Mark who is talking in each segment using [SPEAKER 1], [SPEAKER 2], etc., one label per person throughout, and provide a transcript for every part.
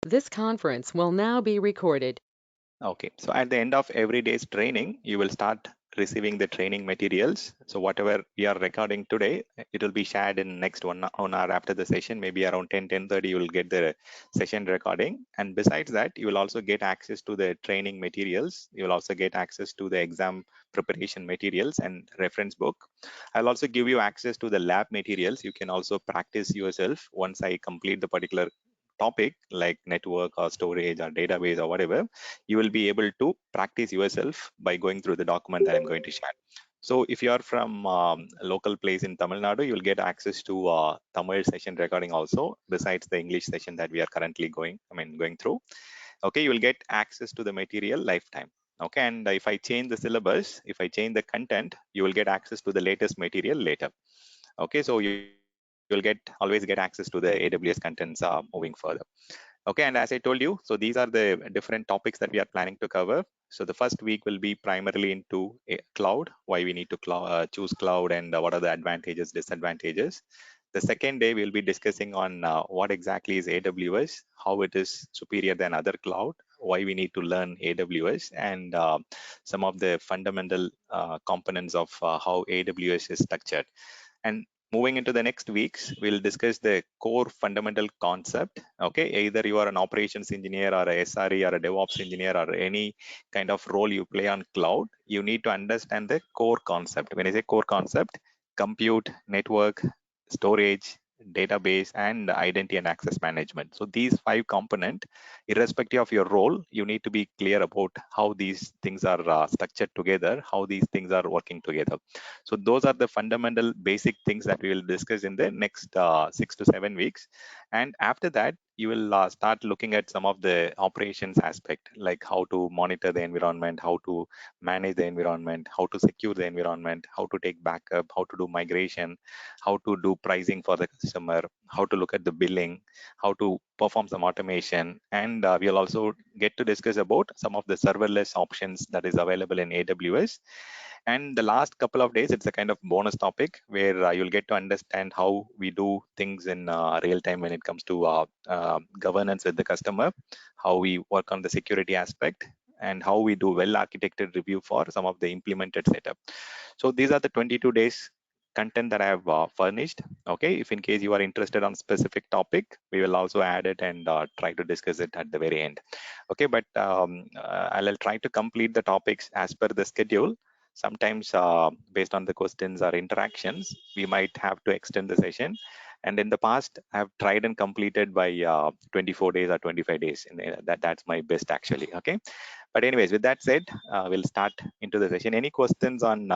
[SPEAKER 1] This conference will now be recorded.
[SPEAKER 2] Okay, so at the end of every day's training, you will start receiving the training materials. So whatever we are recording today, it will be shared in next 1 hour after the session, maybe around 10:30, you will get the session recording. And besides that, you will also get access to the training materials. You will also get access to the exam preparation materials and reference book. I'll also give you access to the lab materials. You can also practice yourself once I complete the particular topic like network or storage or database or whatever. You will be able to practice yourself by going through the document that I'm going to share. So if you are from a local place in Tamil Nadu, you'll get access to Tamil session recording also, besides the English session that we are currently going through. Okay, you will get access to the material lifetime. Okay, and if I change the syllabus, if I change the content, you will get access to the latest material later. Okay, so you'll always get access to the AWS contents moving further. Okay, and as I told you, so these are the different topics that we are planning to cover. So the first week will be primarily into cloud, why we need to choose cloud, and what are the advantages, disadvantages. The second day we'll be discussing on what exactly is AWS, how it is superior than other cloud, why we need to learn AWS, and some of the fundamental components of how AWS is structured. And moving into the next weeks, we'll discuss the core fundamental concept. Okay, either you are an operations engineer or a SRE or a DevOps engineer or any kind of role you play on cloud, you need to understand the core concept. When I say core concept, compute, network, storage, database, and identity and access management. So these 5 components, irrespective of your role, you need to be clear about how these things are structured together, how these things are working together. So those are the fundamental basic things that we will discuss in the next 6 to 7 weeks. And after that, you will start looking at some of the operations aspect, like how to monitor the environment, how to manage the environment, how to secure the environment, how to take backup, how to do migration, how to do pricing for the customer, how to look at the billing, how to perform some automation. And we'll also get to discuss about some of the serverless options that is available in AWS. And the last couple of days, it's a kind of bonus topic where you'll get to understand how we do things in real time when it comes to governance with the customer, how we work on the security aspect, and how we do well architected review for some of the implemented setup. So these are the 22 days content that I have furnished. Okay, if in case you are interested on specific topic, we will also add it and try to discuss it at the very end. Okay, but I'll try to complete the topics as per the schedule. Sometimes based on the questions or interactions, we might have to extend the session. And in the past, I have tried and completed by 24 days or 25 days. And that's my best actually. Okay. But anyways, with that said, we'll start into the session. Any questions on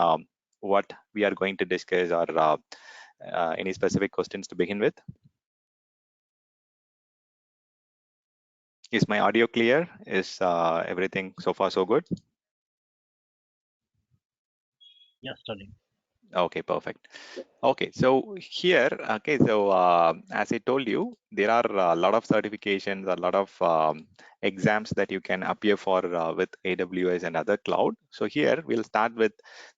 [SPEAKER 2] what we are going to discuss, or any specific questions to begin with? Is my audio clear? Is everything so far so good?
[SPEAKER 3] Yeah, studying.
[SPEAKER 2] Okay, perfect. Okay, so here, okay, so as I told you, there are a lot of certifications, a lot of exams that you can appear for with AWS and other cloud. So here we'll start with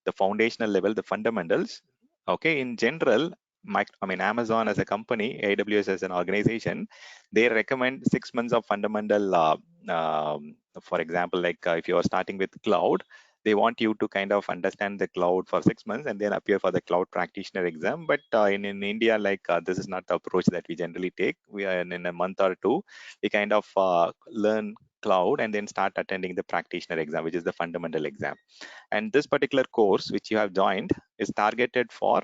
[SPEAKER 2] the foundational level, the fundamentals. Okay, in general, Amazon as a company, AWS as an organization, they recommend 6 months of fundamental. For example, like if you are starting with cloud, they want you to kind of understand the cloud for 6 months and then appear for the cloud practitioner exam. But in India, like this is not the approach that we generally take. We are in a month or two, we kind of learn cloud and then start attending the practitioner exam, which is the fundamental exam. And this particular course which you have joined is targeted for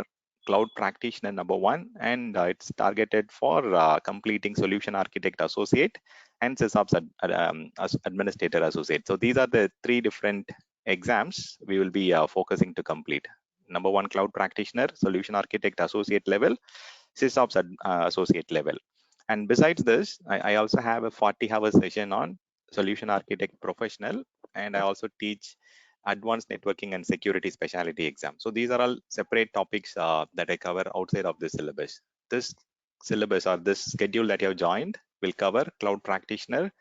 [SPEAKER 2] cloud practitioner number 1, and it's targeted for completing solution architect associate and sysops administrator associate. So these are the 3 different exams we will be focusing to complete. Number 1, cloud practitioner, solution architect associate level, sysops associate level. And besides this, I also have a 40-hour session on solution architect professional, and I also teach advanced networking and security specialty exam. So these are all separate topics that I cover outside of the syllabus. This syllabus or this schedule that you have joined will cover cloud practitioner,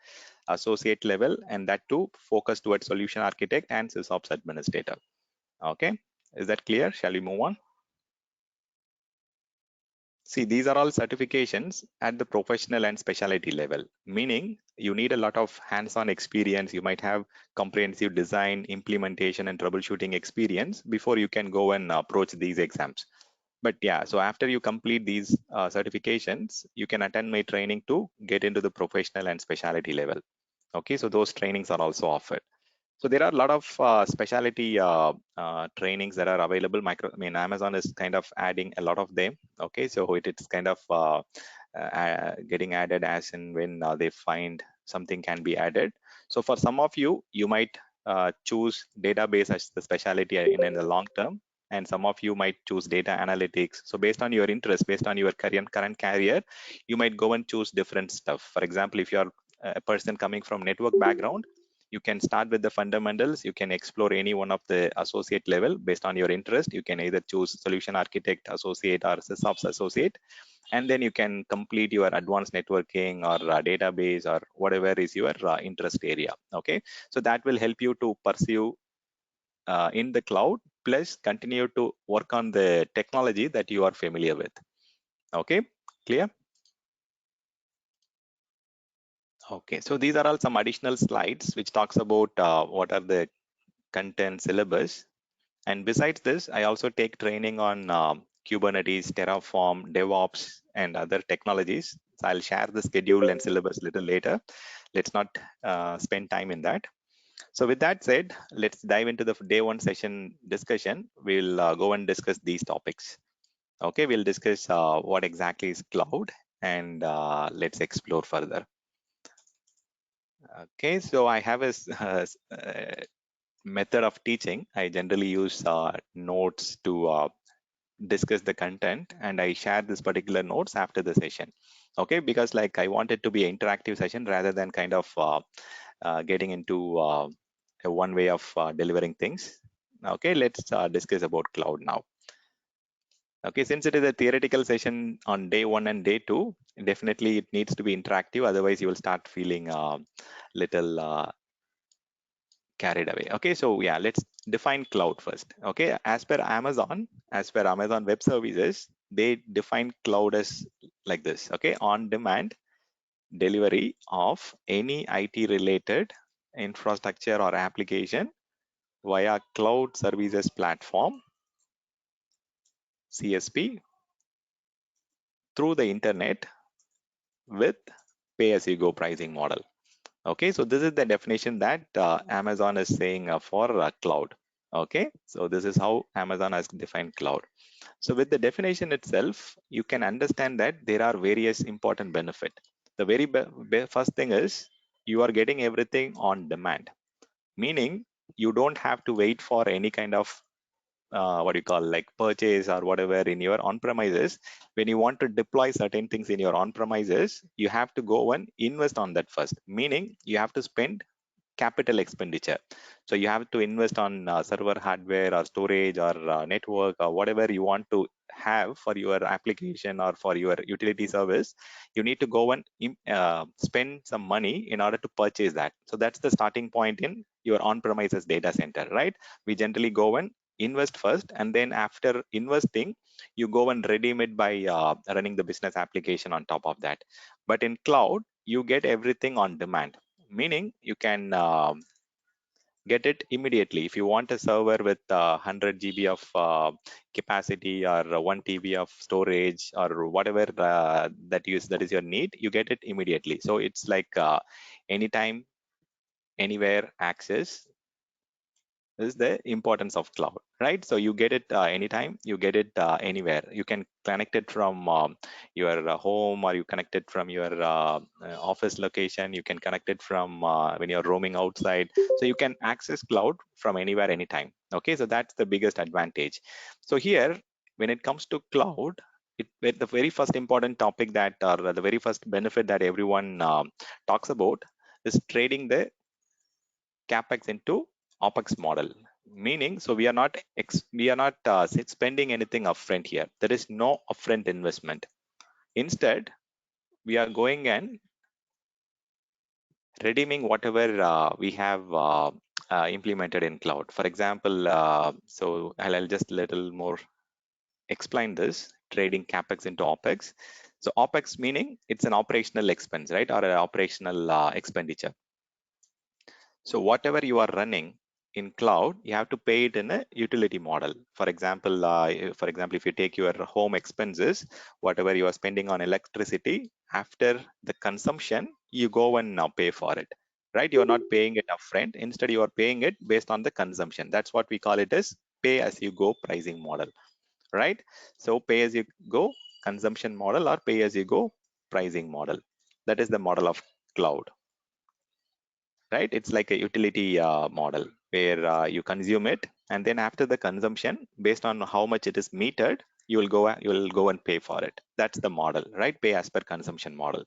[SPEAKER 2] associate level, and that too focus towards solution architect and sysops administrator. Okay, is that clear? Shall we move on? See, these are all certifications at the professional and specialty level, meaning you need a lot of hands-on experience. You might have comprehensive design, implementation, and troubleshooting experience before you can go and approach these exams. But yeah, so after you complete these certifications, you can attend my training to get into the professional and specialty level. Okay, so those trainings are also offered. So there are a lot of specialty trainings that are available. Amazon is kind of adding a lot of them. Okay, so it's kind of getting added as and when they find something can be added. So for some of you, you might choose database as the specialty in the long term, and some of you might choose data analytics. So based on your interest, based on your current career, you might go and choose different stuff. For example, if you're a person coming from network background, you can start with the fundamentals. You can explore any one of the associate level based on your interest. You can either choose solution architect associate or sysops associate, and then you can complete your advanced networking or database or whatever is your interest area. Okay, so that will help you to pursue in the cloud, plus continue to work on the technology that you are familiar with. Okay, clear? Okay, so these are all some additional slides which talks about what are the content syllabus. And besides this, I also take training on Kubernetes, Terraform, DevOps, and other technologies. So I'll share the schedule and syllabus a little later. Let's not spend time in that. So with that said, let's dive into the day one session discussion. We'll go and discuss these topics. Okay, we'll discuss what exactly is cloud, and let's explore further. Okay, so I have a method of teaching. I generally use notes to discuss the content, and I share this particular notes after the session. Okay, because like I want it to be an interactive session rather than kind of getting into a one way of delivering things. Okay, let's discuss about cloud now. Okay, since it is a theoretical session on day one and day two, definitely it needs to be interactive. Otherwise, you will start feeling little carried away. Okay, so yeah, let's define cloud first. Okay, as per Amazon Web Services, they define cloud as like this. Okay, on demand delivery of any IT related infrastructure or application via cloud services platform, CSP, through the internet with pay as you go pricing model. Okay, so this is the definition that Amazon is saying for cloud. Okay, so this is how Amazon has defined cloud. So with the definition itself, you can understand that there are various important benefits. The very first thing is you are getting everything on demand, meaning you don't have to wait for any kind of what you call like purchase or whatever in your on premises. When you want to deploy certain things in your on premises, you have to go and invest on that first, meaning you have to spend capital expenditure. So you have to invest on server hardware or storage or network or whatever you want to have for your application or for your utility service. You need to go and spend some money in order to purchase that. So that's the starting point in your on-premises data center, right? We generally go and invest first, and then after investing, you go and redeem it by running the business application on top of that. But in cloud, you get everything on demand, meaning you can get it immediately. If you want a server with 100 GB of capacity or 1 TB of storage or whatever that is your need, you get it immediately. So it's like anytime, anywhere access is the importance of cloud, right? So you get it anytime, you get it anywhere. You can connect it from your home, or you connect it from your office location. You can connect it from when you're roaming outside. So you can access cloud from anywhere, anytime. Okay, so that's the biggest advantage. So here, when it comes to cloud, the very first important topic that, or the very first benefit that everyone talks about is trading the capex into opex model, meaning so we are not spending anything upfront here. There is no upfront investment. Instead, we are going and redeeming whatever we have implemented in cloud. For example, so I'll just little more explain this. trading capex into opex. So opex meaning it's an operational expense, right, or an operational expenditure. So whatever you are running in cloud, you have to pay it in a utility model. For example, if you take your home expenses, whatever you are spending on electricity, after the consumption, you go and now pay for it, right? You are not paying it upfront. Instead, you are paying it based on the consumption. That's what we call it as pay as you go pricing model, right? So pay as you go consumption model or pay as you go pricing model. That is the model of cloud, right? It's like a utility model where you consume it, and then after the consumption, based on how much it is metered, you will go and pay for it. That's the model, right? Pay as per consumption model.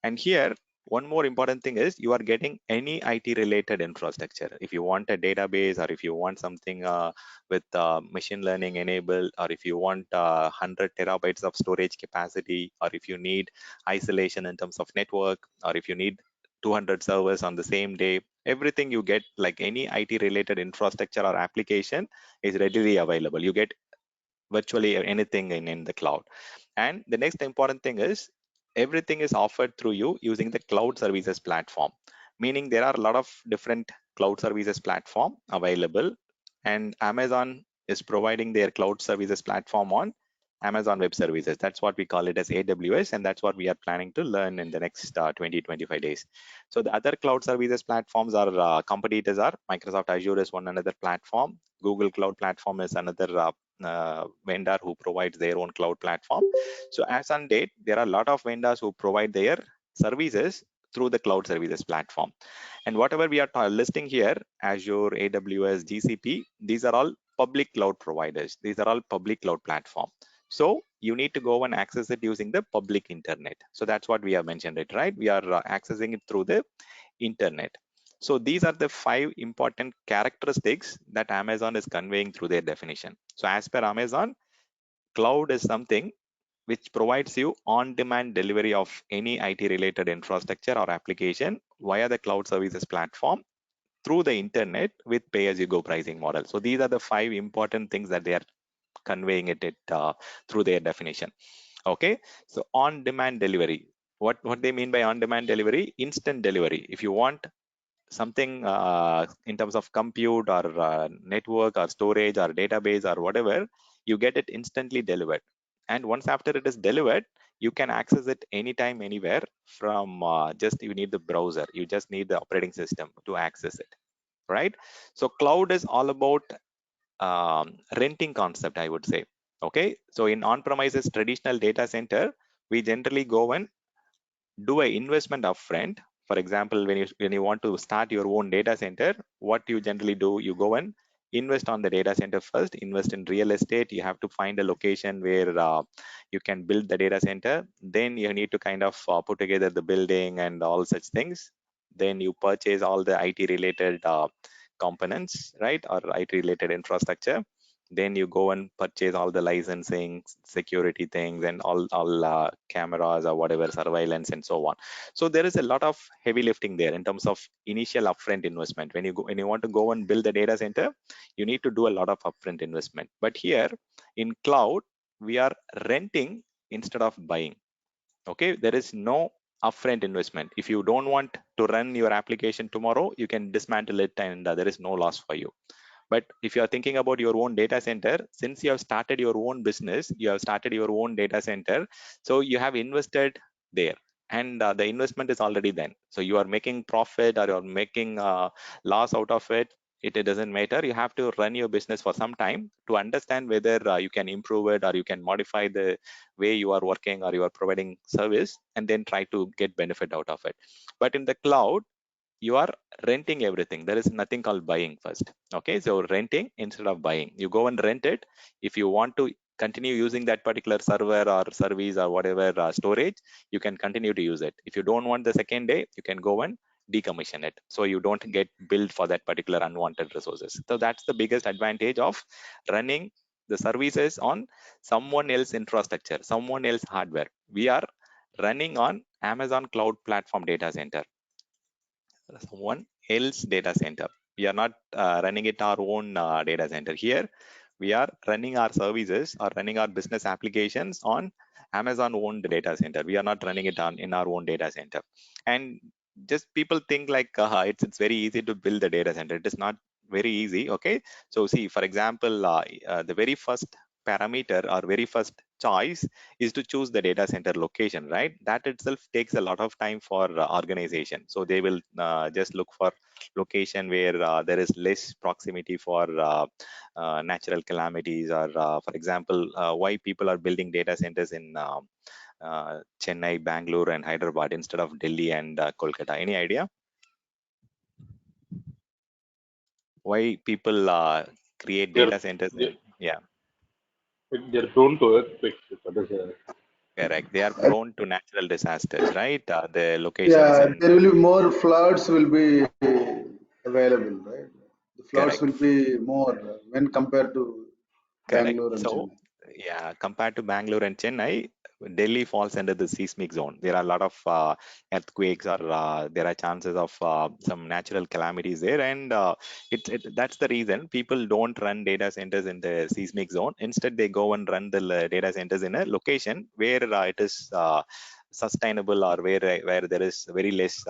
[SPEAKER 2] And here, one more important thing is you are getting any IT related infrastructure. If you want a database, or if you want something with machine learning enabled, or if you want 100 terabytes of storage capacity, or if you need isolation in terms of network, or if you need 200 servers on the same day, everything you get, like any IT related infrastructure or application, is readily available. You get virtually anything in the cloud. And the next important thing is everything is offered through you using the cloud services platform, meaning there are a lot of different cloud services platform available, and Amazon is providing their cloud services platform on Amazon Web Services. That's what we call it as AWS, and that's what we are planning to learn in the next 20-25 days. So the other cloud services platforms are competitors are Microsoft Azure is one another platform, Google Cloud Platform is another vendor who provides their own cloud platform. So as on date, there are a lot of vendors who provide their services through the cloud services platform. And whatever we are listing here, Azure, AWS, GCP, these are all public cloud providers. These are all public cloud platform. So you need to go and access it using the public internet. So that's what we have mentioned it, right? We are accessing it through the internet. So these are the 5 important characteristics that Amazon is conveying through their definition. So as per Amazon, cloud is something which provides you on-demand delivery of any IT-related infrastructure or application via the cloud services platform through the internet with pay-as-you-go pricing model. So these are the 5 important things that they are conveying through their definition. Okay, so on-demand delivery. What they mean by on-demand delivery? Instant delivery. If you want something in terms of compute or network or storage or database or whatever, you get it instantly delivered. And once after it is delivered, you can access it anytime, anywhere from just you need the browser. You just need the operating system to access it, right? So cloud is all about renting concept, I would say. Okay, so in on-premises traditional data center, we generally go and do a investment upfront. For example, when you want to start your own data center, what you generally do, you go and invest on the data center first, invest in real estate. You have to find a location where you can build the data center. Then you need to kind of put together the building and all such things. Then you purchase all the IT related components, right, or IT related infrastructure. Then you go and purchase all the licensing, security things, and all cameras or whatever, surveillance and so on. So there is a lot of heavy lifting there in terms of initial upfront investment. When you want to go and build a data center, you need to do a lot of upfront investment. But here in cloud, we are renting instead of buying. Okay, there is no upfront investment. If you don't want to run your application tomorrow, you can dismantle it, and there is no loss for you. But if you are thinking about your own data center, since you have started your own business, you have started your own data center, so you have invested there, and the investment is already done. So you are making profit or you're making loss out of it. It doesn't matter. You have to run your business for some time to understand whether you can improve it or you can modify the way you are working or you are providing service, and then try to get benefit out of it. But in the cloud, you are renting everything. There is nothing called buying first. Okay, so renting instead of buying. You go and rent it. If you want to continue using that particular server or service or whatever storage, you can continue to use it. If you don't want the second day, you can go and decommission it, so you don't get billed for that particular unwanted resources. So that's the biggest advantage of running the services on someone else infrastructure, someone else hardware. We are running on Amazon cloud platform data center, someone else data center. We are not running it our own data center. Here We are running our services or running our business applications on Amazon owned data center. We are not running it on in our own data center. And just people think like it's very easy to build the data center. It is not very easy. Okay. So see, for example, the very first parameter or very first choice is to choose the data center location, right? That itself takes a lot of time for organization. So they will just look for location where there is less proximity for natural calamities, or for example, why people are building data centers in Chennai, Bangalore, and Hyderabad instead of Delhi and Kolkata. Any idea why people create
[SPEAKER 4] They're,
[SPEAKER 2] data centers
[SPEAKER 4] they're,
[SPEAKER 2] in? Yeah,
[SPEAKER 4] they're prone to earthquakes. That is
[SPEAKER 2] correct. They are
[SPEAKER 5] And
[SPEAKER 2] prone to natural disasters, right? The locations
[SPEAKER 5] yeah,
[SPEAKER 2] in
[SPEAKER 5] there will be more floods will be available, right? The floods
[SPEAKER 2] correct.
[SPEAKER 5] will be more when compared to
[SPEAKER 2] Correct.
[SPEAKER 5] Bangalore and
[SPEAKER 2] So,
[SPEAKER 5] Chennai.
[SPEAKER 2] yeah, compared to Bangalore and Chennai, Delhi falls under the seismic zone. There are a lot of earthquakes, or there are chances of some natural calamities there, and that's the reason people don't run data centers in the seismic zone. Instead, they go and run the data centers in a location where it is sustainable, or where there is very less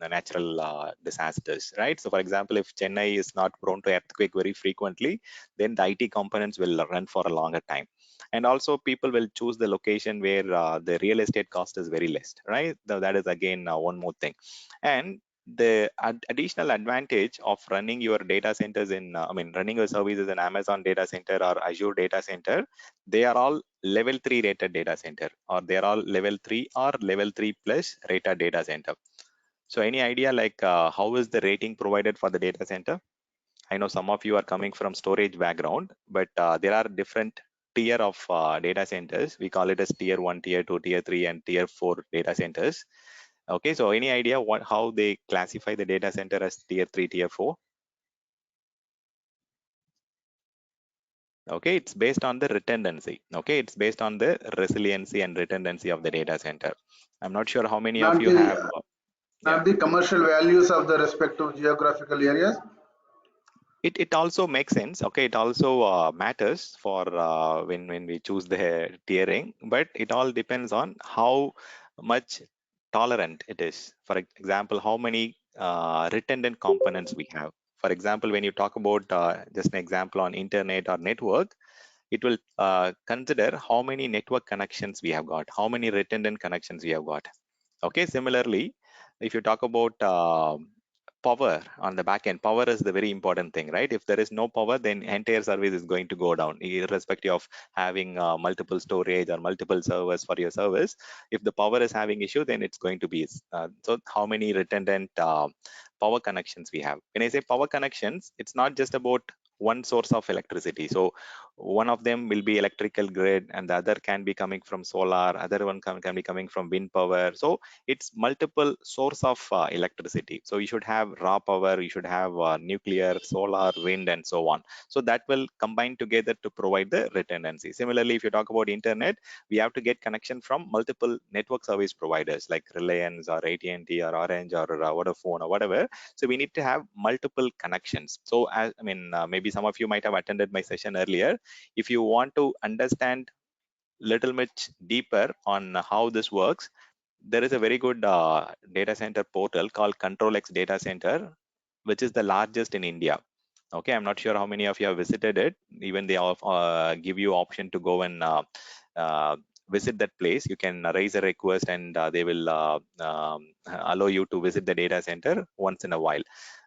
[SPEAKER 2] natural disasters, right? So, for example, if Chennai is not prone to earthquake very frequently, then the IT components will run for a longer time. And also people will choose the location where the real estate cost is very less, right? That is again one more thing. And the additional advantage of running your data centers in, running your services in Amazon data center or Azure data center, they are all level 3 rated data center, or they are all level 3 or level 3 plus rated data center. So any idea like how is the rating provided for the data center? I know some of you are coming from storage background, but there are different tier of data centers. We call it as tier 1, tier 2, tier 3, and tier 4 data centers. Okay, so any idea how they classify the data center as tier 3, tier 4? Okay, it's based on the redundancy. Okay, it's based on the resiliency and redundancy of the data center. I'm not sure how many of
[SPEAKER 5] Not
[SPEAKER 2] you
[SPEAKER 5] the
[SPEAKER 2] have, yeah.
[SPEAKER 5] not the commercial values of the respective geographical areas.
[SPEAKER 2] It also makes sense. Okay, it also matters for when we choose the tiering, but it all depends on how much tolerant it is. For example, how many redundant components we have. For example, when you talk about just an example on internet or network, it will consider how many network connections we have got, how many redundant connections we have got. Okay, similarly, if you talk about power on the back end, power is the very important thing, right? If there is no power, then entire service is going to go down, irrespective of having multiple storage or multiple servers for your service. If the power is having issue, then it's going to be so how many redundant power connections we have. When I say power connections, it's not just about one source of electricity. So one of them will be electrical grid, and the other can be coming from solar, other one can be coming from wind power. So it's multiple source of electricity. So you should have raw power, you should have nuclear, solar, wind, and so on. So that will combine together to provide the redundancy. Similarly, if you talk about internet, we have to get connection from multiple network service providers like Reliance or AT&T or Orange or Vodafone or whatever. So we need to have multiple connections. So maybe some of you might have attended my session earlier. If you want to understand little much deeper on how this works, there is a very good data center portal called ControlX Data Center, which is the largest in India. Okay, I'm not sure how many of you have visited it. Even they give you option to go and uh, visit that place. You can raise a request, and they will allow you to visit the data center once in a while.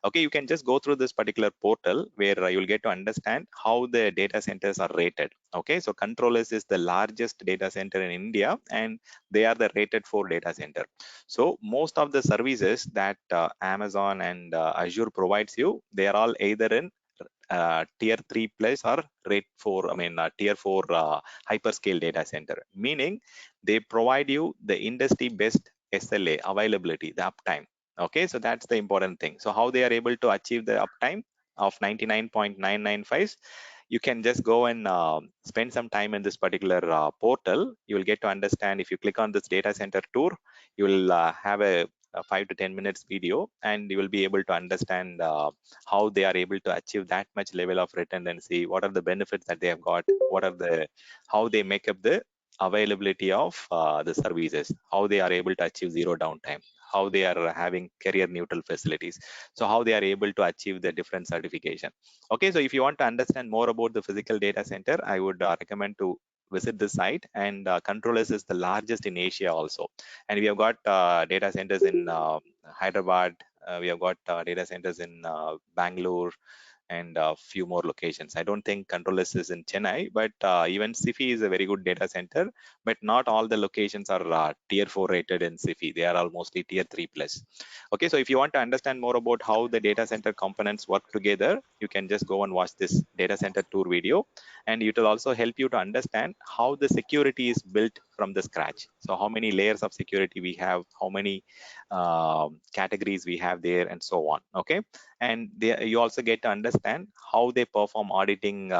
[SPEAKER 2] Okay, you can just go through this particular portal where you'll get to understand how the data centers are rated. Okay, so Controllers is the largest data center in India, and they are the rated 4 data center. So most of the services that Amazon and Azure provides you, they are all either in tier 3 plus or rate 4, tier 4 hyperscale data center, meaning they provide you the industry best SLA availability, the uptime. Okay, so that's the important thing. So how they are able to achieve the uptime of 99.995, you can just go and spend some time in this particular portal. You will get to understand. If you click on this data center tour, you will have a 5 to 10 minutes video, and you will be able to understand how they are able to achieve that much level of redundancy, what are the benefits that they have got, how they make up the availability of the services, how they are able to achieve zero downtime, how they are having career neutral facilities, so how they are able to achieve the different certification. Okay, so if you want to understand more about the physical data center, I would recommend to visit this site. And Controllers is the largest in Asia also, and we have got data centers in Hyderabad, we have got data centers in Bangalore, and a few more locations. I don't think Controllers is in Chennai, but even SIFI is a very good data center, but not all the locations are tier 4 rated in SIFI. They are all mostly tier 3 plus. Okay, so if you want to understand more about how the data center components work together, you can just go and watch this data center tour video, and it will also help you to understand how the security is built from the scratch. So how many layers of security we have, how many categories we have there, and so on. Okay, and you also get to understand how they perform auditing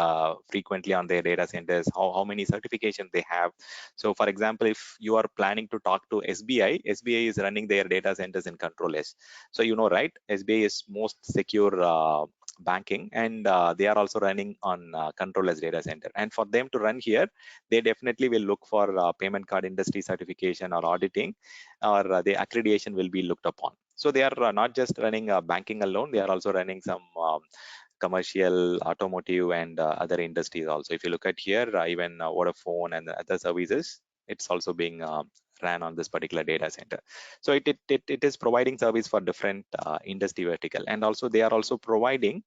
[SPEAKER 2] frequently on their data centers, how many certifications they have. So for example, if you are planning to talk to SBI is running their data centers in Controllers. So you know, right, SBI is most secure banking, and they are also running on Controllers data center. And for them to run here, they definitely will look for payment card industry certification or auditing, or the accreditation will be looked upon. So they are not just running banking alone, they are also running some commercial, automotive, and other industries also. If you look at here, even Vodafone and other services, it's also being ran on this particular data center. So it is providing service for different industry vertical, and also they are also providing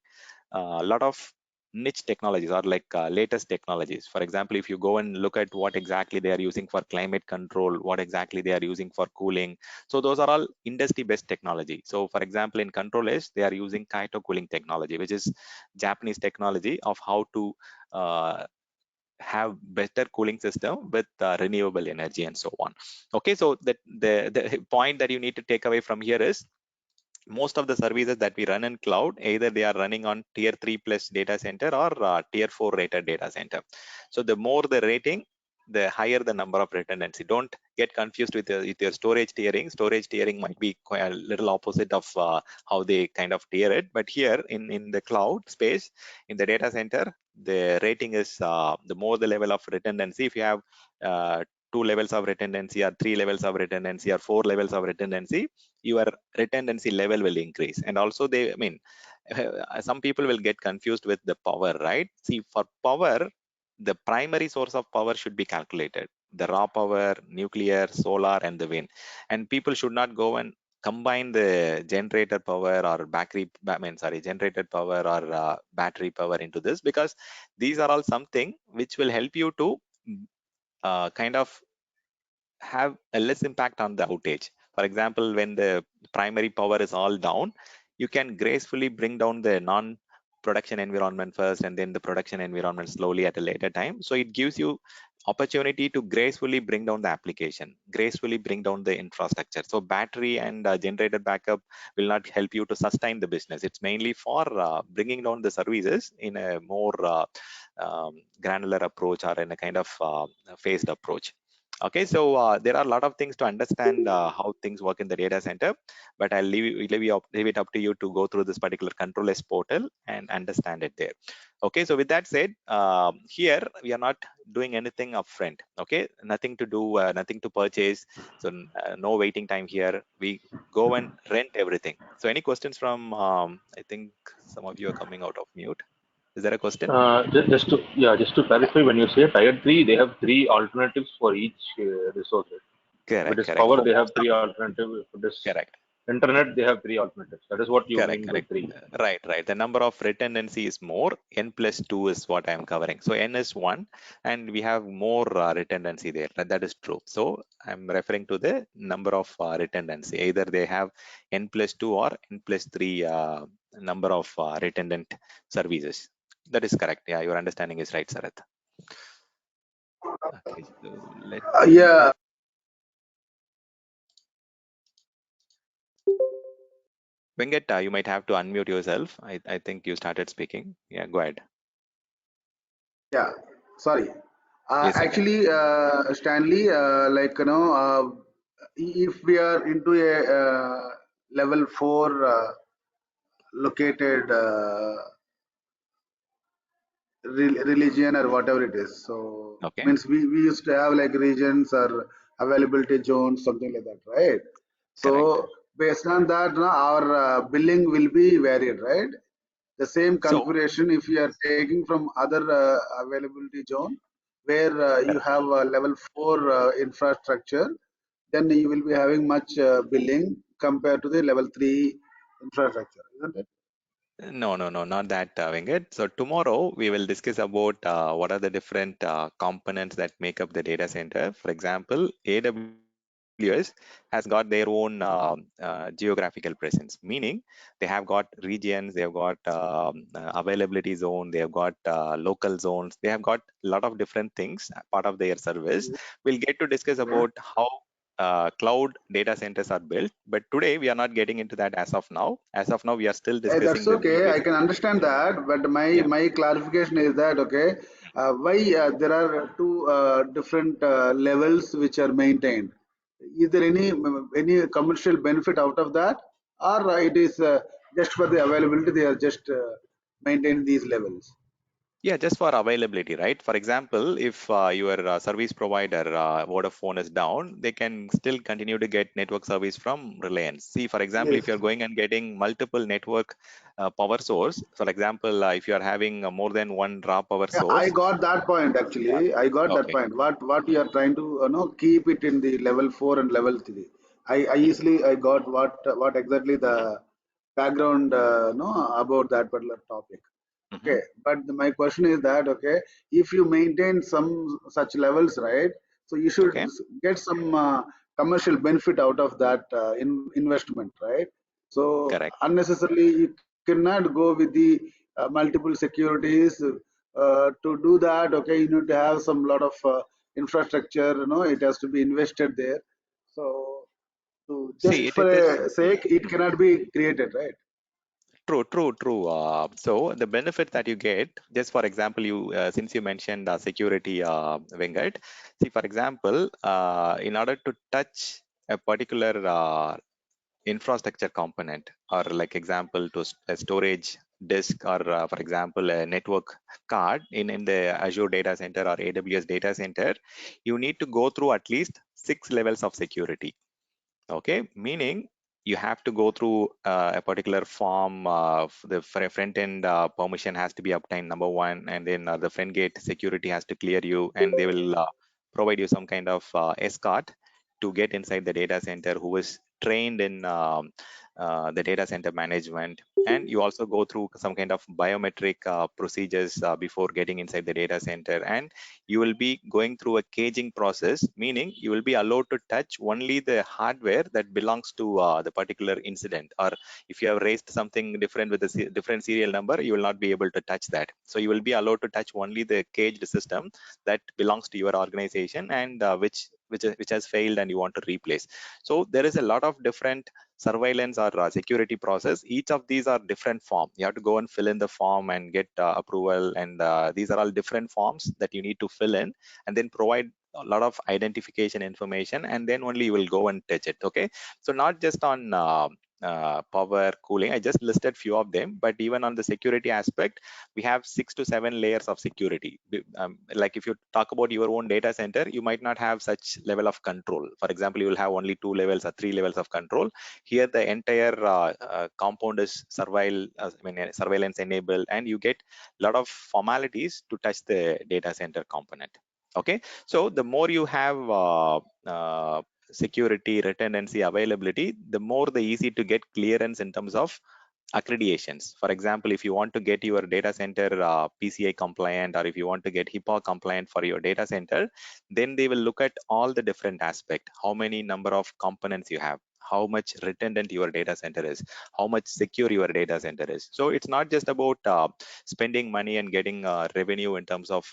[SPEAKER 2] a lot of niche technologies, or like latest technologies. For example, if you go and look at what exactly they are using for climate control, what exactly they are using for cooling, so those are all industry best technology. So for example, in Controllers, they are using Kaito cooling technology, which is Japanese technology of how to have better cooling system with renewable energy and so on. Okay, so the point that you need to take away from here is, most of the services that we run in cloud, either they are running on tier 3 plus data center or tier 4 rated data center. So the more the rating, the higher the number of redundancy. Don't get confused with your storage tiering. Storage tiering might be quite a little opposite of how they kind of tier it. But here in the cloud space, in the data center, the rating is the more the level of redundancy. If you have 2 levels of redundancy, or 3 levels of redundancy, or 4 levels of redundancy, your redundancy level will increase. And also some people will get confused with the power, right? See, for power, the primary source of power should be calculated, the raw power, nuclear, solar, and the wind. And people should not go and combine the generator power or generated power or battery power into this, because these are all something which will help you to kind of have a less impact on the outage. For example, when the primary power is all down, you can gracefully bring down the non-production environment first, and then the production environment slowly at a later time. So it gives you opportunity to gracefully bring down the application, gracefully bring down the infrastructure. So battery and generator backup will not help you to sustain the business. It's mainly for bringing down the services in a more granular approach, or in a kind of phased approach. Okay, so there are a lot of things to understand how things work in the data center, but I'll leave it up to you to go through this particular Controllers portal and understand it there. Okay, so with that said, here we are not doing anything upfront. Okay, nothing to do, nothing to purchase. So no waiting time here. We go and rent everything. So any questions from, I think some of you are coming out of mute. Is there a question?
[SPEAKER 4] Just to clarify, when you say tier 3, they have three alternatives for each resource, right? If it
[SPEAKER 2] Correct,
[SPEAKER 4] is
[SPEAKER 2] correct.
[SPEAKER 4] power,
[SPEAKER 2] For
[SPEAKER 4] they have
[SPEAKER 2] most of,
[SPEAKER 4] three alternatives. If it is
[SPEAKER 2] correct.
[SPEAKER 4] internet, they have three alternatives. That is what you
[SPEAKER 2] Correct,
[SPEAKER 4] mean by
[SPEAKER 2] correct.
[SPEAKER 4] three.
[SPEAKER 2] Right, right. The number of redundancy is more. N plus 2 is what I am covering. So N is 1, and we have more redundancy there. That is true. So I'm referring to the number of redundancy. Either they have N plus 2 or N plus 3 number of redundant services. That is correct. Yeah, your understanding is right, Sarath. Okay, so let me.
[SPEAKER 5] Yeah,
[SPEAKER 2] Venkat, you might have to unmute yourself. I think you started speaking. Yeah, go ahead.
[SPEAKER 5] yeah. Sorry.
[SPEAKER 2] Yes, Venkat.
[SPEAKER 5] Actually, Stanley, like if we are into a level 4 located religion or whatever it is. So
[SPEAKER 2] Okay,
[SPEAKER 5] means we used to have like regions or availability zones, something like that, right?
[SPEAKER 2] correct.
[SPEAKER 5] So based on that, our billing will be varied, right? The same
[SPEAKER 2] So,
[SPEAKER 5] configuration if you are taking from other availability zone where you
[SPEAKER 2] correct.
[SPEAKER 5] have a level 4 infrastructure, then you will be having much billing compared to the level 3 infrastructure, isn't it?
[SPEAKER 2] No, no, no, not that, Venkat. So tomorrow we will discuss about what are the different components that make up the data center. For example, AWS has got their own geographical presence, meaning they have got regions, they have got availability zone, they have got local zones, they have got a lot of different things part of their service. We'll get to discuss about how cloud data centers are built, but today we are not getting into that as of now. As of now, we are still
[SPEAKER 5] That's
[SPEAKER 2] discussing the more
[SPEAKER 5] okay. I
[SPEAKER 2] basic.
[SPEAKER 5] can understand that, but my
[SPEAKER 2] Yeah,
[SPEAKER 5] my clarification is that okay, why there are two different levels which are maintained? Is there any commercial benefit out of that, or it is just for the availability? They are just maintaining these levels.
[SPEAKER 2] yeah, just for availability, right? For example, if your service provider Vodafone is down, they can still continue to get network service from Reliance. See, for example, if
[SPEAKER 5] Yes.
[SPEAKER 2] you're going and getting multiple network power source, for example, if you are having more than one raw power
[SPEAKER 5] Yeah, I
[SPEAKER 2] source,
[SPEAKER 5] got that point
[SPEAKER 2] yeah,
[SPEAKER 5] actually. I got that
[SPEAKER 2] okay,
[SPEAKER 5] point. What you are trying to keep it in the level 4 and level 3. I easily I got what exactly the background about that particular topic.
[SPEAKER 2] hmm,
[SPEAKER 5] Okay, but my question is that okay, if you maintain some such levels, right? So you should
[SPEAKER 2] okay,
[SPEAKER 5] get some commercial benefit out of that investment, right? So
[SPEAKER 2] correct.
[SPEAKER 5] unnecessarily you cannot go with the multiple securities. To do that, okay, you need to have some lot of infrastructure. It has to be invested there. So
[SPEAKER 2] See,
[SPEAKER 5] just for
[SPEAKER 2] it is.
[SPEAKER 5] a sake, it cannot be created, right?
[SPEAKER 2] True, true, true. So the benefit that you get, just for example, you since you mentioned security, Venkat. See, for example, in order to touch a particular infrastructure component, or like example to a storage disk, or for example a network card in the Azure data center or AWS data center, you need to go through at least 6 levels of security. Okay, meaning you have to go through a particular form. The front end permission has to be obtained, number one, and then the front gate security has to clear you, and they will provide you some kind of escort to get inside the data center, who is trained in the data center management. And you also go through some kind of biometric procedures before getting inside the data center, and you will be going through a caging process, meaning you will be allowed to touch only the hardware that belongs to the particular incident. Or if you have raised something different with a different serial number, you will not be able to touch that. So you will be allowed to touch only the caged system that belongs to your organization, and which has failed and you want to replace. So there is a lot of different surveillance or security process. Each of these are different form. You have to go and fill in the form and get approval, and these are all different forms that you need to fill in, and then provide a lot of identification information, and then only you will go and touch it. Okay, so not just on power cooling, I just listed few of them, but even on the security aspect, we have 6 to 7 layers of security. Like if you talk about your own data center, you might not have such level of control. For example, you will have only 2 levels or 3 levels of control. Here the entire compound is surveillance enabled, and you get a lot of formalities to touch the data center component. Okay, so the more you have security, redundancy, availability, the more the easy to get clearance in terms of accreditations. For example, if you want to get your data center PCI compliant, or if you want to get HIPAA compliant for your data center, then they will look at all the different aspect. How many number of components you have, how much redundant your data center is, how much secure your data center is. So it's not just about spending money and getting revenue in terms of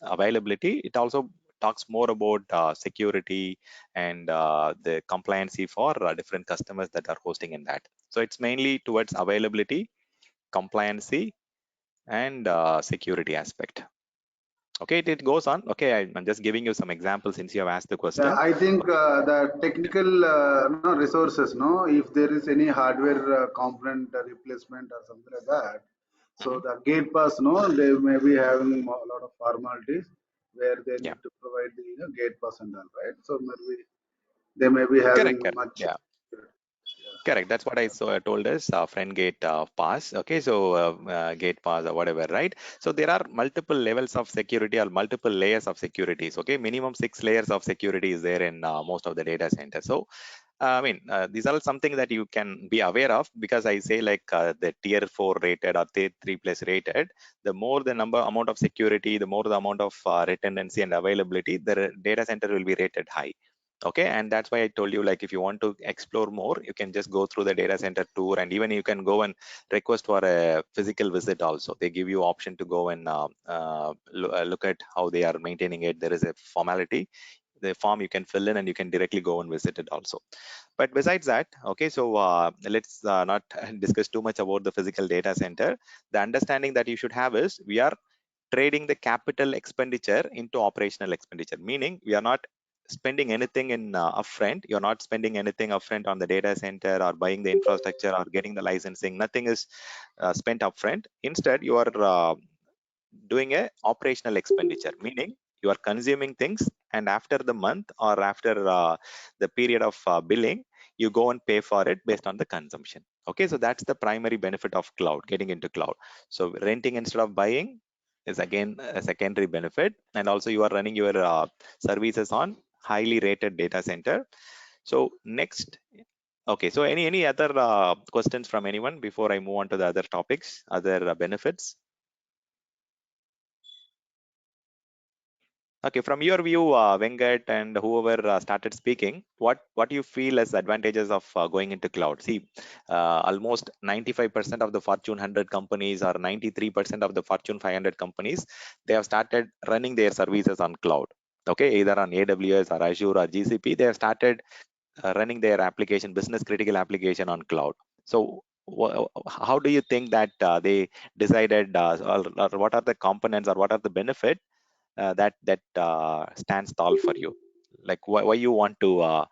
[SPEAKER 2] availability. It also talks more about security and the compliancy for different customers that are hosting in that. So it's mainly towards availability, compliancy, and security aspect. Okay, it goes on. Okay, I'm just giving you some examples since you have asked the
[SPEAKER 5] Yeah,
[SPEAKER 2] question.
[SPEAKER 5] I think the technical no, resources, no, if there is any hardware component replacement or something like that, so
[SPEAKER 2] Mhm.
[SPEAKER 5] the gate pass, no, they may be having a lot of formalities where they
[SPEAKER 2] Yeah,
[SPEAKER 5] need to provide the gate pass and all, right? So maybe they may be
[SPEAKER 2] correct,
[SPEAKER 5] having
[SPEAKER 2] correct.
[SPEAKER 5] much.
[SPEAKER 2] Yeah.
[SPEAKER 5] Yeah.
[SPEAKER 2] Correct. That's what I told us, friend gate pass. Okay, so gate pass or whatever, right? So there are multiple levels of security or multiple layers of securities. Okay, minimum 6 layers of security is there in most of the data centers. So these are something that you can be aware of, because I say like the tier 4 rated or tier 3 plus rated, the more the amount of security, the more the amount of redundancy and availability, the data center will be rated high. Okay, and that's why I told you, like, if you want to explore more, you can just go through the data center tour, and even you can go and request for a physical visit also. They give you option to go and look at how they are maintaining it. There is a formality, the form you can fill in, and you can directly go and visit it also. But besides that, okay, so let's not discuss too much about the physical data center. The understanding that you should have is, we are trading the capital expenditure into operational expenditure, meaning we are not spending anything in upfront. You're not spending anything upfront on the data center or buying the infrastructure or getting the licensing. Nothing is spent upfront. Instead, you are doing a operational expenditure, meaning you are consuming things, and after the month or after the period of billing, you go and pay for it based on the consumption. Okay, so that's the primary benefit of cloud, getting into cloud. So renting instead of buying is again a secondary benefit, and also you are running your services on highly rated data center. So next, okay, so any other questions from anyone before I move on to the other topics, other benefits? Okay, from your view, Venkat and whoever started speaking, what do you feel as advantages of going into cloud? See, almost 95% of the Fortune 100 companies or 93% of the Fortune 500 companies, they have started running their services on cloud. Okay, either on AWS or Azure or GCP, they have started running their application, business critical application on cloud. So, how do you think that they decided, or what are the components or what are the benefit that stands tall for you, like why you want to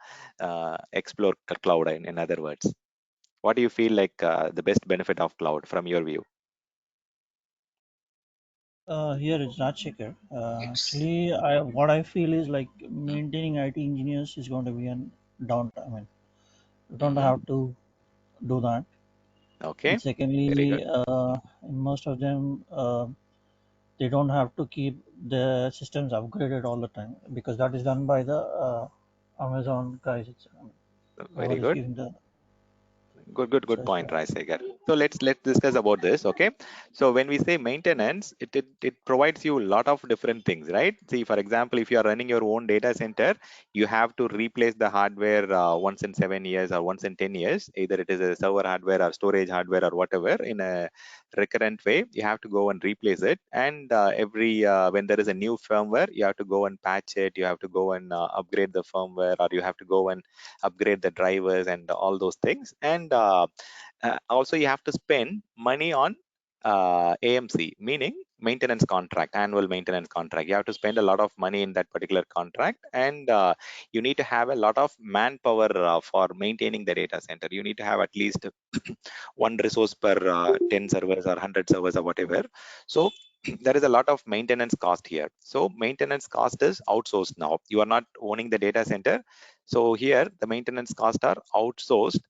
[SPEAKER 2] explore cloud, in other words, what do you feel like the best benefit of cloud from your view?
[SPEAKER 3] Here is Rajshekhar. Actually, what I feel is like maintaining IT engineers is going to be a downtime. I mean, you don't
[SPEAKER 2] Hmm.
[SPEAKER 3] have to do that.
[SPEAKER 2] Okay,
[SPEAKER 3] And
[SPEAKER 2] very good.
[SPEAKER 3] secondly, in most of them, they don't have to keep the systems upgraded all the time because that is done by the Amazon guys.
[SPEAKER 2] Very
[SPEAKER 3] Whoever is
[SPEAKER 2] good.
[SPEAKER 3] giving the
[SPEAKER 2] Good
[SPEAKER 3] access.
[SPEAKER 2] point, Rajsekhar. So let's discuss about this. Okay, so when we say maintenance, it provides you a lot of different things, right? See, for example, if you are running your own data center, you have to replace the hardware once in 7 years or once in 10 years. Either it is a server hardware or storage hardware or whatever, in a recurrent way. You have to go and replace it, and every when there is a new firmware, you have to go and patch it. You have to go and upgrade the firmware, or you have to go and upgrade the drivers and all those things. And also you have to spend money on AMC, meaning maintenance contract, annual maintenance contract. You have to spend a lot of money in that particular contract, and you need to have a lot of manpower for maintaining the data center. You need to have at least one resource per 10 servers or 100 servers or whatever. So there is a lot of maintenance cost here. So maintenance cost is outsourced now. You are not owning the data center. So here the maintenance costs are outsourced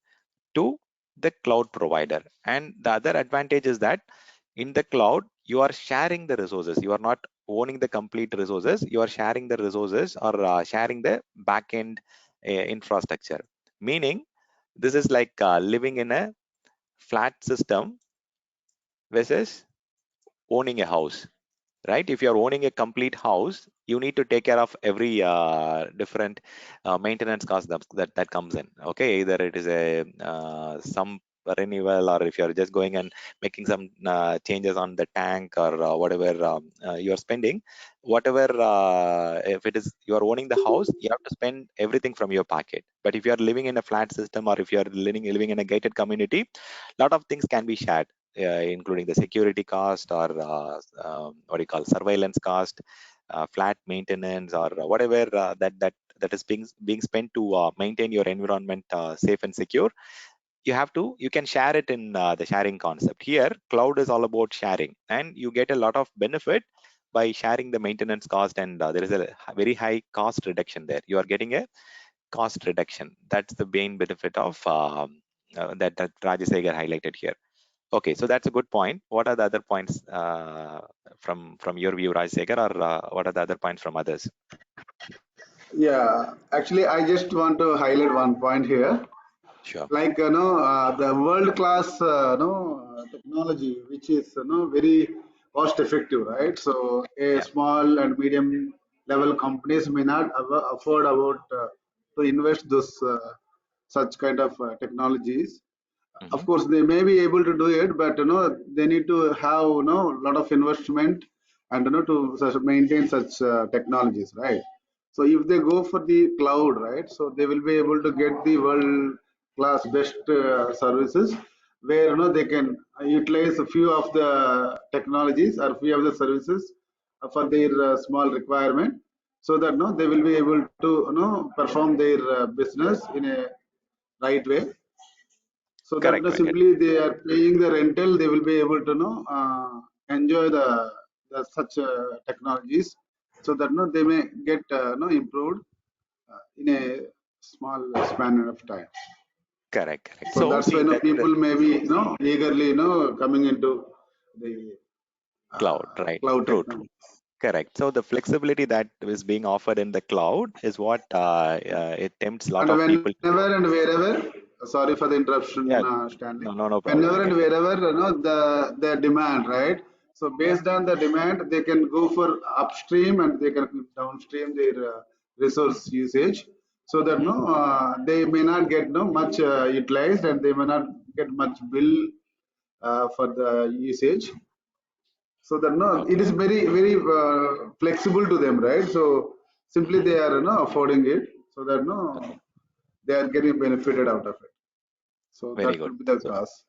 [SPEAKER 2] to the cloud provider. And the other advantage is that in the cloud, you are sharing the resources. You are not owning the complete resources. You are sharing the resources, or sharing the backend infrastructure. Meaning, this is like living in a flat system versus owning a house, right? If you're owning a complete house, you need to take care of every different maintenance cost that comes in. Okay, either it is a some renewal, or if you're just going and making some changes on the tank, or whatever you're spending, whatever, if it is you are owning the house, you have to spend everything from your pocket. But if you are living in a flat system, or if you are living in a gated community, lot of things can be shared, including the security cost, or what do you call surveillance cost, flat maintenance or whatever that is being spent to maintain your environment safe and secure, you can share it in the sharing concept. Here cloud is all about sharing, and you get a lot of benefit by sharing the maintenance cost, and there is a very high cost reduction there. You are getting a cost reduction. That's the main benefit of that Rajasekhar highlighted here. Okay, so that's a good point. What are the other points from your view, Rajasekhar, or what are the other points from others?
[SPEAKER 5] Yeah, actually, I just want to highlight one point here.
[SPEAKER 2] Sure.
[SPEAKER 5] Like the world class technology, which is very cost effective, right? So a
[SPEAKER 2] Yeah.
[SPEAKER 5] small and medium level companies may not afford about to invest those such kind of technologies. Of
[SPEAKER 2] Hmm.
[SPEAKER 5] course, they may be able to do it, but they need to have a lot of investment and to maintain such technologies, right? So if they go for the cloud, right, so they will be able to get the world class best services, where they can utilize a few of the technologies or few of the services for their small requirement, so that they will be able to perform their business in a right way. So that
[SPEAKER 2] Correct, Venkat.
[SPEAKER 5] simply they are paying the rental, they will be able to enjoy the such technologies, so that they may get improved in a small span of time.
[SPEAKER 2] Correct, correct.
[SPEAKER 5] So
[SPEAKER 2] So
[SPEAKER 5] that's why
[SPEAKER 2] see that the
[SPEAKER 5] people may be eagerly coming into the
[SPEAKER 2] cloud, right?
[SPEAKER 5] cloud
[SPEAKER 2] True, true.
[SPEAKER 5] technology.
[SPEAKER 2] Correct. So the flexibility that is being offered in the cloud is what it tempts a lot
[SPEAKER 5] And
[SPEAKER 2] of people to
[SPEAKER 5] whenever
[SPEAKER 2] go.
[SPEAKER 5] and wherever, sorry for the interruption,
[SPEAKER 2] Yeah,
[SPEAKER 5] Stanley.
[SPEAKER 2] no problem,
[SPEAKER 5] Whenever and
[SPEAKER 2] Venkat.
[SPEAKER 5] wherever, the demand, right? So
[SPEAKER 2] Yeah,
[SPEAKER 5] based on the demand, they can go for upstream and they can downstream their resource usage, so that
[SPEAKER 2] hmm,
[SPEAKER 5] they may not get much utilized, and they may not get much bill for the usage. So that it
[SPEAKER 2] okay,
[SPEAKER 5] is very flexible to them, right? So simply
[SPEAKER 2] hmm,
[SPEAKER 5] they are affording it, so that
[SPEAKER 2] okay,
[SPEAKER 5] they are getting benefited out of it. So
[SPEAKER 2] very
[SPEAKER 5] that
[SPEAKER 2] good.
[SPEAKER 5] could be the
[SPEAKER 2] So
[SPEAKER 5] cause.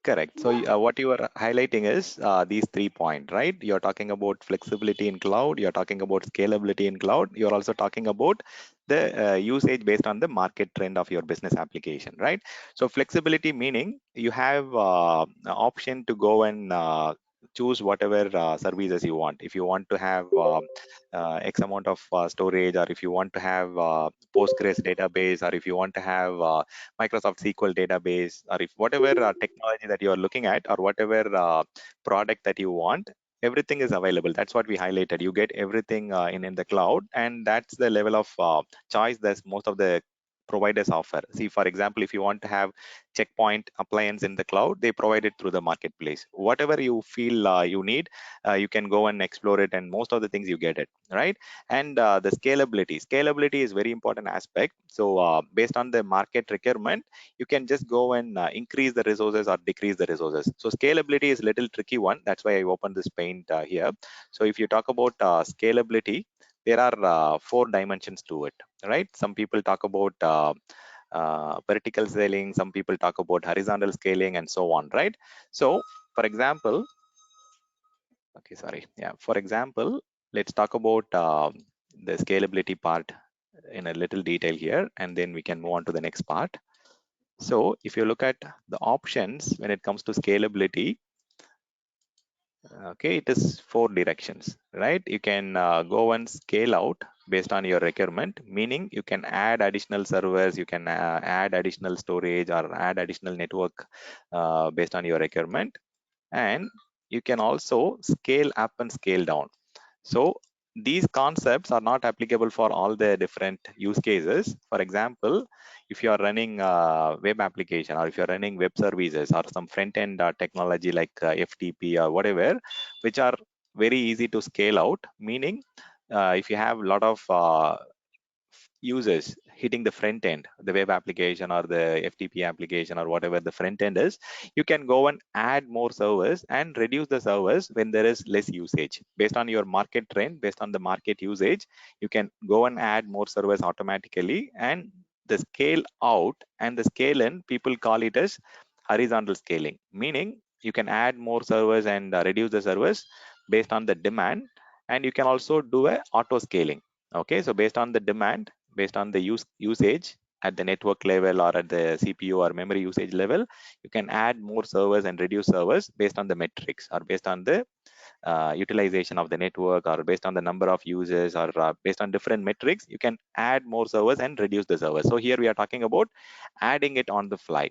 [SPEAKER 2] correct. So what you are highlighting is these 3 points, right? You're talking about flexibility in cloud. You're talking about scalability in cloud. You're also talking about the usage based on the market trend of your business application, right? So flexibility meaning you have an option to go and choose whatever services you want. If you want to have X amount of storage, or if you want to have Postgres database, or if you want to have Microsoft SQL database, or if whatever technology that you are looking at, or whatever product that you want, everything is available. That's what we highlighted. You get everything in the cloud, and that's the level of choice that most of the providers offer. See, for example, if you want to have checkpoint appliance in the cloud, they provide it through the marketplace. Whatever you feel you need, you can go and explore it, and most of the things you get it, right? And the scalability is very important aspect. So based on the market requirement, you can just go and increase the resources or decrease the resources. So scalability is a little tricky one. That's why I opened this paint here. So if you talk about scalability, there are 4 dimensions to it, right? Some people talk about vertical scaling, some people talk about horizontal scaling, and so on, right? So for example, okay, sorry, yeah, for example, let's talk about the scalability part in a little detail here, and then we can move on to the next part. So if you look at the options when it comes to scalability, okay, it is 4 directions, right? You can go and scale out based on your requirement, meaning you can add additional servers, you can add additional storage, or add additional network based on your requirement. And you can also scale up and scale down. So these concepts are not applicable for all the different use cases. For example, if you are running a web application, or if you're running web services, or some front end technology like FTP or whatever, which are very easy to scale out, meaning if you have a lot of users hitting the front end, the web application or the FTP application or whatever the front end is, you can go and add more servers and reduce the servers when there is less usage. Based on your market trend, based on the market usage, you can go and add more servers automatically. And the scale out and the scale in, people call it as horizontal scaling, meaning you can add more servers and reduce the servers based on the demand. and you can also do a auto scaling. Okay, so based on the demand, based on the usage at the network level or at the CPU or memory usage level, you can add more servers and reduce servers based on the metrics or based on the utilization of the network or based on the number of users or based on different metrics. You can add more servers and reduce the servers. So here we are talking about adding it on the fly,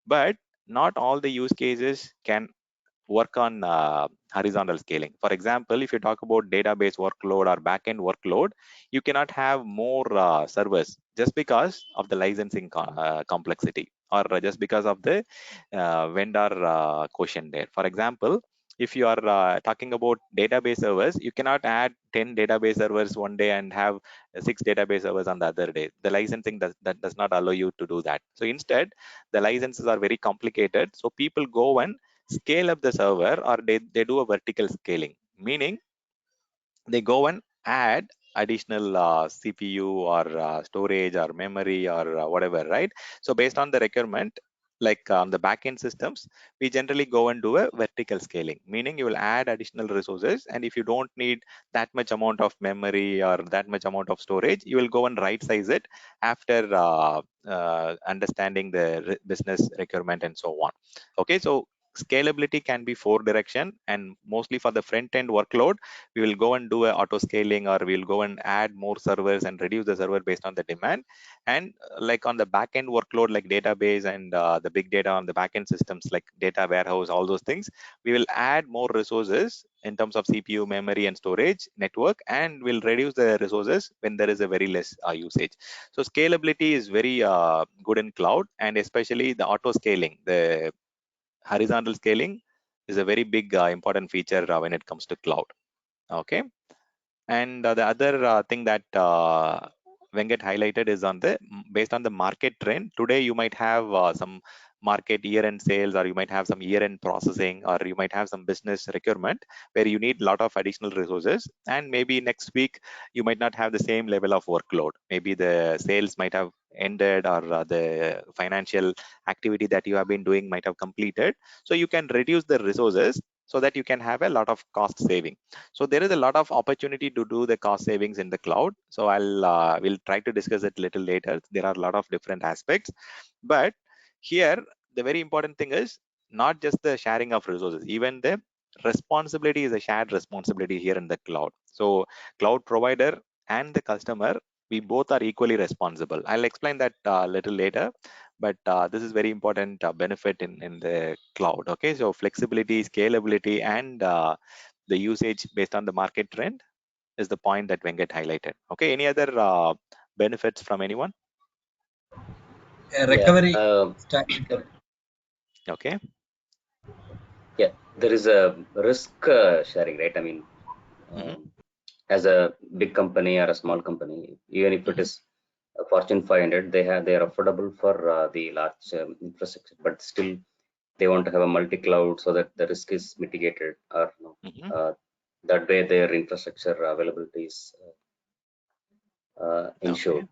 [SPEAKER 2] but not all the use cases can work on horizontal scaling. For example, if you talk about database workload or backend workload, you cannot have more servers just because of the licensing complexity or just because of the vendor quotient there. For example, if you are talking about database servers, you cannot add 10 database servers one day and have 6 database servers on the other day. The licensing that does not allow you to do that. So instead, the licenses are very complicated. So people go and scale up the server, or they do a vertical scaling, meaning they go and add additional CPU or storage or memory or whatever, right? So based on the requirement, like on the backend systems, we generally go and do a vertical scaling, meaning you will add additional resources, and if you don't need that much amount of memory or that much amount of storage, you will go and right size it after understanding the business requirement and so on. Okay, so scalability can be 4 direction, and mostly for the front end workload, we will go and do a auto scaling, or we'll go and add more servers and reduce the server based on the demand. And like on the backend workload, like database and the big data on the backend systems like data warehouse, all those things, we will add more resources in terms of CPU, memory, and storage network, and we'll reduce the resources when there is a very less usage. So scalability is very good in cloud, and especially the auto scaling, the horizontal scaling is a very big important feature when it comes to cloud. Okay, and the other thing that Venkat highlighted is on the based on the market trend. Today you might have some market year-end sales, or you might have some year-end processing, or you might have some business requirement where you need a lot of additional resources, and maybe next week you might not have the same level of workload. Maybe the sales might have ended, or the financial activity that you have been doing might have completed. So you can reduce the resources so that you can have a lot of cost saving. So there is a lot of opportunity to do the cost savings in the cloud. So we'll try to discuss it a little later. There are a lot of different aspects, but here the very important thing is not just the sharing of resources, even the responsibility is a shared responsibility here in the cloud. So cloud provider and the customer, we both are equally responsible. I'll explain that a little later, but this is very important benefit in the cloud. Okay, so flexibility, scalability, and the usage based on the market trend is the point that Venkat highlighted. Okay, any other benefits from anyone?
[SPEAKER 6] Recovery stack.
[SPEAKER 2] Okay.
[SPEAKER 6] Yeah, there is a risk sharing, right? I mean, as a big company or a small company, even if it is a Fortune 500, they are affordable for the large infrastructure, but still they want to have a multi-cloud so that the risk is mitigated, or that way their infrastructure availability is ensured.
[SPEAKER 2] Okay.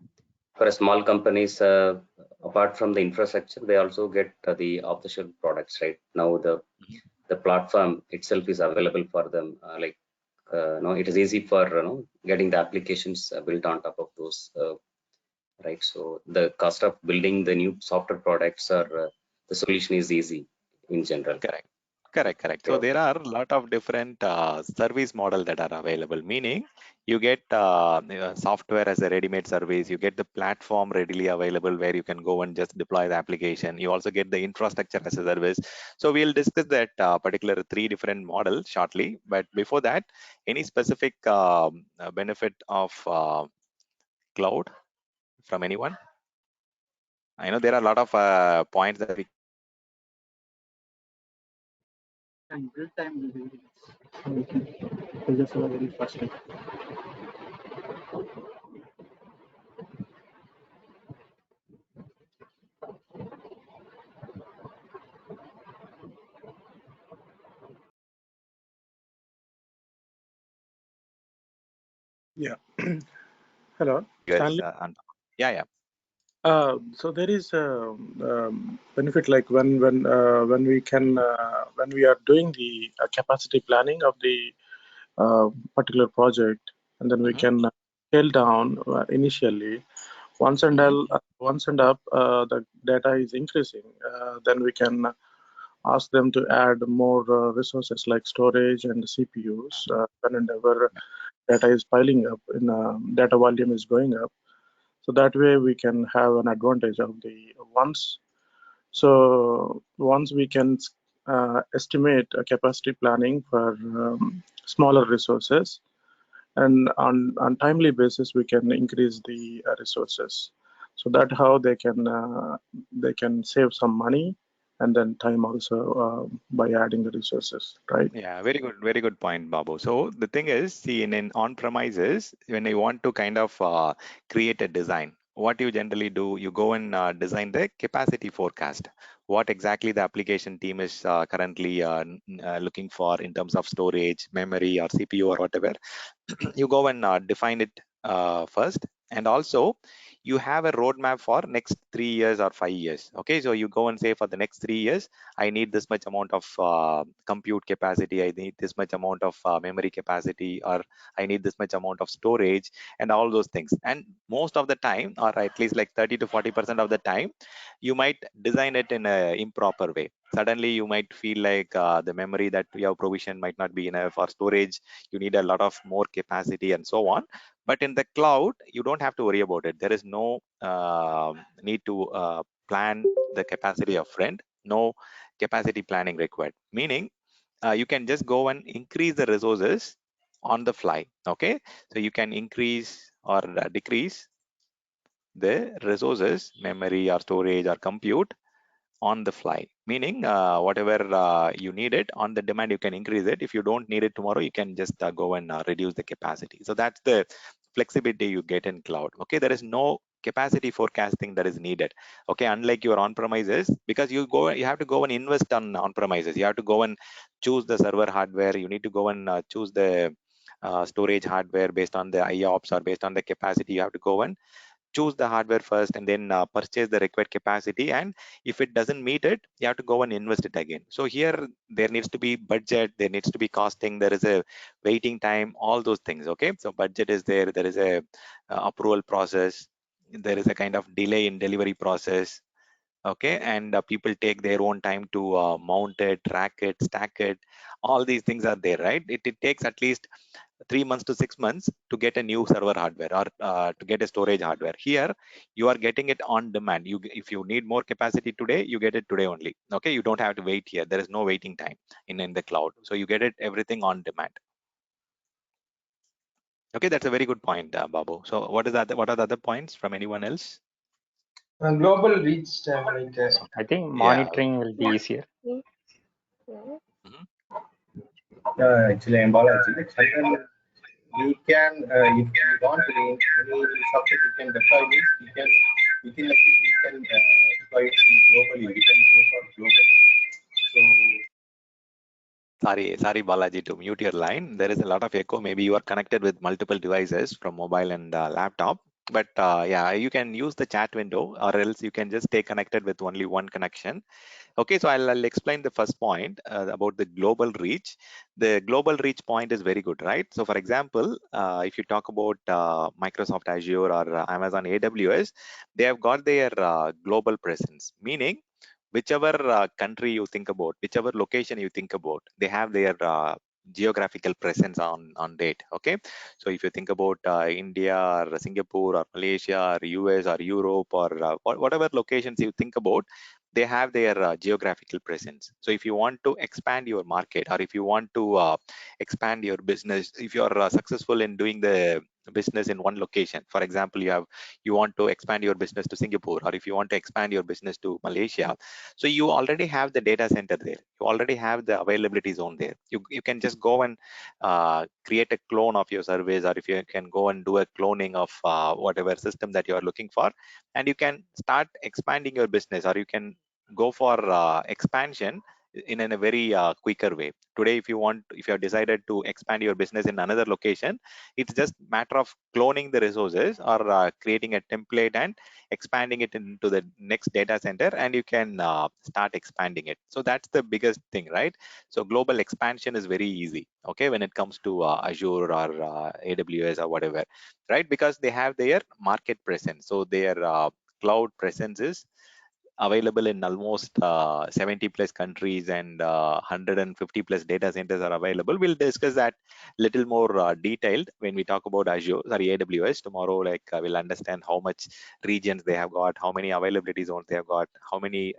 [SPEAKER 6] For a small companies, apart from the infrastructure, they also get the off-the-shelf products, right? Now the platform itself is available for them. It is easy for getting the applications built on top of those, right? So the cost of building the new software products or the solution is easy in general.
[SPEAKER 2] Correct. So there are a lot of different service model that are available, meaning you get software as a ready-made service, you get the platform readily available where you can go and just deploy the application. You also get the infrastructure as a service. So we'll discuss that particular 3 different models shortly. But before that, any specific benefit of cloud from anyone? I know there are a lot of points that we
[SPEAKER 3] And real time will just very frustrating.
[SPEAKER 7] Yeah. Hello,
[SPEAKER 2] guys,
[SPEAKER 7] Stanley.
[SPEAKER 2] yeah.
[SPEAKER 7] So there is a benefit like when we can when we are doing the capacity planning of the particular project, and then we can scale down initially. Once and up, the data is increasing, then we can ask them to add more resources like storage and CPUs whenever data is piling up in data volume is going up. So that way we can have an advantage of the once. So once we can estimate a capacity planning for smaller resources, and on timely basis we can increase the resources. So that how they can save some money and then time also by adding the resources, right?
[SPEAKER 2] Yeah, very good point, Babu. So the thing is, see, in on-premises, when you want to kind of create a design, what you generally do, you go and design the capacity forecast. What exactly the application team is currently looking for in terms of storage, memory, or CPU, or whatever. You go and define it first, and also you have a roadmap for next 3 years or 5 years. Okay, so you go and say for the next 3 years I need this much amount of compute capacity, I need this much amount of memory capacity, or I need this much amount of storage, and all those things. And most of the time, or at least like 30 to 40% of the time, you might design it in a improper way. Suddenly you might feel like the memory that you have provision might not be enough, or storage you need a lot of more capacity, and so on. But in the cloud, you don't have to worry about it. There is no need to plan the capacity upfront, no capacity planning required, meaning you can just go and increase the resources on the fly. Okay, so you can increase or decrease the resources, memory or storage or compute, on the fly, meaning whatever you need it on the demand, you can increase it. If you don't need it tomorrow, you can just go and reduce the capacity. So that's the flexibility you get in cloud. Okay, there is no capacity forecasting that is needed. Okay, unlike your on-premises, because you have to go and invest on-premises. You have to go and choose the server hardware. You need to go and choose the storage hardware based on the IOPS or based on the capacity. You have to go and choose the hardware first, and then purchase the required capacity. And if it doesn't meet it, you have to go and invest it again. So here there needs to be budget, there needs to be costing, there is a waiting time, all those things. Okay, so budget is there, there is a approval process, there is a kind of delay in delivery process. Okay, and people take their own time to mount it, track it, stack it. All these things are there, right? It takes at least 3 months to 6 months to get a new server hardware, or to get a storage hardware. Here you are getting it on demand. If you need more capacity today, you get it today only. Okay, you don't have to wait. Here there is no waiting time in the cloud, so you get it everything on demand. Okay, that's a very good point, Babu. So what are the other points from anyone else?
[SPEAKER 8] Global reach,
[SPEAKER 9] I think
[SPEAKER 2] Yeah.
[SPEAKER 9] monitoring will be easier.
[SPEAKER 2] Mhm.
[SPEAKER 4] Actually, I'm Balaji. And then we can, if we want any subject, we can deploy this. We can within a week we can deploy it globally. We can go for global. So
[SPEAKER 2] Sorry, Balaji, to mute your line. There is a lot of echo. Maybe you are connected with multiple devices from mobile and laptop. But yeah, you can use the chat window, or else you can just stay connected with only one connection. Okay, so I'll explain the first point about the global reach. The global reach point is very good, right? So for example, if you talk about Microsoft Azure or Amazon AWS, they have got their global presence, meaning whichever country you think about, whichever location you think about, they have their geographical presence on date. Okay, so if you think about India or Singapore or Malaysia or US or Europe, or whatever locations you think about, they have their geographical presence. So if you want to expand your market, or if you want to expand your business, if you are successful in doing the business in one location, for example, you want to expand your business to Singapore, or if you want to expand your business to Malaysia, so you already have the data center there, you already have the availability zone there. You can just go and create a clone of your service, or if you can go and do a cloning of whatever system that you are looking for, and you can start expanding your business, or you can go for expansion in a very quicker way. Today, if you have decided to expand your business in another location, it's just matter of cloning the resources or creating a template and expanding it into the next data center, and you can start expanding it. So that's the biggest thing, right? So global expansion is very easy, okay, when it comes to Azure or AWS or whatever, right? Because they have their market presence. So their cloud presence is available in almost 70 plus countries, and 150 plus data centers are available. We'll discuss that little more detailed when we talk about Azure, sorry, AWS tomorrow. Like we'll understand how much regions they have got, how many availability zones they have got, how many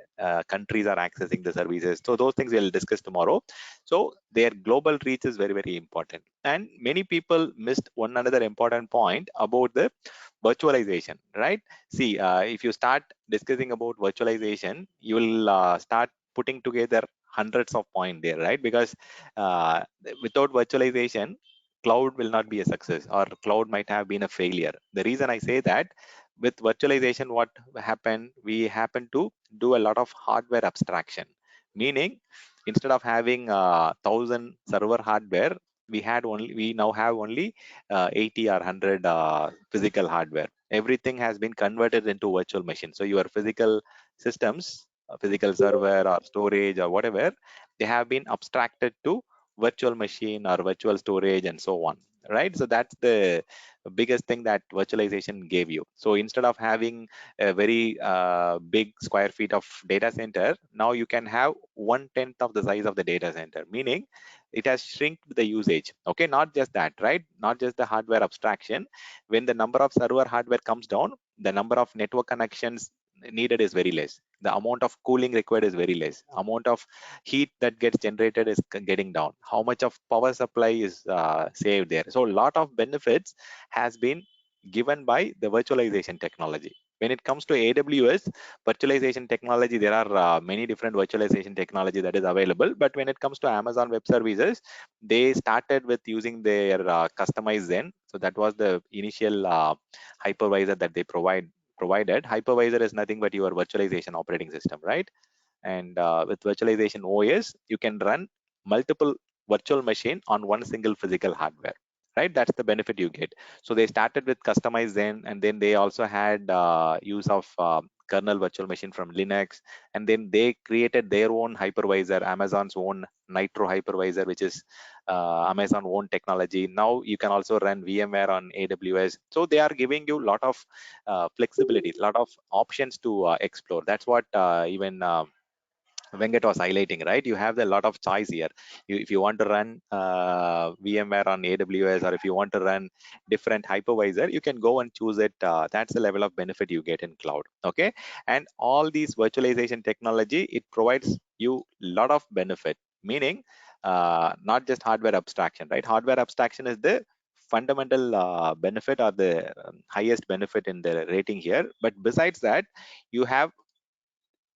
[SPEAKER 2] countries are accessing the services. So those things we'll discuss tomorrow. So their global reach is very, very important. And many people missed one another important point about the virtualization, right? See, if you start discussing about virtualization, you will start putting together hundreds of points there, right? Because uh, without virtualization, cloud will not be a success, or cloud might have been a failure. The reason I say that, with virtualization, what happened? We happen to do a lot of hardware abstraction, meaning instead of having 1,000 server hardware, we now have only 80 or 100 physical hardware. Everything has been converted into virtual machines. So your physical systems, physical server or storage or whatever, they have been abstracted to virtual machine or virtual storage and so on, right? So that's the biggest thing that virtualization gave you. So instead of having a very big square feet of data center, now you can have 1/10 of the size of the data center, meaning it has shrunk the usage. Okay, not just that, right? Not just the hardware abstraction. When the number of server hardware comes down, the number of network connections needed is very less. The amount of cooling required is very less. Amount of heat that gets generated is getting down. How much of power supply is saved there? So a lot of benefits has been given by the virtualization technology. When it comes to AWS virtualization technology, there are many different virtualization technology that is available. But when it comes to Amazon Web Services, they started with using their customized Zen. So that was the initial hypervisor that they provided. Hypervisor is nothing but your virtualization operating system, right? And with virtualization OS, you can run multiple virtual machine on one single physical hardware, right? That's the benefit you get. So they started with customized Zen, and then they also had use of kernel virtual machine from Linux, and then they created their own hypervisor, Amazon's own Nitro hypervisor, which is Amazon own technology. Now you can also run VMware on AWS. So they are giving you a lot of flexibility, a lot of options to explore. That's what even Venkat was highlighting, right? You have a lot of choice here. If you want to run VMware on AWS, or if you want to run different hypervisor, you can go and choose it. That's the level of benefit you get in cloud. Okay, and all these virtualization technology, it provides you a lot of benefit. Meaning, not just hardware abstraction, right? Hardware abstraction is the fundamental benefit, or the highest benefit in the rating here. But besides that, you have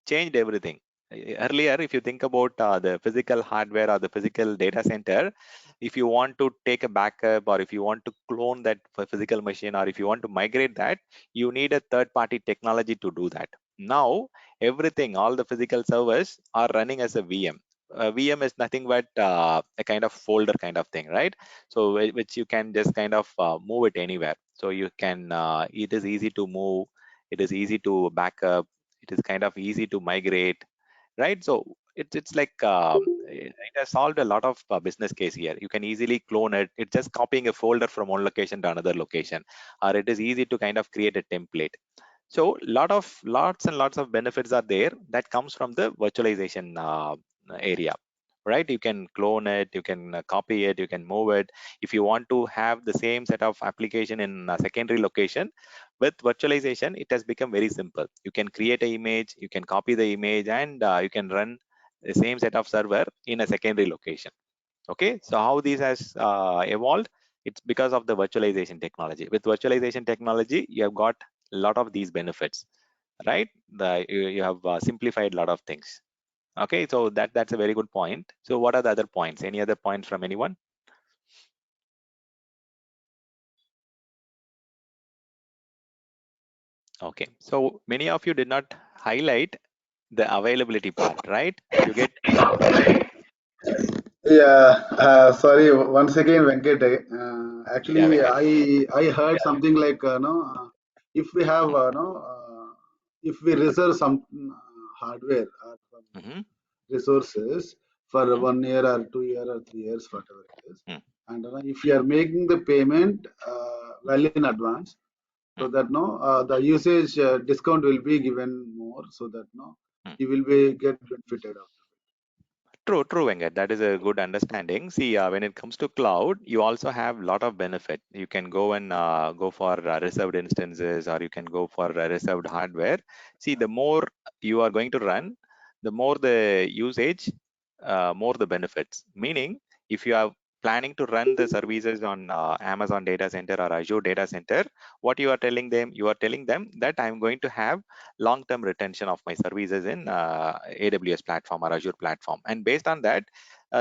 [SPEAKER 2] changed everything. Earlier, if you think about the physical hardware or the physical data center, if you want to take a backup, or if you want to clone that physical machine, or if you want to migrate that, you need a third party technology to do that. Now, everything, all the physical servers are running as a VM. VM is nothing but a kind of folder kind of thing, right? So which you can just kind of move it anywhere. So you can, it is easy to move, it is easy to backup, it is kind of easy to migrate, right? So it's like it has solved a lot of business case here. You can easily clone it. It's just copying a folder from one location to another location, or it is easy to kind of create a template. So lots and lots of benefits are there that comes from the virtualization area, right? You can clone it, you can copy it, you can move it. If you want to have the same set of application in a secondary location, with virtualization, it has become very simple. You can create an image, you can copy the image, and you can run the same set of server in a secondary location. Okay, so how this has evolved? It's because of the virtualization technology. With virtualization technology, you have got a lot of these benefits, right? You have simplified a lot of things. Okay, so that's a very good point. So what are the other points? Any other points from anyone? Okay, so many of you did not highlight the availability part, right? You get.
[SPEAKER 5] Yeah, sorry, once again, Venkat.
[SPEAKER 2] Yeah,
[SPEAKER 5] Actually,
[SPEAKER 2] Venkat.
[SPEAKER 5] I heard something like no, if we have no, if we reserve some hardware or some
[SPEAKER 2] Mm-hmm.
[SPEAKER 5] resources for
[SPEAKER 2] Mm-hmm.
[SPEAKER 5] 1 year or 2 year or 3 years, whatever it is,
[SPEAKER 2] Mm.
[SPEAKER 5] and if you are making the payment well in advance, so
[SPEAKER 2] Mm.
[SPEAKER 5] that no, the usage discount will be given more, so that no,
[SPEAKER 2] Mm.
[SPEAKER 5] you will be get benefited of.
[SPEAKER 2] True, true, Venkat. That is a good understanding. See, when it comes to cloud, you also have a lot of benefit. You can go and go for reserved instances, or you can go for reserved hardware. See, the more you are going to run, the more the usage, more the benefits. Meaning, if you are planning to run the services on Amazon data center or Azure data center, what you are telling them, you are telling them that I'm going to have long-term retention of my services in AWS platform or Azure platform. And based on that,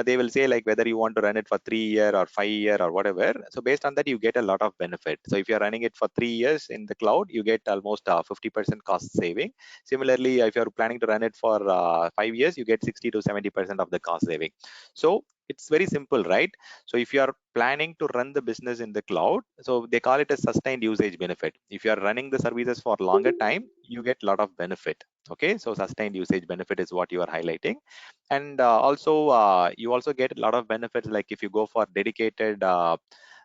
[SPEAKER 2] they will say like whether you want to run it for 3 year or 5 year or whatever. So based on that, you get a lot of benefit. So if you're running it for 3 years in the cloud, you get almost 50% cost saving. Similarly, if you're planning to run it for 5 years, you get 60 to 70% of the cost saving. So it's very simple, right? So if you are planning to run the business in the cloud, so they call it a sustained usage benefit. If you are running the services for longer time, you get a lot of benefit. Okay, so sustained usage benefit is what you are highlighting. And also you also get a lot of benefits, like if you go for dedicated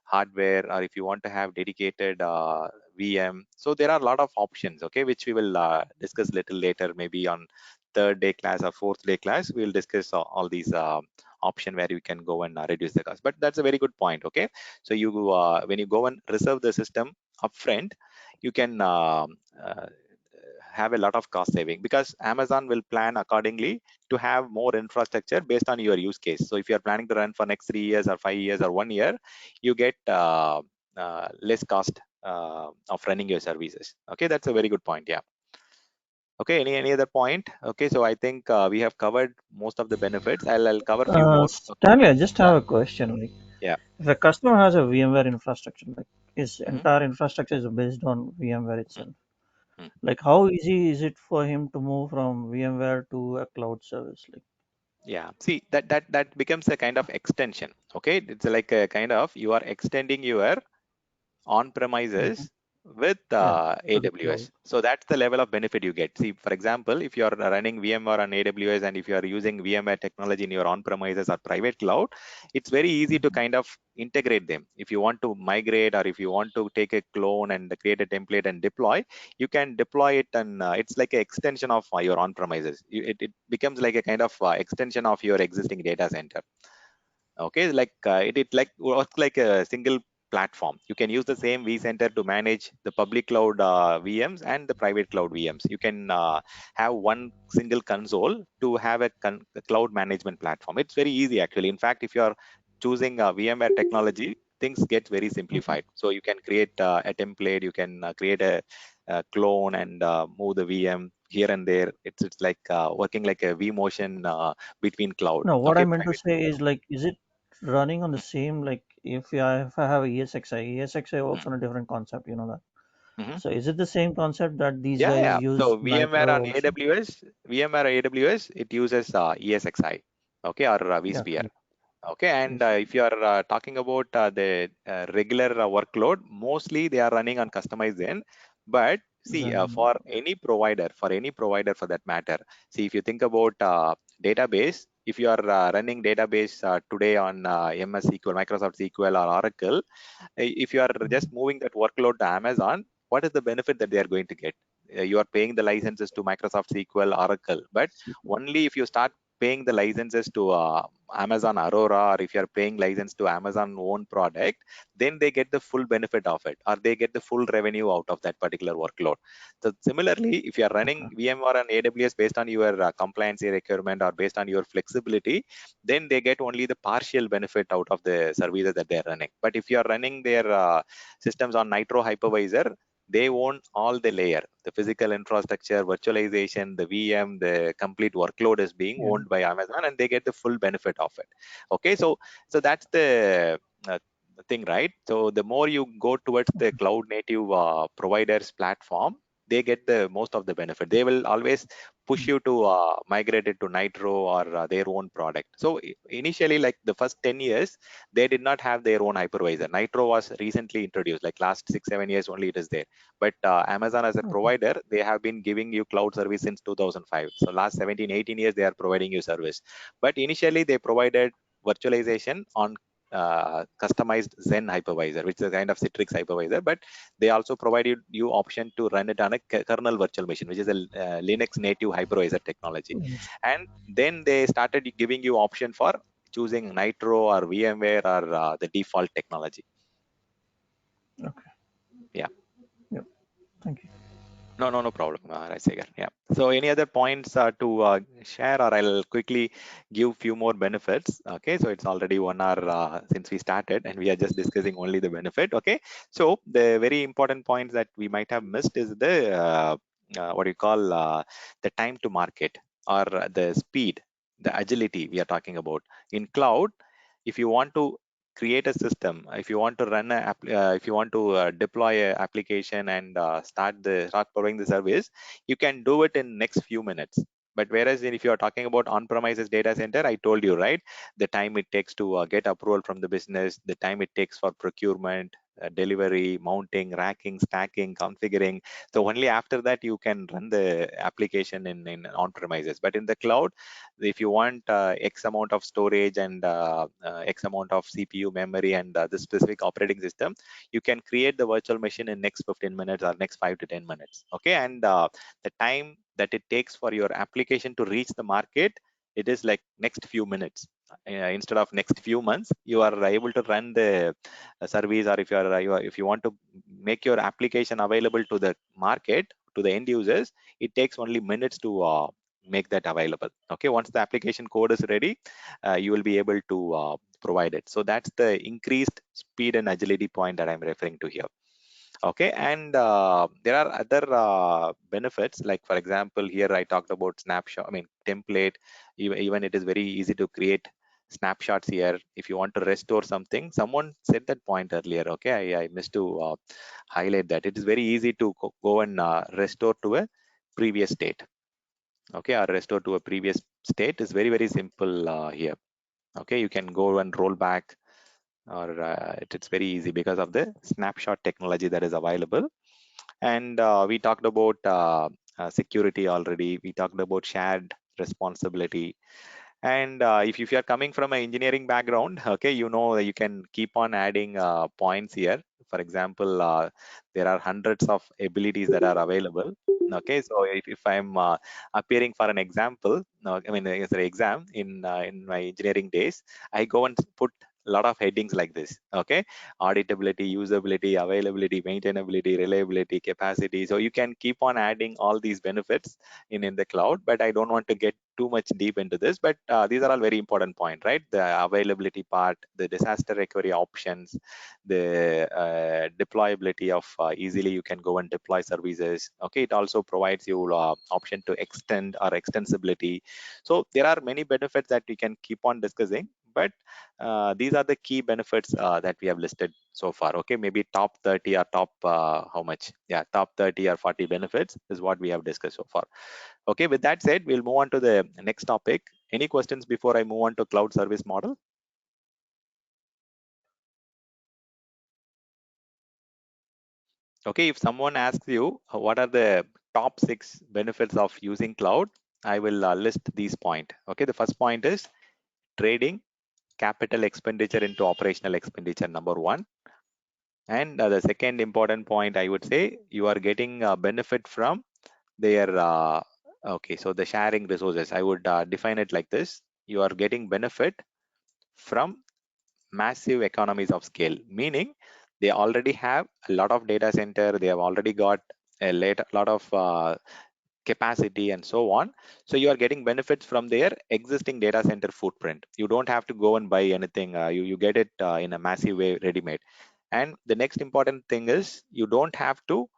[SPEAKER 2] hardware, or if you want to have dedicated VM. So there are a lot of options, okay, which we will discuss little later, maybe on third day class or fourth day class. We'll discuss all these option where you can go and reduce the cost. But that's a very good point. Okay, so you when you go and reserve the system upfront, you can have a lot of cost saving, because Amazon will plan accordingly to have more infrastructure based on your use case. So if you are planning to run for next 3 years or 5 years or 1 year, you get less cost of running your services. Okay, that's a very good point. Yeah. Okay, any other point? Okay, so I think we have covered most of the benefits. I'll cover a few more. Okay.
[SPEAKER 3] Stanley, I just
[SPEAKER 2] Yeah.
[SPEAKER 3] have a question. Like,
[SPEAKER 2] Yeah.
[SPEAKER 3] if a customer has a VMware infrastructure, like his
[SPEAKER 2] Mhm.
[SPEAKER 3] entire infrastructure is based on VMware
[SPEAKER 2] Mm,
[SPEAKER 3] itself,
[SPEAKER 2] mm.
[SPEAKER 3] like how easy is it for him to move from VMware to a cloud service? Like,
[SPEAKER 2] Yeah, see, that becomes a kind of extension. Okay, it's like a kind of, you are extending your on
[SPEAKER 3] mhm,
[SPEAKER 2] premises with
[SPEAKER 3] yeah, to the cloud.
[SPEAKER 2] AWS. So that's the level of benefit you get. See, for example, if you are running VMware on AWS, and if you are using VMware technology in your on premises or private cloud, it's very easy to
[SPEAKER 3] Mhm.
[SPEAKER 2] kind of integrate them. If you want to migrate, or if you want to take a clone and create a template and deploy, you can deploy it, and it's like an extension of your on premises. It becomes like a kind of extension of your existing data center. Okay, like it like works like a single platform. You can use the same vCenter to manage the public cloud VMs and the private cloud VMs. You can have one single console to have a cloud management platform. It's very easy actually. In fact, if you are choosing VMware technology, things get very
[SPEAKER 3] Mhm.
[SPEAKER 2] simplified. So you can create a template, you can create a clone, and move the VM here and there. It's like working like a vMotion between cloud.
[SPEAKER 3] No, what I
[SPEAKER 2] Okay,
[SPEAKER 3] meant to
[SPEAKER 2] private.
[SPEAKER 3] say is like, is it running on the same, like if I have a ESXi works on a different concept, you know that.
[SPEAKER 2] Mm-hmm.
[SPEAKER 3] So is it the same concept that these
[SPEAKER 2] Yeah,
[SPEAKER 3] guys
[SPEAKER 2] yeah.
[SPEAKER 3] use
[SPEAKER 2] So
[SPEAKER 3] Nitro also?
[SPEAKER 2] VMware on AWS, it uses ESXi, okay, or
[SPEAKER 3] Yeah,
[SPEAKER 2] vSphere.
[SPEAKER 3] correct.
[SPEAKER 2] Okay, and
[SPEAKER 3] Yes.
[SPEAKER 2] if you are talking about the regular workload, mostly they are running on customized Zen. But see,
[SPEAKER 3] Then
[SPEAKER 2] for any provider for that matter, see, if you think about database, if you are running database today on MS SQL, Microsoft SQL or Oracle, if you are just moving that workload to Amazon, what is the benefit that they are going to get? You are paying the licenses to Microsoft SQL, Oracle, but only if you start paying the licenses to Amazon Aurora, or if you're paying license to Amazon own product, then they get the full benefit of it, or they get the full revenue out of that particular workload. So similarly, if you are running
[SPEAKER 3] okay.
[SPEAKER 2] VMware and AWS based on your compliance requirement or based on your flexibility, then they get only the partial benefit out of the services that they're running. But if you are running their systems on Nitro hypervisor, they own all the layer, the physical infrastructure, virtualization, the VM, the complete workload is being
[SPEAKER 3] Yeah.
[SPEAKER 2] owned by Amazon, and they get the full benefit of it. Okay, so that's uh, the thing, right? So the more you go towards the cloud native providers platform, they get the most of the benefit. They will always push you to migrate it to Nitro or their own product. So initially, like the first 10 years, they did not have their own hypervisor. Nitro was recently introduced, like last 6-7 years only it is there. But Amazon as a provider, they have been giving you cloud service since 2005. So last 17-18 years, they are providing you service. But initially, they provided virtualization on customized Zen hypervisor, which is a kind of Citrix hypervisor, but they also provided you option to run it on a kernel virtual machine, which is a Linux native hypervisor technology. And then they started giving you option for choosing Nitro or VMware or the default technology.
[SPEAKER 3] Okay.
[SPEAKER 2] Yeah.
[SPEAKER 3] Yep. Thank you.
[SPEAKER 2] No problem, Rajsekhar. Yeah. So any other points to share, or I'll quickly give few more benefits. Okay. So it's already 1 hour since we started, and we are just discussing only the benefit. Okay. So the very important points that we might have missed is the what do you call the time to market, or the speed, the agility we are talking about in cloud. If you want to create a system, if you want to run if you want to deploy a application and start providing the service, you can do it in next few minutes. But whereas if you are talking about on-premises data center, I told you, right, the time it takes to get approval from the business, the time it takes for procurement, delivery, mounting, racking, stacking, configuring. So only after that you can run the application in on-premises. But in the cloud, if you want X amount of storage and X amount of CPU memory and the specific operating system, you can create the virtual machine in next 15 minutes or next 5 to 10 minutes. Okay, and the time that it takes for your application to reach the market, it is like next few minutes. Instead of next few months, you are able to run the service, or if you want to make your application available to the market, to the end users, it takes only minutes to make that available. Okay, once the application code is ready, you will be able to provide it. So that's the increased speed and agility point that I'm referring to here. Okay, and there are other benefits, like for example, here I talked about snapshot, I mean template. Even it is very easy to create snapshots here. If you want to restore something, someone said that point earlier. Okay, I missed to highlight that. It is very easy to go and restore to a previous state. Okay, or restore to a previous state is very simple here. Okay, you can go and roll back, or it's very easy because of the snapshot technology that is available. And we talked about security already. We talked about shared responsibility. And if you are coming from an engineering background, okay, you know you can keep on adding points here. For example, there are hundreds of abilities that are available. Okay, so if I'm appearing for an example, I mean, sorry, exam in my engineering days, I go and put a lot of headings like this. Okay, auditability, usability, availability, maintainability, reliability, capacity. So you can keep on adding all these benefits in the cloud, but I don't want to get too much deep into this, but these are all very important points, right? The availability part, the disaster recovery options, the deployability of easily you can go and deploy services. Okay, it also provides you option to extend or extensibility. So there are many benefits that we can keep on discussing, but these are the key benefits that we have listed so far. Okay, maybe top 30 or top how much? Yeah, top 30 or 40 benefits is what we have discussed so far. Okay, with that said, we'll move on to the next topic. Any questions before I move on to cloud service model? Okay, if someone asks you what are the top 6 benefits of using cloud, I will list these points. Okay, the first point is trading capital expenditure into operational expenditure, number 1. And the second important point, I would say, you are getting a benefit from their okay, so the sharing resources, I would define it like this: you are getting benefit from massive economies of scale, meaning they already have a lot of data center, they have already got a lot of capacity and so on. So you are getting benefits from their existing data center footprint. You don't have to go and buy anything. You get it in a massive way, ready-made. And the next important thing is you don't have to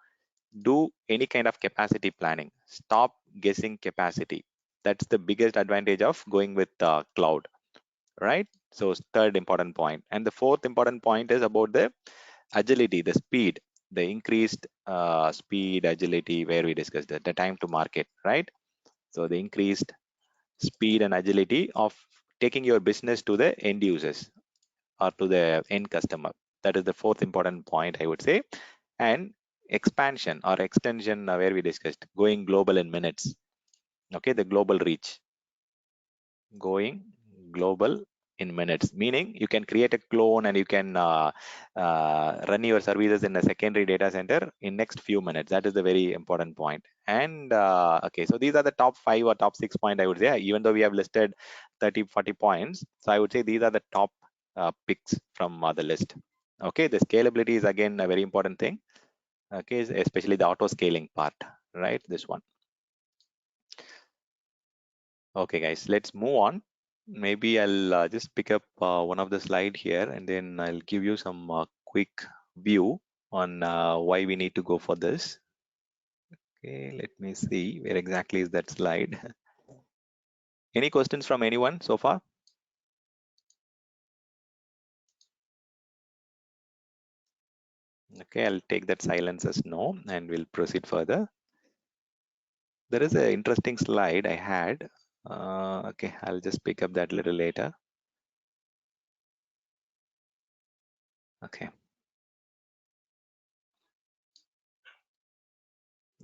[SPEAKER 2] do any kind of capacity planning. Stop guessing capacity. That's the biggest advantage of going with cloud, right? So third important point. And the fourth important point is about the agility, the speed, the increased speed, agility, where we discussed the time to market, right? So the increased speed and agility of taking your business to the end users or to the end customer. That is the fourth important point, I would say. And expansion or extension, where we discussed going global in minutes. Okay, the global reach. Going global in minutes, meaning you can create a clone and you can run your services in a secondary data center in next few minutes. That is the very important point. And okay, so these are the top 5 or top 6 points, I would say, even though we have listed 30-40 points. So I would say these are the top picks from the list. Okay, the scalability is again a very important thing. Okay, especially the auto scaling part, right? This one. Okay, guys, let's move on. Maybe I'll just pick up one of the slide here, and then I'll give you some quick view on why we need to go for this. Okay, let me see where exactly is that slide. Any questions from anyone so far? Okay, I'll take that silence as no, and we'll proceed further. There is an interesting slide I had. Okay, I'll just pick up that a little later. Okay.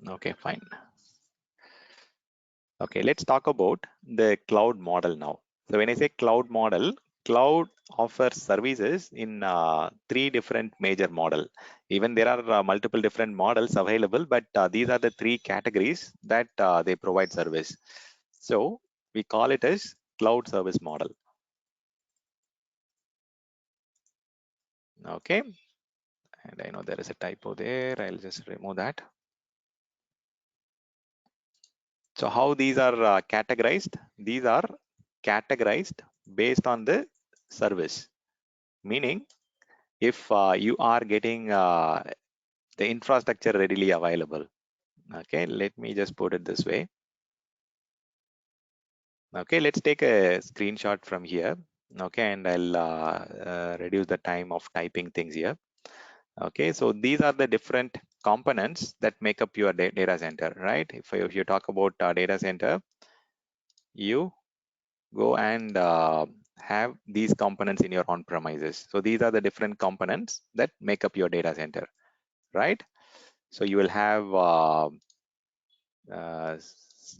[SPEAKER 2] Okay, fine. Okay, let's talk about the cloud model now. So when I say cloud model, cloud offers services in 3 different major model. Even there are multiple different models available, but these are the 3 categories that they provide service. So we call it as cloud service model. Okay, and I know there is a typo there. I'll just remove that. So how these are categorized? These are categorized based on the service. Meaning, if you are getting the infrastructure readily available. Okay, let me just put it this way. Okay, let's take a screenshot from here. Okay, and I'll reduce the time of typing things here. Okay, so these are the different components that make up your data center, right? If you talk about data center, you go and have these components in your on-premises. So these are the different components that make up your data center, right? So you will have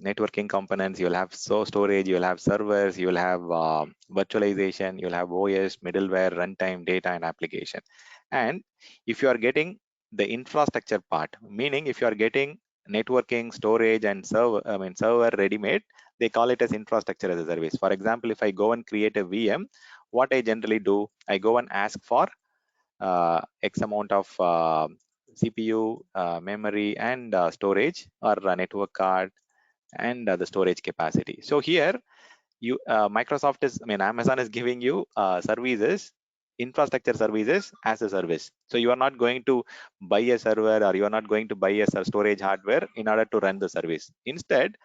[SPEAKER 2] networking components, you'll have storage, you'll have servers, you'll have virtualization, you'll have OS, middleware, runtime, data, and application. And if you are getting the infrastructure part, meaning if you are getting networking, storage, and server ready-made, they call it as infrastructure as a service. For example, if I go and create a VM, what I generally do, I go and ask for X amount of CPU, memory, and storage, or network card, and the storage capacity. So here, you Microsoft is, Amazon is giving you services, infrastructure services as a service. So you are not going to buy a server, or you are not going to buy a storage hardware in order to run the service. Instead,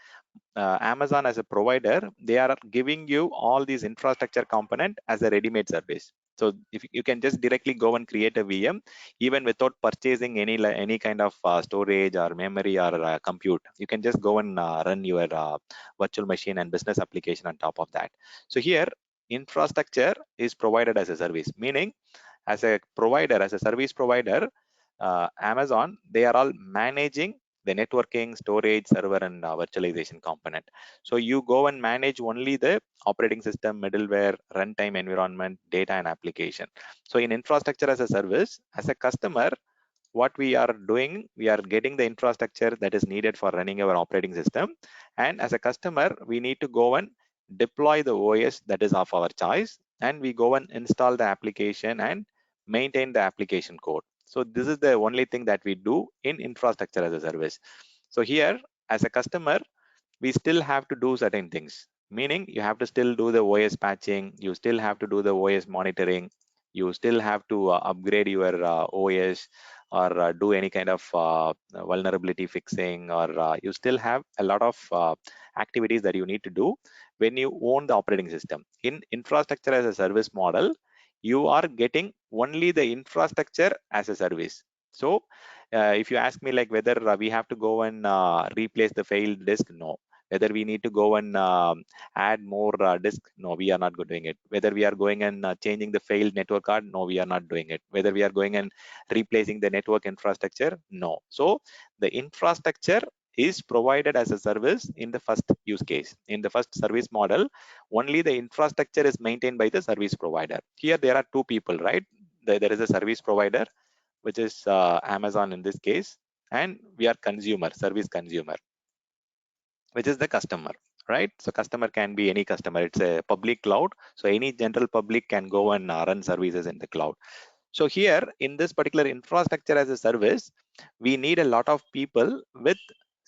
[SPEAKER 2] Amazon as a provider, they are giving you all these infrastructure component as a ready-made service. So if you can just directly go and create a VM, even without purchasing any kind of storage or memory or compute, you can just go and run your virtual machine and business application on top of that. So here, infrastructure is provided as a service, meaning as a provider, as a service provider, Amazon, they are all managing the networking, storage, server, and virtualization component. So you go and manage only the operating system, middleware, runtime environment, data, and application. So in infrastructure as a service, as a customer, what we are doing, we are getting the infrastructure that is needed for running our operating system. And as a customer, we need to go and deploy the OS that is of our choice, and we go and install the application and maintain the application code. So this is the only thing that we do in infrastructure as a service. So here, as a customer, we still have to do certain things, meaning you have to still do the OS patching, you still have to do the OS monitoring, you still have to upgrade your OS, or do any kind of vulnerability fixing, or you still have a lot of activities that you need to do when you own the operating system. In infrastructure as a service model, you are getting only the infrastructure as a service. So If you ask me like whether we have to go and replace the failed disk, no. Whether we need to go and add more disk, no, we are not doing it. Whether we are going and changing the failed network card, no, we are not doing it. Whether we are going and replacing the network infrastructure, no. So the infrastructure is provided as a service in the first use case. In the first service model, only the infrastructure is maintained by the service provider. Here there are two people, right? There is a service provider, which is Amazon in this case, and we are consumer, service consumer, which is the customer, right? So customer can be any customer. It's a public cloud, so any general public can go and run services in the cloud. So here in this particular infrastructure as a service, we need a lot of people with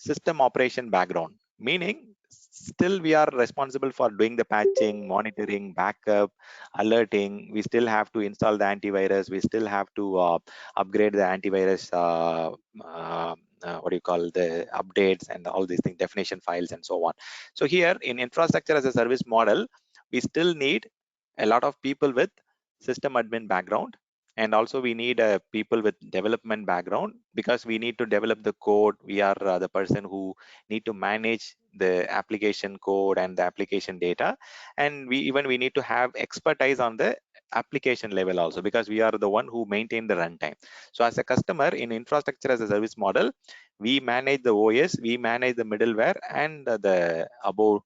[SPEAKER 2] system operation background, meaning still we are responsible for doing the patching, monitoring, backup, alerting. We still have to install the antivirus. We still have to upgrade the antivirus, what do you call, the updates and all these things, definition files and so on. So here in infrastructure as a service model, we still need a lot of people with system admin background, and also we need people with development background, because we need to develop the code. We are the person who need to manage the application code and the application data, and we need to have expertise on the application level also, because we are the one who maintain the runtime. So as a customer in infrastructure as a service model, we manage the OS, we manage the middleware and the above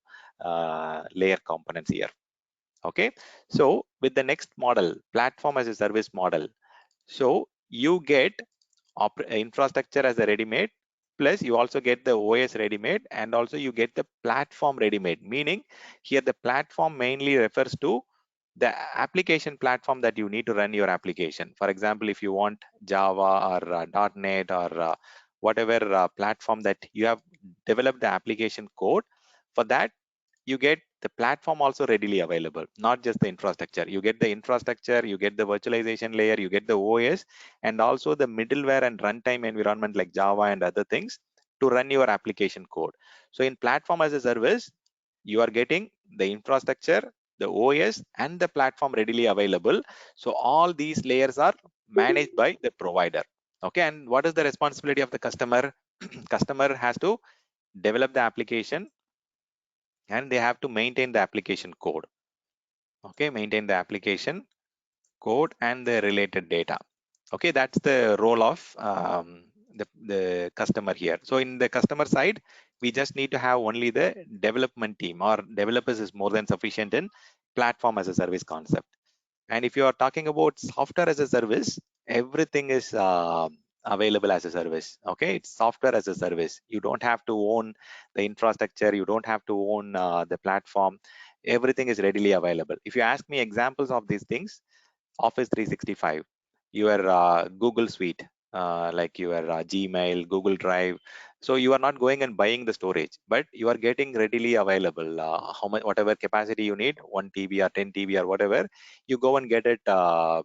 [SPEAKER 2] layer components here. Okay, so with the next model, platform as a service model, so you get infrastructure as a ready-made, plus you also get the OS ready-made, and also you get the platform ready-made. Meaning here the platform mainly refers to the application platform that you need to run your application. For example, if you want Java or .NET or whatever platform that you have developed the application code, for that you get the platform also readily available, not just the infrastructure. You get the infrastructure, you get the virtualization layer, you get the OS, and also the middleware and runtime environment like Java and other things to run your application code. So in platform as a service, you are getting the infrastructure, the OS, and the platform readily available. So all these layers are managed by the provider. Okay, and what is the responsibility of the customer? Customer has to develop the application, and they have to maintain the application code. Okay, maintain the application code and the related data. Okay, that's the role of the customer here. So in the customer side, we just need to have only the development team, or developers is more than sufficient in platform as a service concept. And if you are talking about software as a service, everything is available as a service. Okay, it's software as a service. You don't have to own the infrastructure. You don't have to own the platform. Everything is readily available. If you ask me examples of these things, Office 365, your Google Suite, like your Gmail, Google Drive. So you are not going and buying the storage, but you are getting readily available. How much, whatever capacity you need, 1 TB or 10 TB or whatever, you go and get it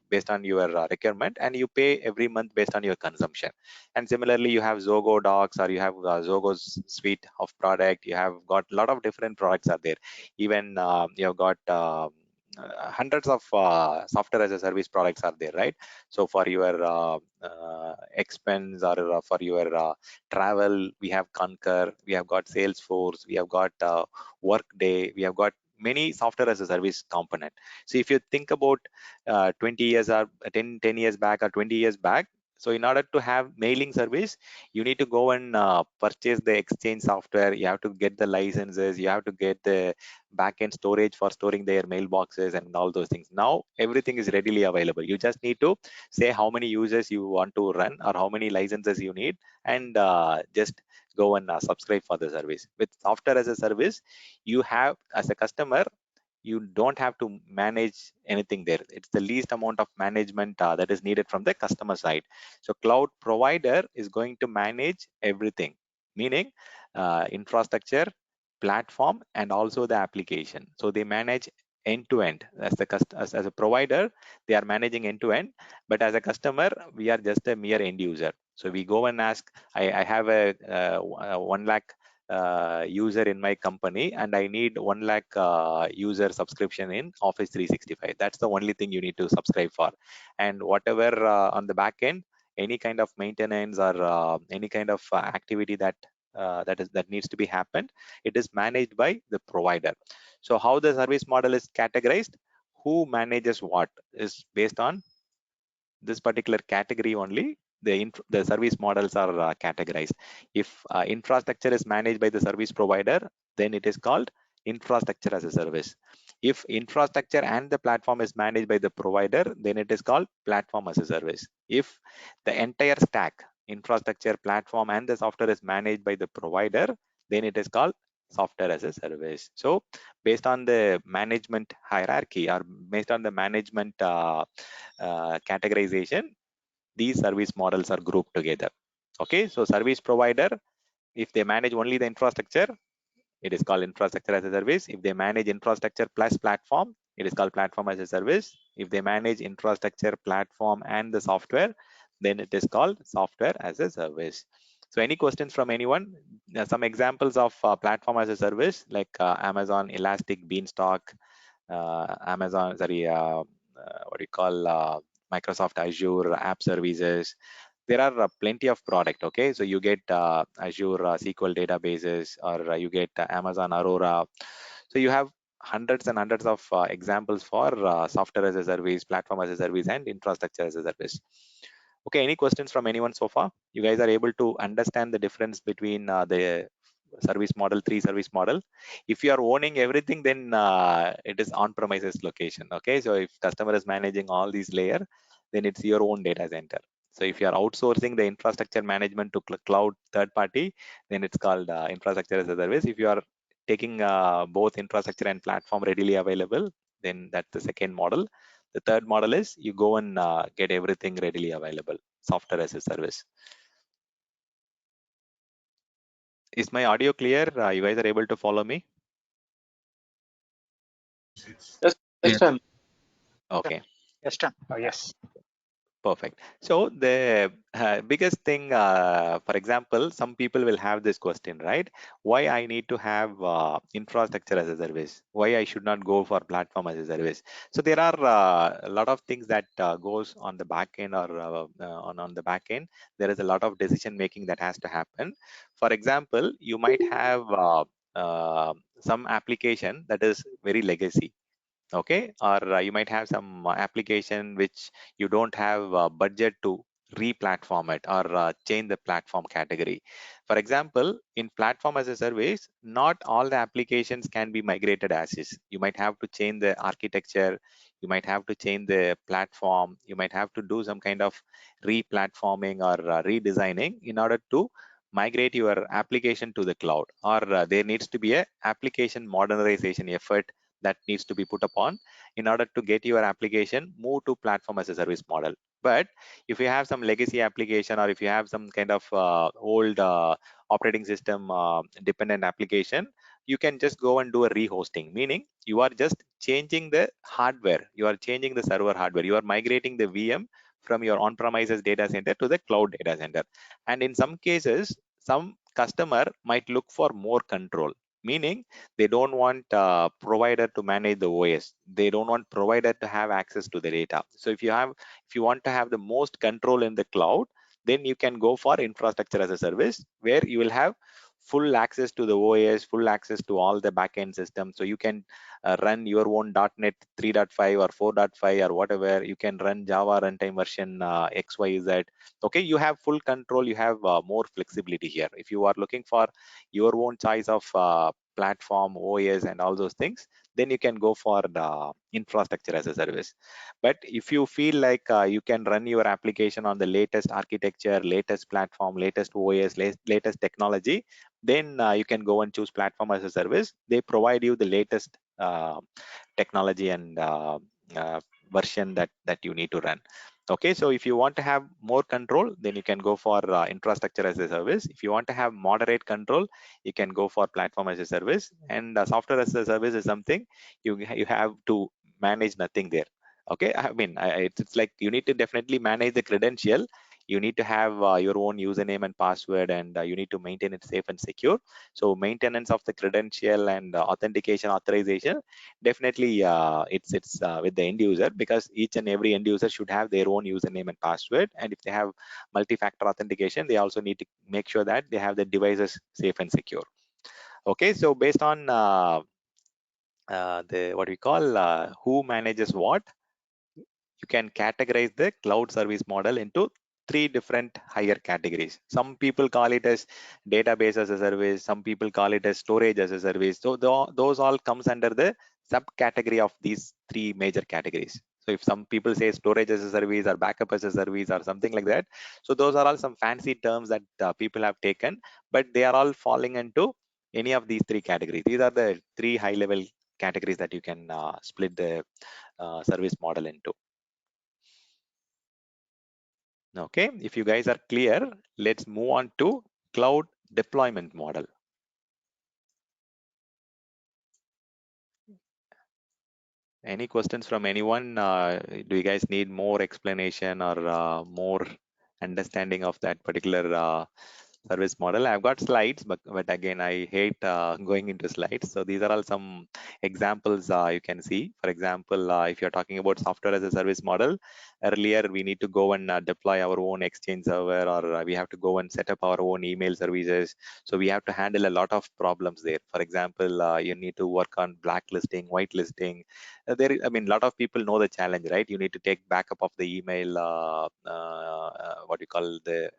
[SPEAKER 2] based on your requirement, and you pay every month based on your consumption. And similarly, you have Zogo Docs, or you have Zogo's suite of product. You have got a lot of different products are there. Even you have got hundreds of software as a service products are there, right? So for your expense, or for your travel, we have Concur, we have got Salesforce, we have got Workday, we have got many software as a service component. So if you think about 20 years or 10 years back or 20 years back, so in order to have mailing service, you need to go and purchase the Exchange software. You have to get the licenses. You have to get the backend storage for storing their mailboxes and all those things. Now everything is readily available. You just need to say how many users you want to run or how many licenses you need, and just go and subscribe for the service. With software as a service, you have, as a customer, you don't have to manage anything there. It's the least amount of management that is needed from the customer side. So cloud provider is going to manage everything, meaning infrastructure, platform, and also the application. So they manage end to end. As a provider, they are managing end to end, but as a customer, we are just a mere end user. So we go and ask, I have a 1 lakh user in my company, and I need 1 lakh user subscription in Office 365. That's the only thing you need to subscribe for. And whatever on the back end, any kind of maintenance or any kind of activity that needs to be happened, it is managed by the provider. So how the service model is categorized, who manages what, is based on this particular category only. The service models are categorized. If infrastructure is managed by the service provider, then it is called infrastructure as a service. If infrastructure and the platform is managed by the provider, then it is called platform as a service. If the entire stack, infrastructure, platform, and the software is managed by the provider, then it is called software as a service. So based on the management hierarchy, or based on the management categorization, these service models are grouped together. Okay, so service provider, if they manage only the infrastructure, it is called infrastructure as a service. If they manage infrastructure plus platform, it is called platform as a service. If they manage infrastructure, platform, and the software, then it is called software as a service. So any questions from anyone? Some examples of platform as a service, like Amazon Elastic Beanstalk, Amazon, sorry, what do you call, Microsoft Azure App Services. There are plenty of product. Okay, so you get Azure SQL databases, or you get Amazon Aurora. So you have hundreds and hundreds of examples for software as a service, platform as a service, and infrastructure as a service. Okay, any questions from anyone so far? You guys are able to understand the difference between the service model, three service model. If you are owning everything, then it is on-premises location. Okay, so if customer is managing all these layer, then it's your own data center. So if you are outsourcing the infrastructure management to cloud third party, then it's called infrastructure as a service. If you are taking both infrastructure and platform readily available, then that's the second model. The third model is you go and get everything readily available, software as a service. Is my audio clear? You guys are able to follow me?
[SPEAKER 7] Yes,
[SPEAKER 5] Yeah.
[SPEAKER 7] understand.
[SPEAKER 2] Okay.
[SPEAKER 9] Yes, done. Yes.
[SPEAKER 2] Perfect. So the biggest thing, for example, some people will have this question, right? Why I need to have infrastructure as a service? Why I should not go for platform as a service? So there are a lot of things that goes on the back end, or on the back end. There is a lot of decision making that has to happen. For example, you might have some application that is very legacy. Okay, or you might have some application which you don't have budget to re-platform it, or change the platform category. For example, in platform as a service, not all the applications can be migrated as is. You might have to change the architecture, you might have to change the platform, you might have to do some kind of re-platforming or redesigning in order to migrate your application to the cloud, or there needs to be a application modernization effort that needs to be put upon in order to get your application move to platform as a service model. But if you have some legacy application, or if you have some kind of old operating system dependent application, you can just go and do a rehosting, meaning you are just changing the hardware, you are changing the server hardware, you are migrating the VM from your on-premises data center to the cloud data center. And in some cases, some customer might look for more control, meaning they don't want provider to manage the OS, they don't want provider to have access to the data. So if you want to have the most control in the cloud, then you can go for infrastructure as a service, where you will have full access to the OS, full access to all the backend systems. So you can run your own .NET 3.5 or 4.5 or whatever. You can run Java runtime version XYZ. Okay, you have full control, you have more flexibility here. If you are looking for your own choice of platform, OS, and all those things, then you can go for the infrastructure as a service. But if you feel like you can run your application on the latest architecture, latest platform, latest OS, latest technology, then you can go and choose platform as a service. They provide you the latest technology and version that you need to run. Okay, so if you want to have more control, then you can go for infrastructure as a service. If you want to have moderate control, you can go for platform as a service. And software as a service is something you have to manage nothing there. Okay, I mean, it's like you need to definitely manage the credential. you need to have your own username and password, and you need to maintain it safe and secure. So maintenance of the credential and authentication authorization, definitely it's with the end user, because each and every end user should have their own username and password. And if they have multi-factor authentication, they also need to make sure that they have the devices safe and secure. Okay, so based on the what we call who manages what, you can categorize the cloud service model into three different higher categories. Some people call it as database as a service, some people call it as storage as a service. So those all comes under the subcategory of these three major categories. So if some people say storage as a service or backup as a service or something like that, so those are all some fancy terms that people have taken, but they are all falling into any of these three categories. These are the three high level categories that you can split the service model into. Okay, if you guys are clear, let's move on to cloud deployment model. Any questions from anyone? Do you guys need more explanation or more understanding of that particular service model? I've got slides, but again, I hate going into slides. So these are all some examples you can see. For example, if you're talking about software as a service model, earlier we need to go and deploy our own Exchange server, or we have to go and set up our own email services. So we have to handle a lot of problems there. For example, you need to work on blacklisting, whitelisting. I mean, a lot of people know the challenge, right? You need to take backup of the email, what you call the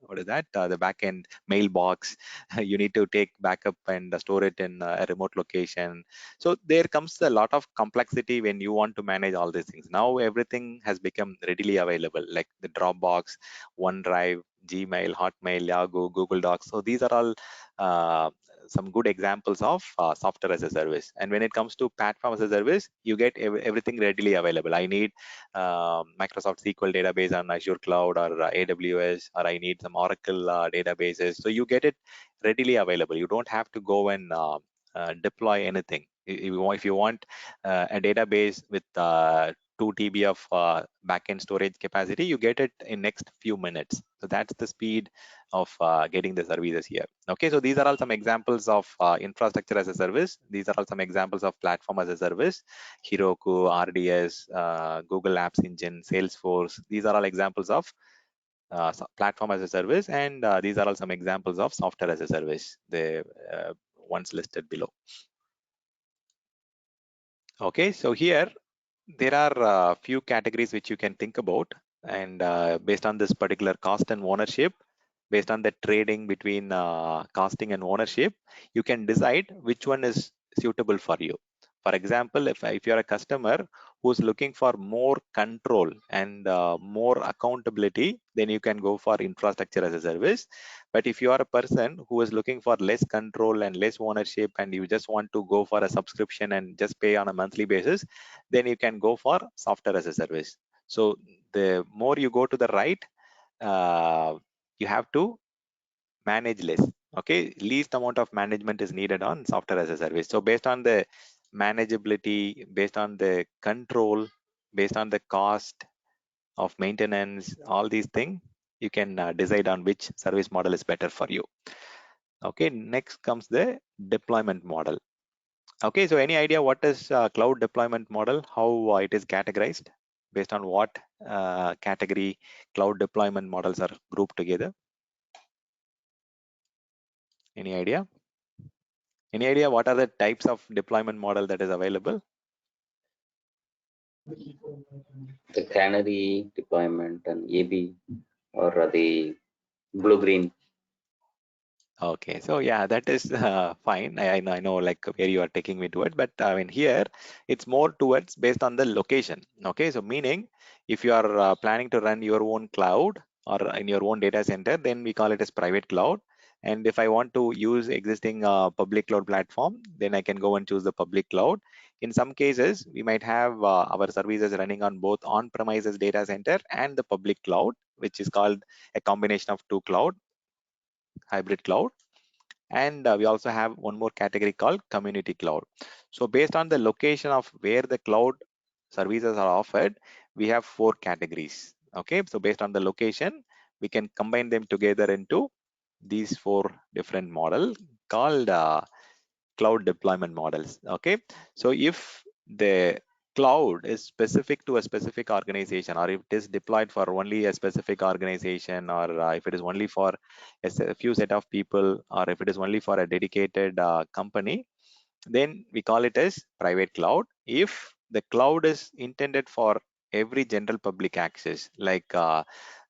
[SPEAKER 2] what is that, the backend mailbox. You need to take backup and store it in a remote location. So there comes a lot of complexity when you want to manage all these things. Now everything has become readily available, like the Dropbox, OneDrive, Gmail, Hotmail, Yahoo, Google Docs. So these are all some good examples of software as a service. And when it comes to platform as a service, you get everything readily available. I need Microsoft SQL database on Azure Cloud or AWS, or I need some Oracle databases. So you get it readily available. You don't have to go and deploy anything. If you want a database with 2 TB of backend storage capacity, you get it in next few minutes. So that's the speed of getting the services here. Okay, so these are all some examples of infrastructure as a service. These are all some examples of platform as a service. Heroku, RDS, Google Apps Engine, Salesforce. These are all examples of platform as a service, and these are all some examples of software as a service, the ones listed below. Okay, so here there are a few categories which you can think about, and based on this particular cost and ownership, based on the trading between costing and ownership, you can decide which one is suitable for you. For example, if you're a customer who's looking for more control and more accountability, then you can go for infrastructure as a service. But if you are a person who is looking for less control and less ownership, and you just want to go for a subscription and just pay on a monthly basis, then you can go for software as a service. So the more you go to the right, you have to manage less. Okay, least amount of management is needed on software as a service. So based on the manageability, based on the control, based on the cost of maintenance, all these things, you can decide on which service model is better for you. Okay, next comes the deployment model. Okay, so any idea what is cloud deployment model, how it is categorized, based on what category cloud deployment models are grouped together? Any idea? Any idea what are the types of deployment model that is available?
[SPEAKER 6] The canary deployment and AB, or the blue-green.
[SPEAKER 2] Okay, so yeah, that is fine. I know like where you are taking me towards, but I mean here it's more towards based on the location. Okay, so meaning if you are planning to run your own cloud or in your own data center, then we call it as private cloud. And if I want to use existing public cloud platform, then I can go and choose the public cloud. In some cases, we might have our services running on both on-premises data center and the public cloud, which is called a combination of two cloud, hybrid cloud. And we also have one more category called community cloud. So based on the location of where the cloud services are offered, we have four categories. Okay, so based on the location, we can combine them together into these 4 different model called cloud deployment models. Okay, so if the cloud is specific to a specific organization, or if it is deployed for only a specific organization, or if it is only for a few set of people, or if it is only for a dedicated company, then we call it as private cloud. If the cloud is intended for every general public access, like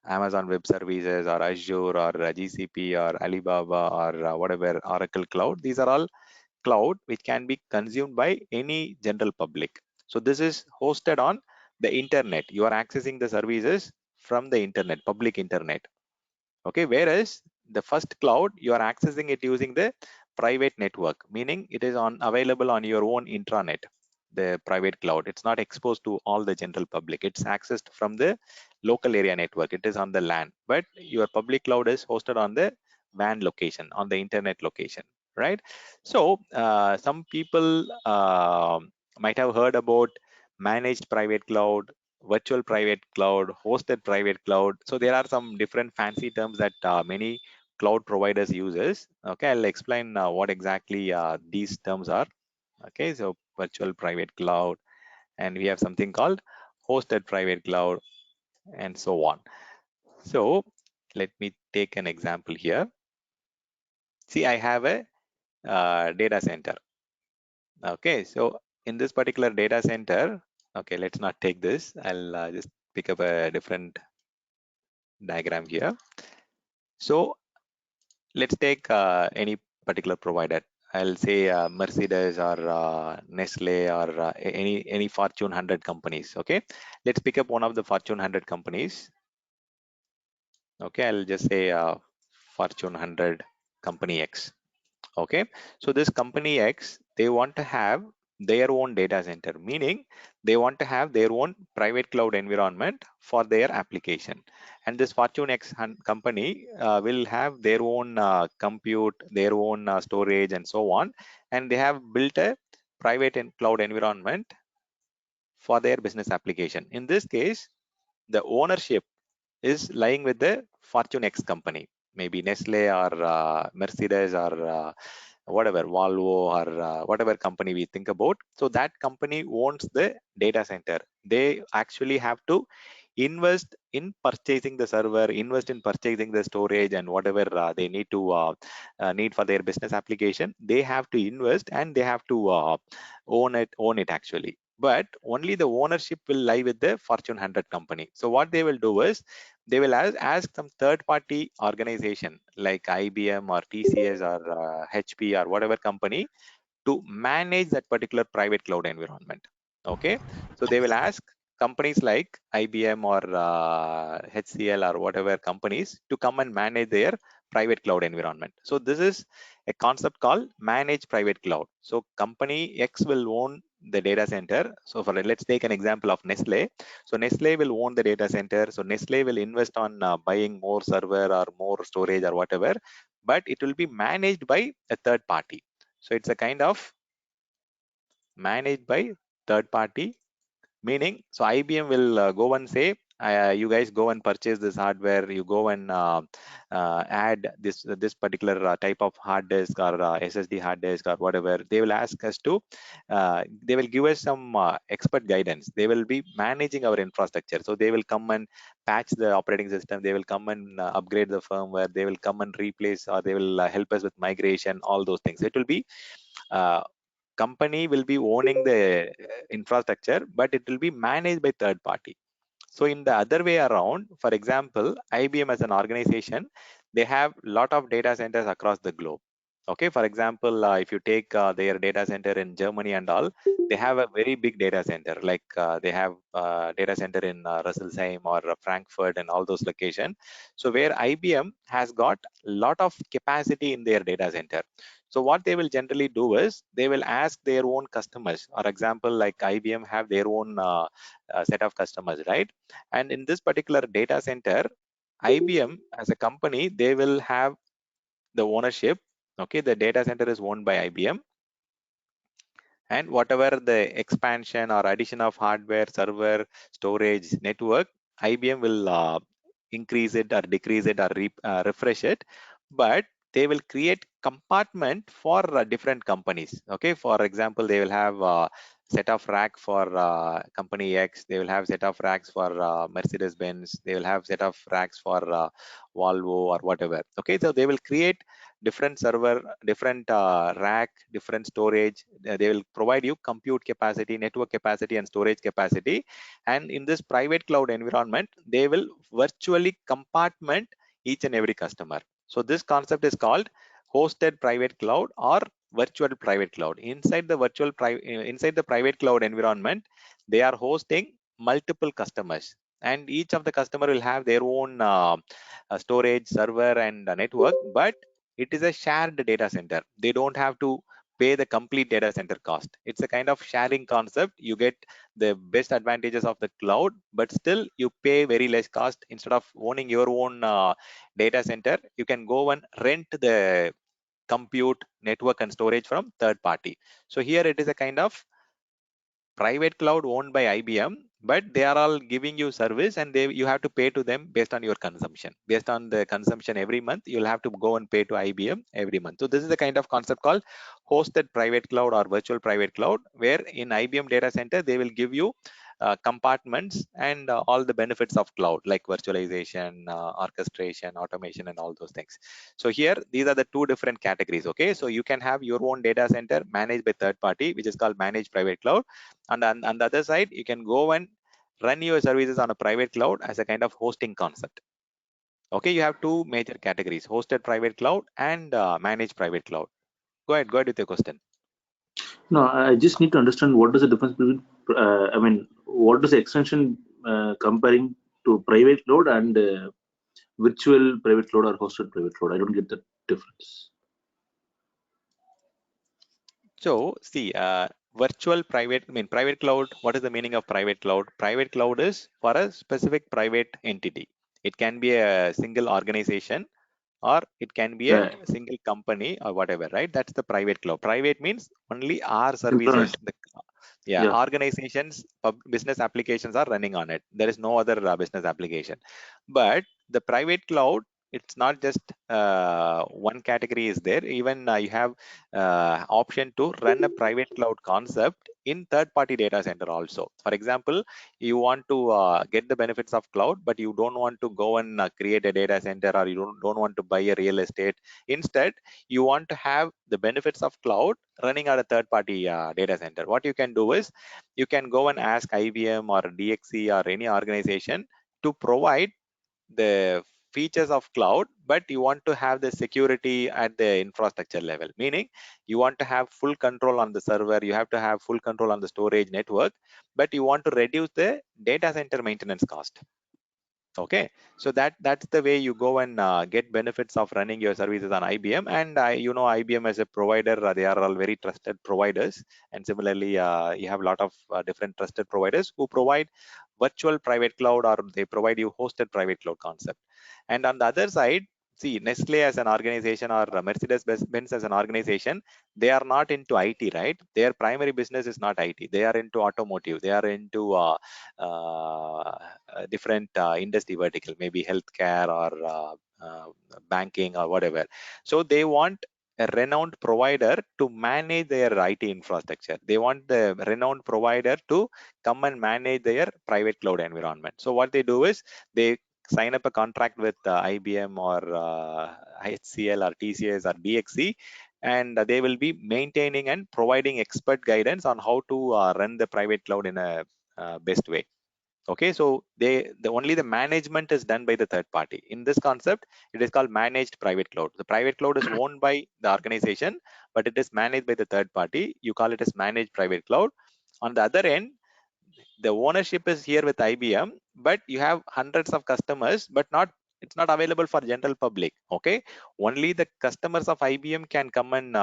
[SPEAKER 2] Amazon Web Services or Azure or GCP or Alibaba or whatever Oracle Cloud, these are all cloud which can be consumed by any general public. So this is hosted on the internet. You are accessing the services from the internet, public internet. Okay, whereas the first cloud, you are accessing it using the private network, meaning it is on available on your own intranet, the private cloud. It's not exposed to all the general public. It's accessed from the local area network. It is on the LAN, but your public cloud is hosted on the WAN location, on the internet location, right? So some people might have heard about managed private cloud, virtual private cloud, hosted private cloud. So there are some different fancy terms that many cloud providers uses. Okay, I'll explain what exactly these terms are. Okay, so virtual private cloud, and we have something called hosted private cloud, and so on. So let me take an example here. See, I have a data center. Okay, so in this particular data center, okay, let's not take this. I'll just pick up a different diagram here. So let's take any particular provider. I'll say Mercedes or Nestle or any Fortune 100 companies. Okay, let's pick up one of the Fortune 100 companies. Okay, I'll just say Fortune 100 company X. Okay, so this company X, they want to have their own data center, meaning they want to have their own private cloud environment for their application. And this Fortune X company will have their own compute, their own storage, and so on. And they have built a private and cloud environment for their business application. In this case, the ownership is lying with the Fortune X company, maybe Nestle or Mercedes or whatever, Volvo or whatever company we think about. So that company owns the data center. They actually have to invest in purchasing the server, invest in purchasing the storage, and whatever they need to need for their business application. They have to invest, and they have to own it actually. But only the ownership will lie with the Fortune 100 company. So what they will do is they will ask some third party organization like IBM or TCS or HP or whatever company to manage that particular private cloud environment. Okay, so they will ask companies like IBM or HCL or whatever companies to come and manage their private cloud environment. So this is a concept called managed private cloud. So company X will own the data center. So for let's take an example of Nestle. So Nestle will own the data center. So Nestle will invest on buying more server or more storage or whatever, but it will be managed by a third party. So it's a kind of managed by third party, meaning so IBM will go and say, you guys go and purchase this hardware, you go and add this particular type of hard disk or SSD hard disk or whatever. They will ask us to, they will give us some expert guidance. They will be managing our infrastructure. So they will come and patch the operating system. They will come and upgrade the firmware. They will come and replace, or they will help us with migration, all those things. It will be company will be owning the infrastructure, but it will be managed by third party. So in the other way around, for example, IBM as an organization, they have lot of data centers across the globe. Okay, for example, if you take their data center in Germany and all, they have a very big data center. Like they have data center in Russelsheim or Frankfurt and all those locations. So where IBM has got lot of capacity in their data center. So what they will generally do is they will ask their own customers. For example, like IBM have their own set of customers, right? And in this particular data center, IBM as a company, they will have the ownership. Okay, the data center is owned by IBM, and whatever the expansion or addition of hardware, server, storage, network, IBM will increase it or decrease it or refresh it, but they will create compartment for different companies. Okay, for example, they will have set of rack for company X, they will have set of racks for Mercedes Benz, they will have set of racks for Volvo or whatever. Okay, so they will create different server, different rack, different storage. They will provide you compute capacity, network capacity, and storage capacity. And in this private cloud environment, they will virtually compartment each and every customer. So this concept is called hosted private cloud or virtual private cloud. Inside the private cloud environment, they are hosting multiple customers, and each of the customer will have their own storage, server, and network, but it is a shared data center. They don't have to pay the complete data center cost. It's a kind of sharing concept. You get the best advantages of the cloud, but still you pay very less cost. Instead of owning your own data center, you can go and rent the compute, network, and storage from third party. So here it is a kind of private cloud owned by IBM, but they are all giving you service, and you have to pay to them based on your consumption. Based on the consumption every month, you'll have to go and pay to IBM every month. So this is the kind of concept called hosted private cloud or virtual private cloud, where in IBM data center, they will give you compartments and all the benefits of cloud, like virtualization, orchestration, automation, and all those things. So here, these are the two different categories. Okay, so you can have your own data center managed by third party, which is called managed private cloud. And on the other side, you can go and run your services on a private cloud as a kind of hosting concept. Okay, you have two major categories: hosted private cloud and managed private cloud. Go ahead with your question.
[SPEAKER 10] No, I just need to understand what is the difference between, I mean, what is the extension comparing to private cloud and virtual private cloud or hosted private cloud? I don't get the difference.
[SPEAKER 2] So see, virtual private, private cloud, what is the meaning of private cloud? Private cloud is for a specific private entity. It can be a single organization, or it can be a single company or whatever, right? That's the private cloud. Private means only our services. Organizations, business applications are running on it. There is no other business application. But the private cloud, it's not just one category is there. Even you have option to run a private cloud concept in third-party data center also. For example, you want to get the benefits of cloud, but you don't want to go and create a data center, or you don't want to buy a real estate. Instead, you want to have the benefits of cloud running at a third-party data center. What you can do is you can go and ask IBM or DXC or any organization to provide the features of cloud, but you want to have the security at the infrastructure level, meaning you want to have full control on the server, you have to have full control on the storage network, but you want to reduce the data center maintenance cost. Okay, so that's the way you go and get benefits of running your services on IBM. And IBM as a provider, they are all very trusted providers. And similarly, you have a lot of different trusted providers who provide virtual private cloud, or they provide you hosted private cloud concept. And on the other side, see, Nestle as an organization or Mercedes-Benz as an organization, they are not into IT, right? Their primary business is not IT. They are into automotive. They are into different industry vertical, maybe healthcare or banking or whatever. So they want a renowned provider to manage their IT infrastructure. They want the renowned provider to come and manage their private cloud environment. So what they do is they sign up a contract with IBM or HCL or TCS or DXC, and they will be maintaining and providing expert guidance on how to run the private cloud in a best way. Okay, so only the management is done by the third party. In this concept, it is called managed private cloud. The private cloud is owned by the organization, but it is managed by the third party. You call it as managed private cloud. On the other end, the ownership is here with IBM, but you have hundreds of customers, but it's not available for general public. Okay, only the customers of IBM can come and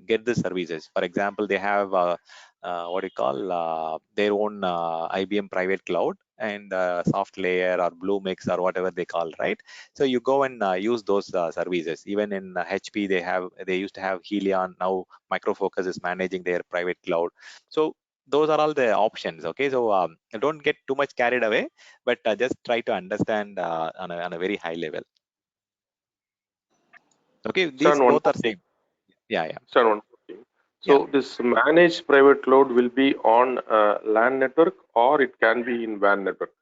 [SPEAKER 2] get the services. For example, they have what you call their own IBM private cloud and soft layer or Bluemix or whatever they call, right? So you go and use those services. Even in HP, they used to have Helion. Now Micro Focus is managing their private cloud. So those are all the options. Okay, so don't get too much carried away, but just try to understand on a very high level. Okay,
[SPEAKER 11] Sir,
[SPEAKER 2] these
[SPEAKER 11] one
[SPEAKER 2] both
[SPEAKER 11] more
[SPEAKER 2] are same. Yeah.
[SPEAKER 11] Sir, one more thing.
[SPEAKER 2] Yeah.
[SPEAKER 11] So this managed private cloud will be on LAN network, or it can be in WAN network.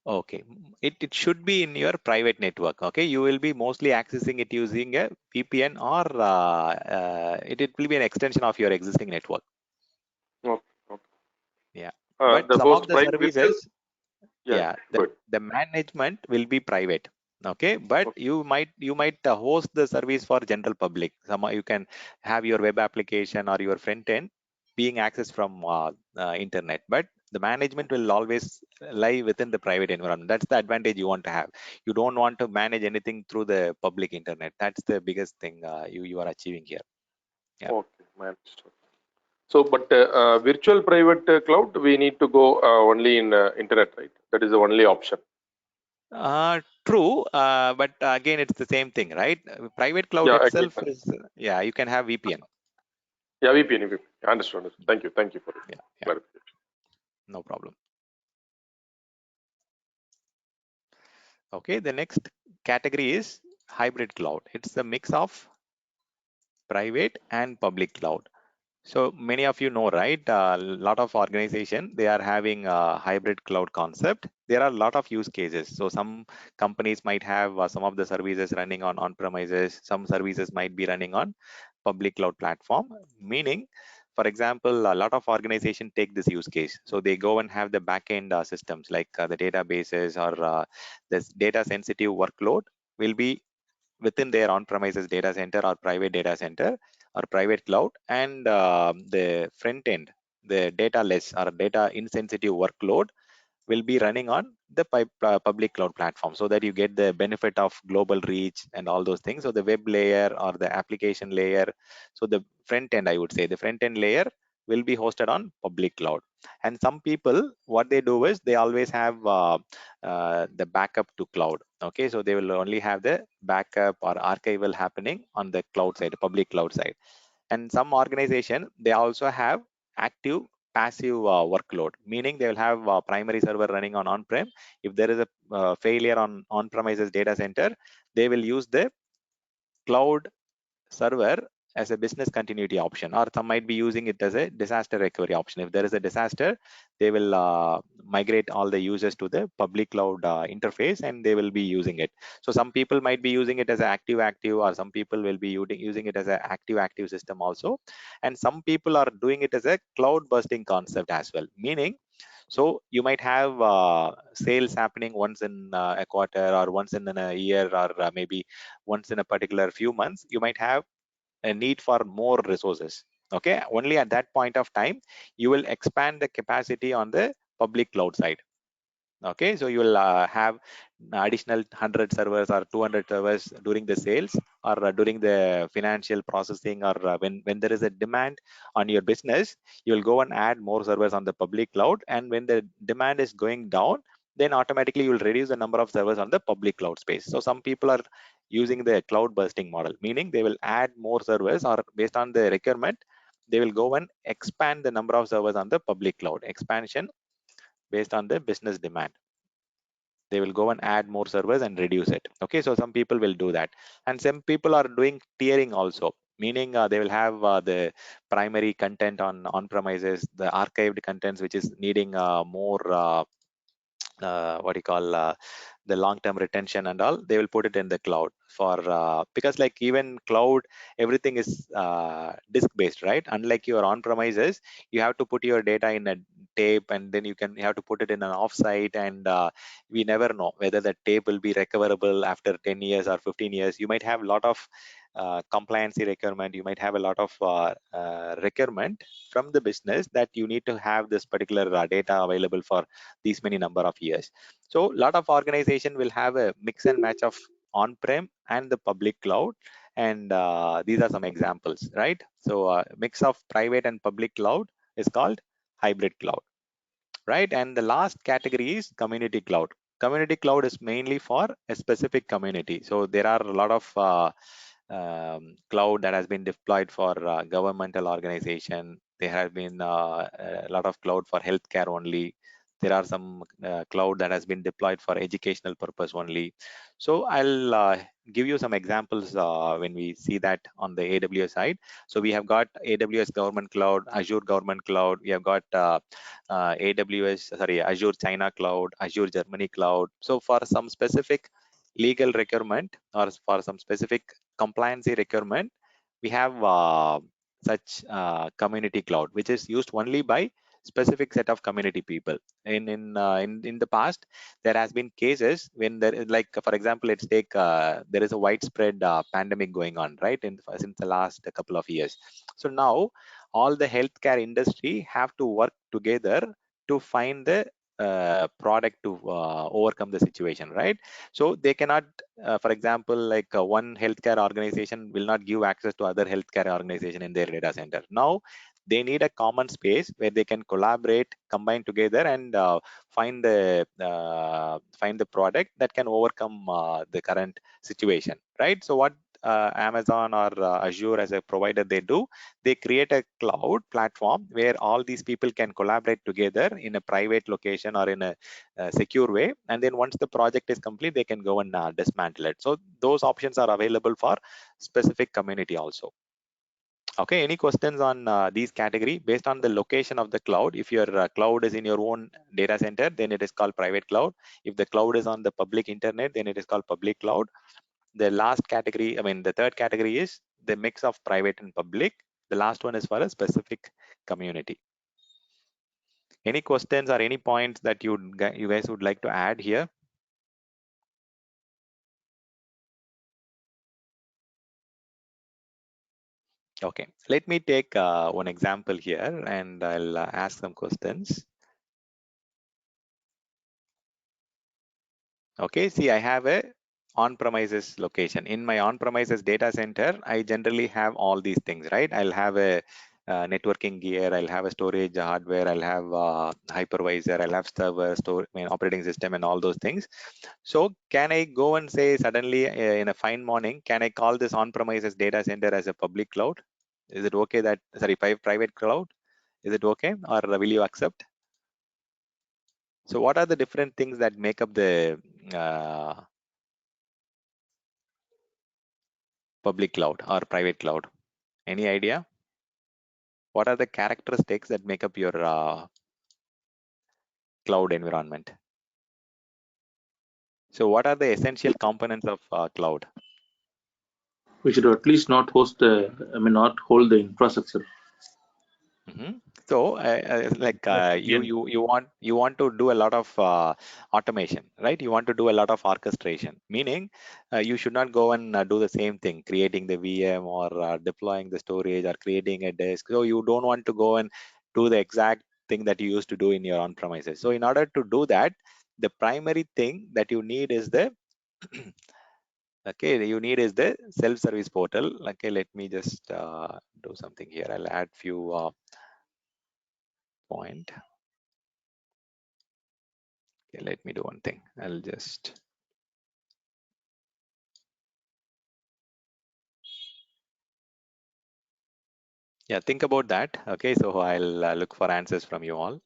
[SPEAKER 2] Okay, it should be in your private network. Okay, you will be mostly accessing it using a VPN, or it will be an extension of your existing network.
[SPEAKER 11] Okay.
[SPEAKER 2] Yeah, but
[SPEAKER 11] The
[SPEAKER 2] some of
[SPEAKER 11] host
[SPEAKER 2] the
[SPEAKER 11] virtual.
[SPEAKER 2] services,
[SPEAKER 11] Yeah. Good.
[SPEAKER 2] the management will be private. Okay, but
[SPEAKER 11] Okay.
[SPEAKER 2] you might host the service for general public. You can have your web application or your front end being accessed from internet, but the management will always lie within the private environment. That's the advantage you want to have. You don't want to manage anything through the public internet. That's the biggest thing you are achieving here. Yeah.
[SPEAKER 11] Okay, my understood. So, but virtual private cloud, we need to go only in internet, right? That is the only option.
[SPEAKER 2] True, but again, it's the same thing, right? Private cloud
[SPEAKER 11] Yeah,
[SPEAKER 2] itself
[SPEAKER 11] exactly.
[SPEAKER 2] is, you can have VPN.
[SPEAKER 11] Yeah, VPN. Understood. Thank you for
[SPEAKER 2] Yeah,
[SPEAKER 11] clarification.
[SPEAKER 2] no problem. Okay, the next category is hybrid cloud. It's a mix of private and public cloud. So many of you know, right? A lot of organization, they are having a hybrid cloud concept. There are a lot of use cases. So some companies might have some of the services running on premises. Some services might be running on public cloud platform. Meaning, for example, a lot of organization take this use case. So they go and have the backend systems like the databases, or this data sensitive workload will be within their on-premises data center or private data center or private cloud, and the front end, the data less or data insensitive workload will be running on the public cloud platform, so that you get the benefit of global reach and all those things. So the web layer or the application layer, so the front end, I would say the front end layer will be hosted on public cloud. And some people, what they do is they always have the backup to cloud. Okay, so they will only have the backup or archival happening on the cloud side, public cloud side. And some organization, they also have active passive workload, meaning they will have primary server running on-prem. If there is a failure on on-premises data center, they will use the cloud server as a business continuity option, or some might be using it as a disaster recovery option. If there is a disaster, they will migrate all the users to the public cloud interface, and they will be using it. So some people might be using it as an active, or some people will be using it as an active system also. And some people are doing it as a cloud bursting concept as well, meaning, so you might have sales happening once in a quarter, or once in a year, or maybe once in a particular few months. You might have a need for more resources. Okay, only at that point of time you will expand the capacity on the public cloud side. Okay, so you will have additional 100 servers or 200 servers during the sales, or during the financial processing, or when there is a demand on your business, you will go and add more servers on the public cloud. And when the demand is going down, then automatically you will reduce the number of servers on the public cloud space. So some people are using the cloud bursting model, meaning they will add more servers, or based on the requirement, they will go and expand the number of servers on the public cloud. Expansion based on the business demand, they will go and add more servers and reduce it. Okay, so some people will do that. And some people are doing tiering also, meaning they will have the primary content on premises, the archived contents which is needing more what do you call the long-term retention and all, they will put it in the cloud for because like even cloud, everything is disk based, right? Unlike your on premises, you have to put your data in a tape, and then you have to put it in an offsite, and we never know whether the tape will be recoverable after 10 years or 15 years. You might have a lot of compliancy requirement, you might have a lot of requirement from the business that you need to have this particular data available for these many number of years. So a lot of organization will have a mix and match of on-prem and the public cloud, and these are some examples, right? So mix of private and public cloud is called hybrid cloud, right? And the last category is community cloud. Community cloud is mainly for a specific community. So there are a lot of cloud that has been deployed for governmental organization, There have been a lot of cloud for healthcare only. There are some cloud that has been deployed for educational purpose only. So I'll give you some examples when we see that on the AWS side. So we have got AWS Government Cloud, Azure Government Cloud. We have got Azure China Cloud, Azure Germany Cloud. So for some specific legal requirement or for some specific compliancy requirement, we have such community cloud, which is used only by specific set of community people. In the past, there has been cases when there is, like for example, let's take there is a widespread pandemic going on, right? Since the last couple of years. So now all the healthcare industry have to work together to find the product to overcome the situation, right? So they cannot, for example, like one healthcare organization will not give access to other healthcare organization in their data center. Now they need a common space where they can collaborate, combine together, and find the product that can overcome the current situation, right? So what Amazon or Azure as a provider they do, they create a cloud platform where all these people can collaborate together in a private location or in a secure way, and then once the project is complete, they can go and dismantle it. So those options are available for specific community also. Okay, any questions on these category based on the location of the cloud? If your cloud is in your own data center, then it is called private cloud. If the cloud is on the public internet, then it is called public cloud. The last category, I mean, the third category is the mix of private and public. The last one is for a specific community. Any questions or any points that you guys would like to add here? Okay, let me take one example here and I'll ask some questions. Okay, see, I have a on-premises location. In my on-premises data center, I generally have all these things, right? I'll have a networking gear, I'll have a storage hardware, I'll have a hypervisor, I'll have server, operating system, and all those things. So can I go and say suddenly in a fine morning, can I call this on-premises data center as a public cloud? Is it okay that, sorry, private cloud? Is it okay, or will you accept? So what are the different things that make up the public cloud or private cloud? Any idea? What are the characteristics that make up your cloud environment? So what are the essential components of cloud?
[SPEAKER 10] We should at least not host the, I mean, not hold the infrastructure.
[SPEAKER 2] So like you want to do a lot of automation, right? You want to do a lot of orchestration, meaning you should not go and do the same thing, creating the VM or deploying the storage or creating a disk. So you don't want to go and do the exact thing that you used to do in your on-premises. So in order to do that, the primary thing that you need is the okay, you need is the self-service portal. Okay, let me just do something here. I'll add few point. Okay, let me do one thing. I'll just think about that. Okay, so I'll look for answers from you all.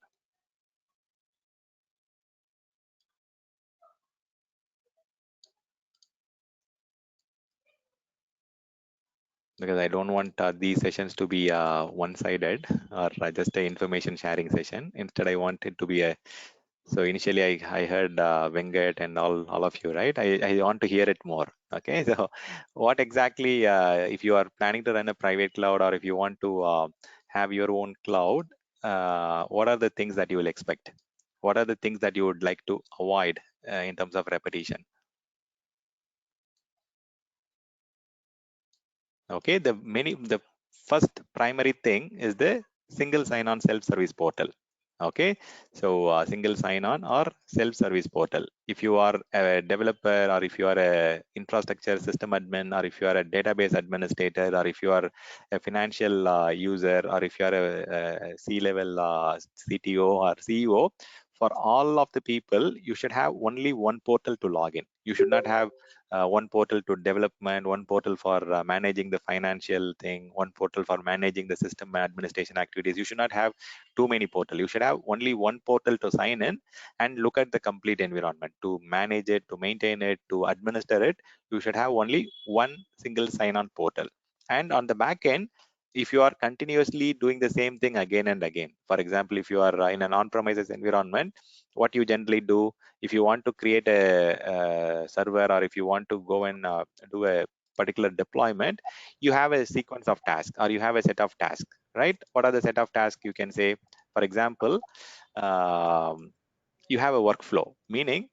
[SPEAKER 2] Because I don't want these sessions to be one-sided or just an information sharing session. Instead, I want it to be a. So initially, I heard Vengat and all of you, right? I want to hear it more. Okay, so what exactly, if you are planning to run a private cloud or if you want to have your own cloud, what are the things that you will expect? What are the things that you would like to avoid in terms of repetition? Okay, the first primary thing is the single sign-on self-service portal. Okay, so single sign-on or self-service portal. If you are a developer or if you are a infrastructure system admin or if you are a database administrator or if you are a financial user or if you are a C-level CTO or CEO, for all of the people, you should have only one portal to log in. You should not have one portal to development, one portal for managing the financial thing, one portal for managing the system administration activities. You should not have too many portals. You should have only one portal to sign in and look at the complete environment. To manage it, to maintain it, to administer it, you should have only one single sign-on portal. And on the back end, if you are continuously doing the same thing again and again, for example, if you are in an on-premises environment, what you generally do, if you want to create a server, or if you want to go and do a particular deployment, you have a sequence of tasks, or you have a set of tasks, right? What are the set of tasks? You can say, for example, you have a workflow, meaning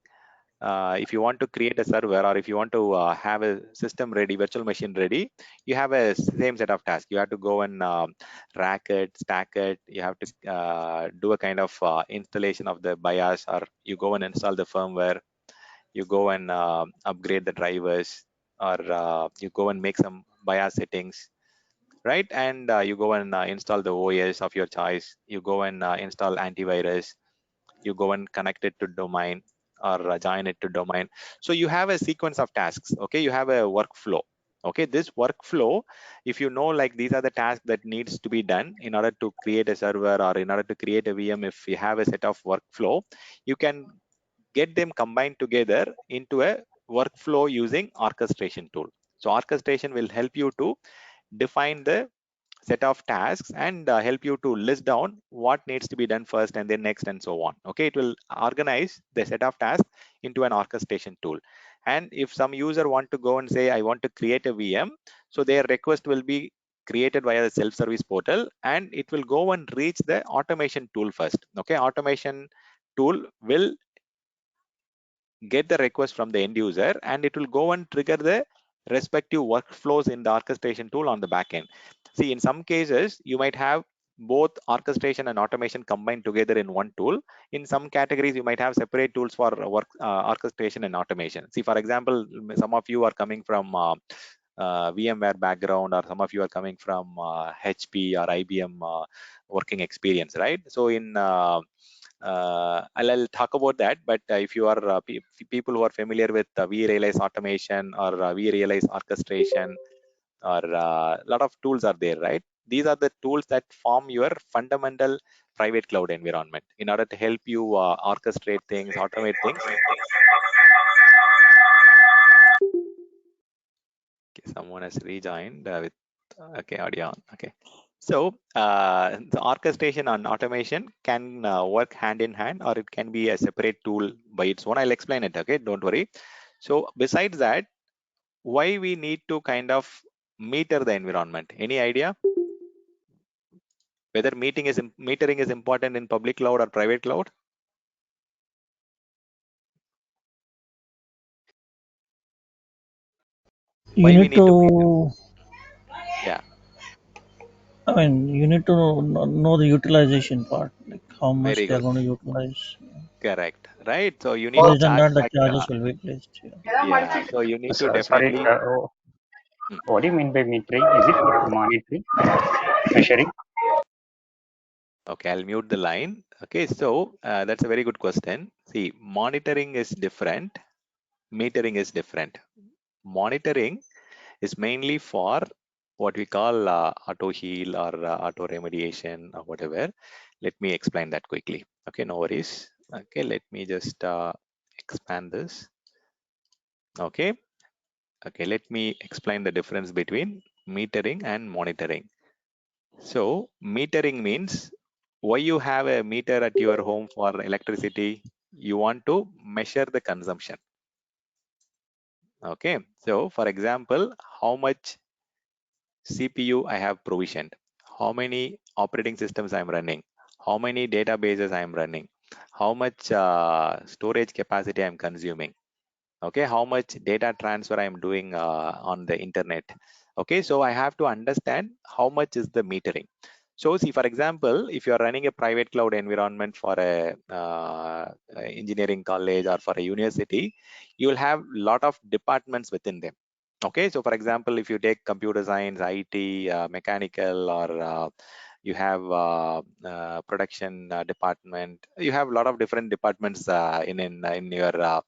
[SPEAKER 2] if you want to create a server, or if you want to have a system ready, virtual machine ready, you have a same set of tasks. You have to go and rack it, stack it. You have to do a kind of installation of the BIOS, or you go and install the firmware. You go and upgrade the drivers, or you go and make some BIOS settings, right? And you go and install the OS of your choice. You go and install antivirus. You go and connect it to domain, or join it to domain. So you have a sequence of tasks. Okay, you have a workflow. Okay, this workflow, if you know, like, these are the tasks that needs to be done in order to create a server, or in order to create a VM, if you have a set of workflow, you can get them combined together into a workflow using orchestration tool. So orchestration will help you to define the set of tasks, and help you to list down what needs to be done first, and then next, and so on. Okay, it will organize the set of tasks into an orchestration tool. And if some user want to go and say, I want to create a VM, so their request will be created via the self-service portal, and it will go and reach the automation tool first. Okay, automation tool will get the request from the end user, and it will go and trigger the respective workflows in the orchestration tool on the back end. See, in some cases, you might have both orchestration and automation combined together in one tool. In some categories, you might have separate tools for orchestration and automation. See, for example, some of you are coming from VMware background, or some of you are coming from HP or IBM working experience, right? So in I'll talk about that, but if you are people who are familiar with vRealize automation, or vRealize orchestration, or a lot of tools are there, right? These are the tools that form your fundamental private cloud environment in order to help you orchestrate things, automate things. Okay, someone has rejoined with okay, audio on. Okay, so the orchestration and automation can work hand in hand, or it can be a separate tool by its own. I'll explain it. Okay, don't worry. So besides that, why we need to kind of meter the environment? Any idea whether metering is important in public cloud or private cloud? Why we need to meter? Yeah.
[SPEAKER 3] I mean, you need to know the utilization part, like how much
[SPEAKER 2] Very
[SPEAKER 3] they are
[SPEAKER 2] good.
[SPEAKER 3] going to utilize.
[SPEAKER 2] Correct. Right. So you need to
[SPEAKER 3] Based on
[SPEAKER 2] chart
[SPEAKER 3] that, the
[SPEAKER 2] that.
[SPEAKER 3] charges will be placed. Yeah.
[SPEAKER 2] Yeah. So you need to
[SPEAKER 9] Sorry,
[SPEAKER 2] definitely.
[SPEAKER 9] what do you mean by metering? Is it monitoring, measuring?
[SPEAKER 2] Okay, I'll mute the line. Okay, so that's a very good question. See, monitoring is different. Metering is different. Monitoring is mainly for what we call auto heal, or auto remediation, or whatever. Let me explain that quickly. Okay, no worries. Okay, let me just expand this. Okay. Okay, let me explain the difference between metering and monitoring. So metering means, why you have a meter at your home for electricity? You want to measure the consumption. Okay, so for example, how much CPU I have provisioned, how many operating systems I'm running, how many databases I'm running, how much storage capacity I'm consuming. Okay, how much data transfer I'm doing on the internet. Okay, so I have to understand how much is the metering. So see, for example, if you're running a private cloud environment for a engineering college or for a university, you will have a lot of departments within them. Okay, so for example, if you take computer science, IT, mechanical, or you have production department, you have a lot of different departments in your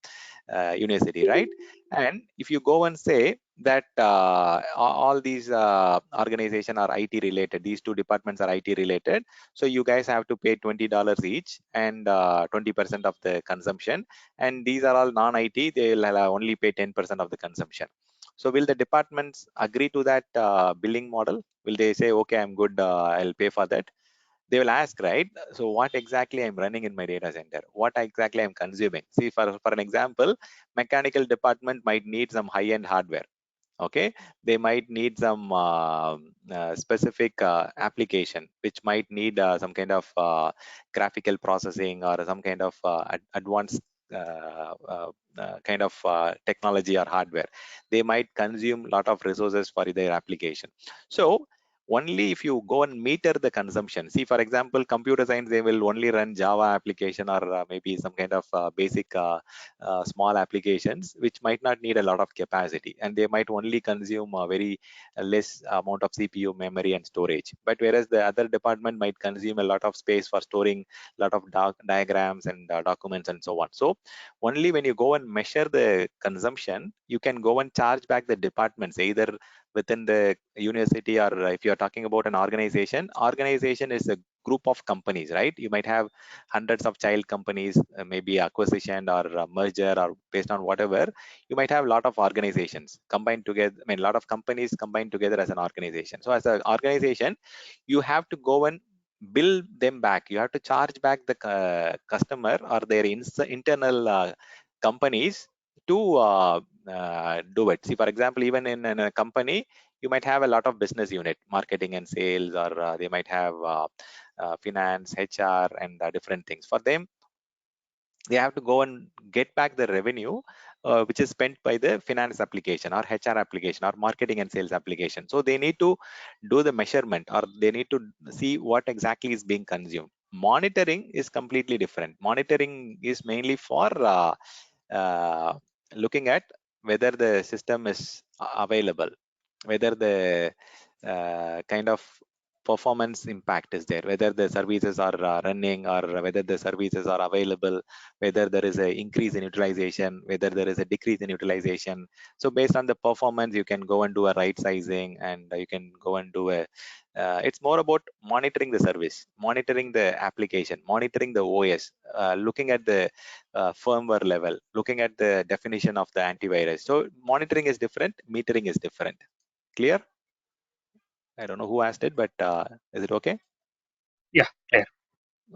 [SPEAKER 2] university, right? And if you go and say that all these organization are IT related, these two departments are IT related, so you guys have to pay $20 each and 20% of the consumption, and these are all non-IT, they will only pay 10% of the consumption. So will the departments agree to that billing model? Will they say, okay, I'm good, I'll pay for that? They will ask, right? So what exactly I'm running in my data center? What exactly I'm consuming? See, for an example, mechanical department might need some high-end hardware. Okay, they might need some specific application which might need some kind of graphical processing or some kind of advanced kind of technology or hardware. They might consume a lot of resources for their application. So only if you go and meter the consumption. See, for example, computer science, they will only run Java application or maybe some kind of basic small applications which might not need a lot of capacity, and they might only consume a very less amount of CPU, memory, and storage. But whereas the other department might consume a lot of space for storing a lot of diagrams and documents and so on. So only when you go and measure the consumption, you can go and charge back the departments, either within the university or if you're talking about an organization is a group of companies, right? You might have hundreds of child companies, maybe acquisition or merger or based on whatever. You might have a lot of organizations combined together. I mean, a lot of companies combined together as an organization. So as an organization, you have to go and bill them back. You have to charge back the customer or their internal companies to do it. See, for example, even in a company, you might have a lot of business unit, marketing and sales, or they might have finance, HR, and different things. For them, they have to go and get back the revenue which is spent by the finance application or HR application or marketing and sales application. So they need to do the measurement, or they need to see what exactly is being consumed. Monitoring is completely different. Monitoring is mainly for uh, looking at whether the system is available, whether the kind of performance impact is there, whether the services are running or whether the services are available, whether there is an increase in utilization, whether there is a decrease in utilization. So based on the performance, you can go and do a right sizing, and you can go and do a it's more about monitoring the service, monitoring the application, monitoring the OS, looking at the firmware level, looking at the definition of the antivirus. So monitoring is different, metering is different. Clear? I don't know who asked it, but is it okay?
[SPEAKER 9] Yeah, clear.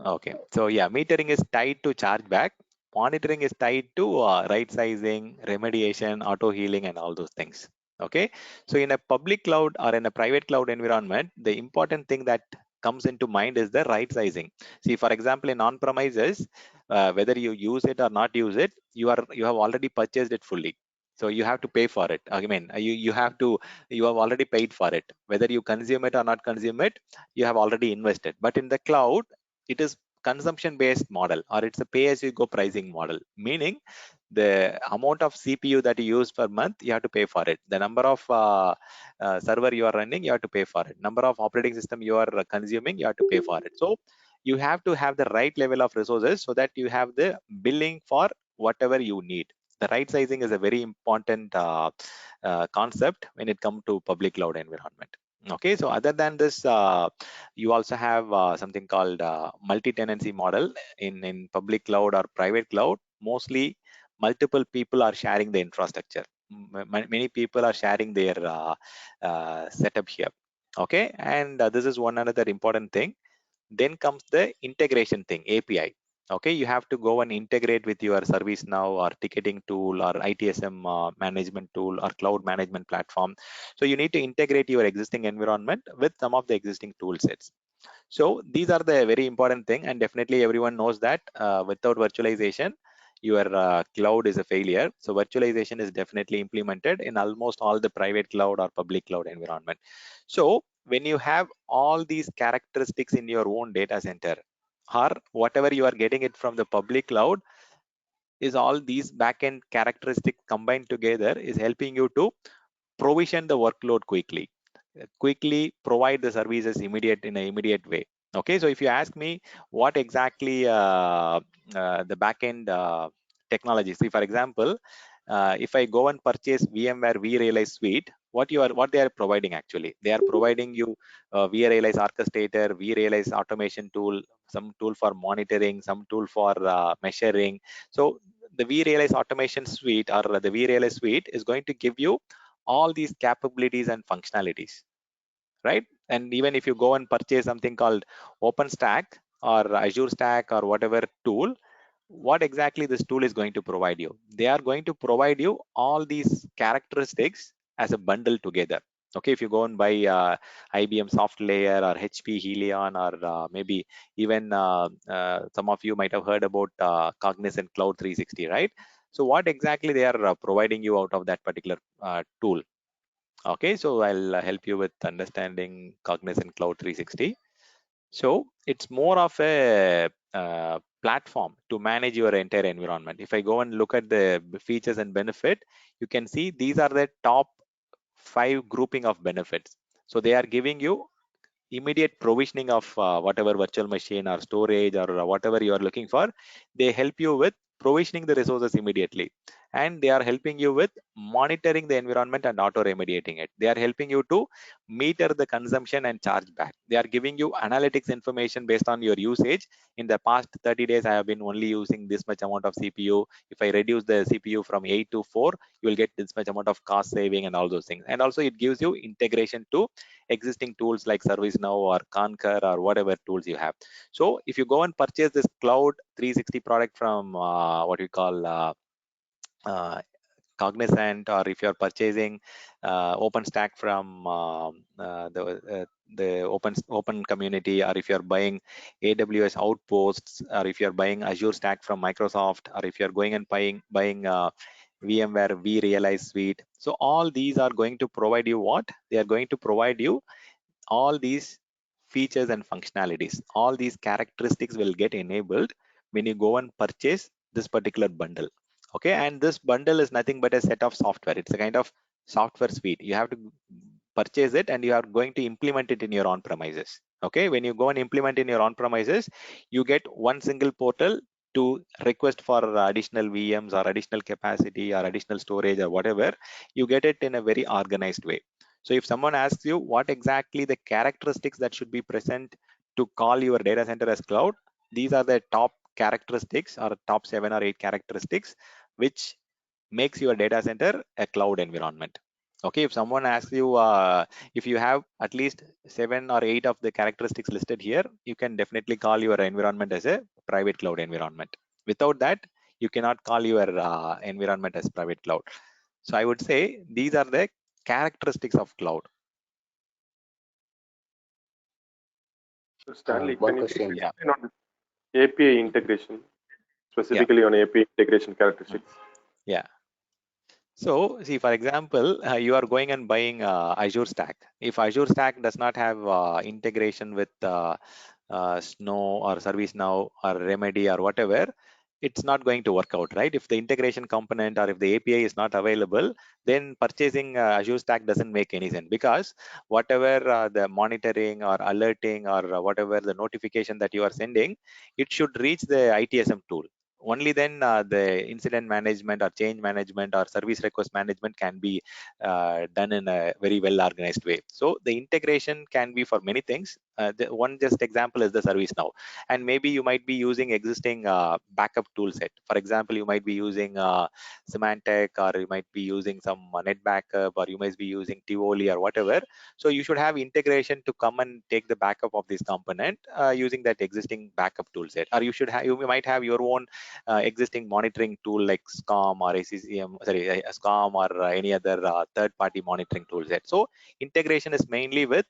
[SPEAKER 2] Okay. So yeah, metering is tied to chargeback. Monitoring is tied to right sizing, remediation, auto healing, and all those things. Okay. So in a public cloud or in a private cloud environment, the important thing that comes into mind is the right sizing. See, for example, in on-premises, whether you use it or not use it, you have already purchased it fully. So you have to pay for it. I mean, you have already paid for it. Whether you consume it or not consume it, you have already invested. But in the cloud, it is consumption based model, or it's a pay as you go pricing model, meaning the amount of CPU that you use per month, you have to pay for it. The number of server you are running, you have to pay for it. Number of operating system you are consuming, you have to pay for it. So you have to have the right level of resources so that you have the billing for whatever you need. The right sizing is a very important concept when it comes to public cloud environment. Okay, so other than this, you also have something called multi-tenancy model in public cloud or private cloud. Mostly multiple people are sharing the infrastructure. Many people are sharing their setup here. Okay, and this is one another important thing. Then comes the integration thing, API. Okay, you have to go and integrate with your ServiceNow or ticketing tool or ITSM management tool or cloud management platform. So you need to integrate your existing environment with some of the existing tool sets. So these are the very important thing, and definitely everyone knows that without virtualization, your cloud is a failure. So virtualization is definitely implemented in almost all the private cloud or public cloud environment. So when you have all these characteristics in your own data center, or whatever you are getting it from the public cloud, is all these backend characteristics combined together is helping you to provision the workload quickly provide the services in an immediate way. Okay, so if you ask me what exactly the backend technology. See, for example, if I go and purchase VMware vRealize Suite, what they are providing actually, they are providing you vRealize Orchestrator, vRealize automation tool, some tool for monitoring, some tool for measuring. So the vRealize automation suite or the vRealize suite is going to give you all these capabilities and functionalities, right? And even if you go and purchase something called OpenStack or Azure Stack or whatever tool, what exactly this tool is going to provide you? They are going to provide you all these characteristics as a bundle together. Okay, if you go and buy IBM SoftLayer or HP Helion or maybe even some of you might have heard about Cognizant Cloud 360, right? So what exactly they are providing you out of that particular tool? Okay, so I'll help you with understanding Cognizant Cloud 360. So it's more of a platform to manage your entire environment. If I go and look at the features and benefit, you can see these are the top 5 grouping of benefits. So they are giving you immediate provisioning of whatever virtual machine or storage or whatever you are looking for. They help you with provisioning the resources immediately, and they are helping you with monitoring the environment and auto remediating it. They are helping you to meter the consumption and charge back. They are giving you analytics information based on your usage. In the past 30 days, I have been only using this much amount of CPU. If I reduce the CPU from 8 to 4, you will get this much amount of cost saving and all those things. And also it gives you integration to existing tools like ServiceNow or Concur or whatever tools you have. So if you go and purchase this Cloud 360 product from what we call Cognizant, or if you're purchasing OpenStack from the open community, or if you're buying AWS Outposts, or if you're buying Azure Stack from Microsoft, or if you're going and buying VMware vRealize Suite. So all these are going to provide you what? They are going to provide you all these features and functionalities. All these characteristics will get enabled when you go and purchase this particular bundle. Okay, and this bundle is nothing but a set of software. It's a kind of software suite. You have to purchase it and you are going to implement it in your on premises. Okay, when you go and implement in your on premises, you get one single portal to request for additional VMs or additional capacity or additional storage or whatever. You get it in a very organized way. So if someone asks you what exactly the characteristics that should be present to call your data center as cloud, these are the top characteristics or top 7 or 8 characteristics which makes your data center a cloud environment. Okay, if someone asks you if you have at least 7 or 8 of the characteristics listed here, you can definitely call your environment as a private cloud environment. Without that, you cannot call your environment as private cloud. So I would say these are the characteristics of cloud.
[SPEAKER 11] So Stanley,
[SPEAKER 6] One
[SPEAKER 11] can you please
[SPEAKER 6] question.
[SPEAKER 11] explain on the API integration, specifically on API integration characteristics?
[SPEAKER 2] Yeah. So see, for example, you are going and buying Azure Stack. If Azure Stack does not have integration with Snow or ServiceNow or Remedy or whatever, it's not going to work out, right? If the integration component or if the API is not available, then purchasing Azure Stack doesn't make any sense, because whatever the monitoring or alerting or whatever the notification that you are sending, it should reach the ITSM tool. Only then the incident management or change management or service request management can be done in a very well organized way. So the integration can be for many things. The one just example is the ServiceNow, and maybe you might be using existing backup tool set. For example, you might be using Symantec, or you might be using some net backup, or you might be using Tivoli or whatever. So you should have integration to come and take the backup of this component using that existing backup tool set, or you might have your own existing monitoring tool like SCOM or SCOM or any other third-party monitoring tool set. So integration is mainly with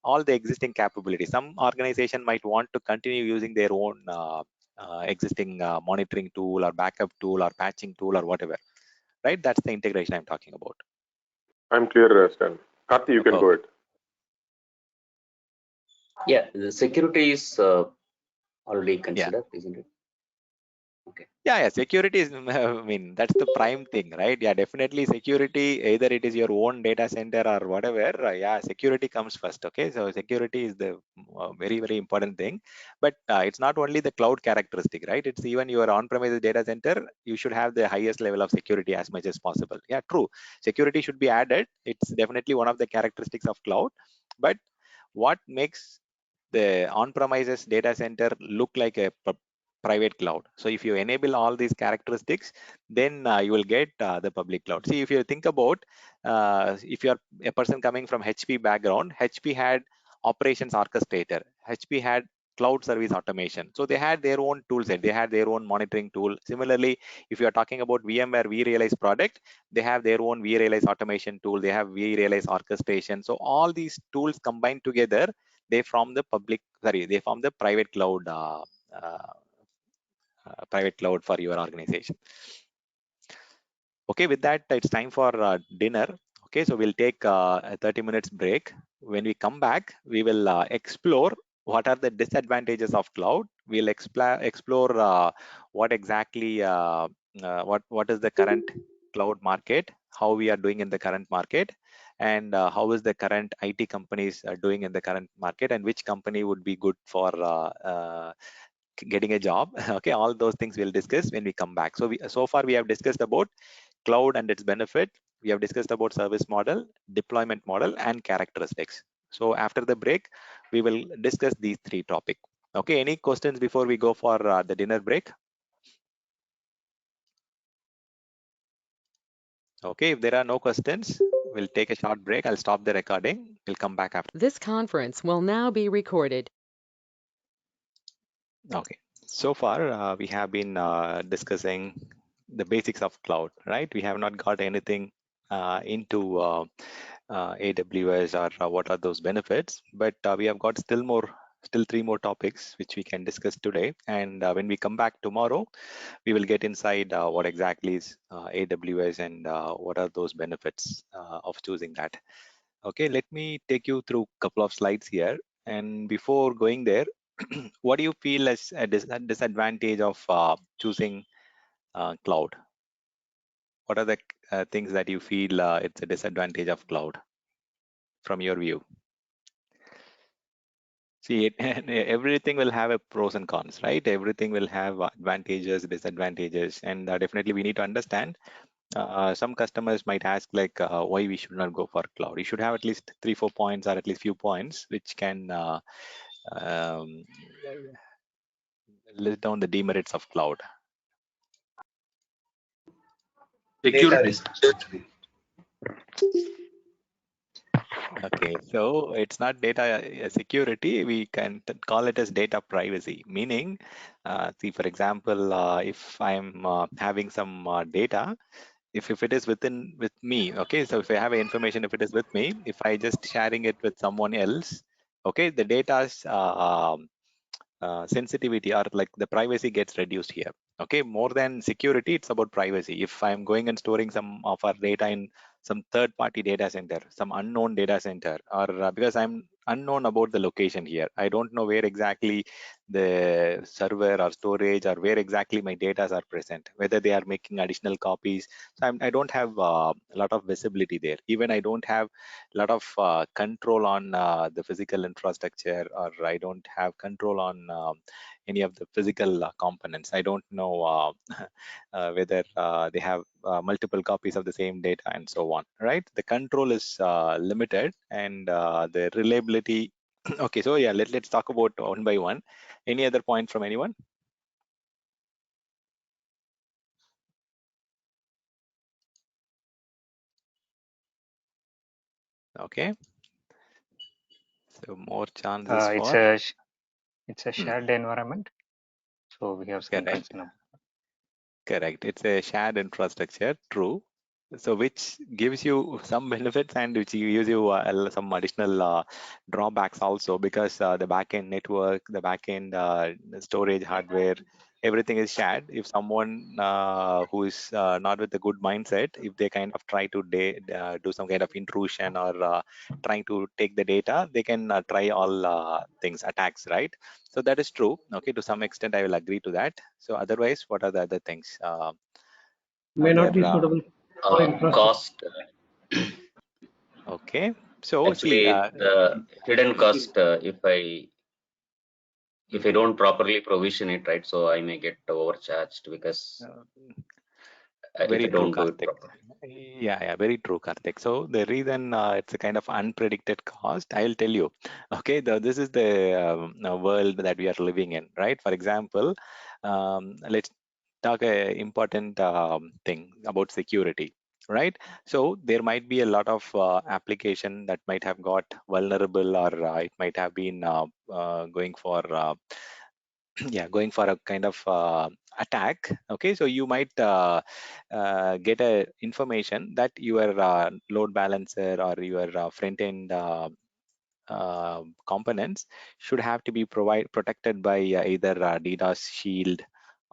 [SPEAKER 2] all the existing capabilities. Some organization might want to continue using their own existing monitoring tool or backup tool or patching tool or whatever, right? That's the integration I'm talking about.
[SPEAKER 11] I'm clear, Stanley. Karthi, you can go ahead.
[SPEAKER 6] Yeah, the security is already considered, isn't it? Okay.
[SPEAKER 2] Yeah, security is, I mean, that's the prime thing, right? Yeah, definitely security, either it is your own data center or whatever. Yeah, security comes first. Okay, so security is the very, very important thing. But it's not only the cloud characteristic, right? It's even your on-premises data center. You should have the highest level of security as much as possible. Yeah, true. Security should be added. It's definitely one of the characteristics of cloud. But what makes the on-premises data center look like a private cloud? So if you enable all these characteristics, then you will get the public cloud. See, if you think about, if you're a person coming from HP background, HP had operations orchestrator, HP had cloud service automation. So they had their own tool set, they had their own monitoring tool. Similarly, if you are talking about VMware vRealize product, they have their own vRealize automation tool, they have vRealize orchestration. So all these tools combined together, they form the they form the uh, private cloud for your organization. Okay, with that, it's time for dinner. Okay, so we'll take a 30 minutes break. When we come back, we will explore what are the disadvantages of cloud. We'll explore what exactly what is the current cloud market, how we are doing in the current market, and how is the current IT companies doing in the current market, and which company would be good for getting a job. Okay, all those things we'll discuss when we come back. So far we have discussed about cloud and its benefit. We have discussed about service model, deployment model, and characteristics. So after the break, we will discuss these three topics. Okay, any questions before we go for the dinner break? Okay, if there are no questions, we'll take a short break. I'll stop the recording. We'll come back after.
[SPEAKER 1] This conference will now be recorded.
[SPEAKER 2] Okay, so far we have been discussing the basics of cloud, right? We have not got anything into AWS or what are those benefits, but we have got still three more topics which we can discuss today. And when we come back tomorrow, we will get inside what exactly is AWS and what are those benefits of choosing that. Okay, let me take you through a couple of slides here. And before going there, what do you feel as a disadvantage of choosing cloud? What are the things that you feel it's a disadvantage of cloud from your view? See, everything will have a pros and cons, right? Everything will have advantages, disadvantages, and definitely we need to understand. Some customers might ask like why we should not go for cloud. You should have at least 3-4 points or at least few points which can um, list down the demerits of cloud.
[SPEAKER 4] Data
[SPEAKER 10] Security.
[SPEAKER 4] risk, actually.
[SPEAKER 2] Okay, so it's not data security. We can call it as data privacy. Meaning, see, for example, if I'm having some data, if it is with me, okay. So if I have information, if it is with me, if I just sharing it with someone else, okay, the data's sensitivity or like the privacy gets reduced here. Okay, more than security, it's about privacy. If I'm going and storing some of our data in some third-party data center, some unknown data center, or because I'm unknown about the location here, I don't know where exactly the server or storage or where exactly my data are present, whether they are making additional copies. So I don't have a lot of visibility there. Even I don't have a lot of control on the physical infrastructure, or I don't have control on any of the physical components. I don't know whether they have multiple copies of the same data and so on, right? The control is limited, and the reliability. Okay, so yeah, let's talk about one by one. Any other point from anyone? Okay, so more chances
[SPEAKER 9] It's
[SPEAKER 2] for
[SPEAKER 9] a shared environment, so we have some
[SPEAKER 2] correct.
[SPEAKER 9] concern.
[SPEAKER 2] Correct. It's a shared infrastructure, true. So which gives you some benefits and which gives you some additional drawbacks also, because the backend network, the backend storage hardware, everything is shared. If someone who is not with a good mindset, if they kind of try to do some kind of intrusion or trying to take the data, they can try all things, attacks, right? So that is true. Okay, to some extent, I will agree to that. So otherwise, what are the other things?
[SPEAKER 12] May not be
[SPEAKER 2] Other
[SPEAKER 12] suitable for infrastructure.
[SPEAKER 6] Cost.
[SPEAKER 2] okay. So see,
[SPEAKER 6] Actually, the hidden cost, if I don't properly provision it, right, so I may get overcharged because if
[SPEAKER 2] very
[SPEAKER 6] I
[SPEAKER 2] true,
[SPEAKER 6] don't do it
[SPEAKER 2] Karthik.
[SPEAKER 6] properly.
[SPEAKER 2] Yeah, very true, Karthik. So the reason it's a kind of unpredicted cost, I'll tell you. Okay, this is the world that we are living in, right? For example, let's talk a important thing about security, right? So there might be a lot of application that might have got vulnerable, or it might have been going for yeah, going for a kind of attack. Okay, so you might get a information that your load balancer or your front end components should have to be protected by either DDoS shield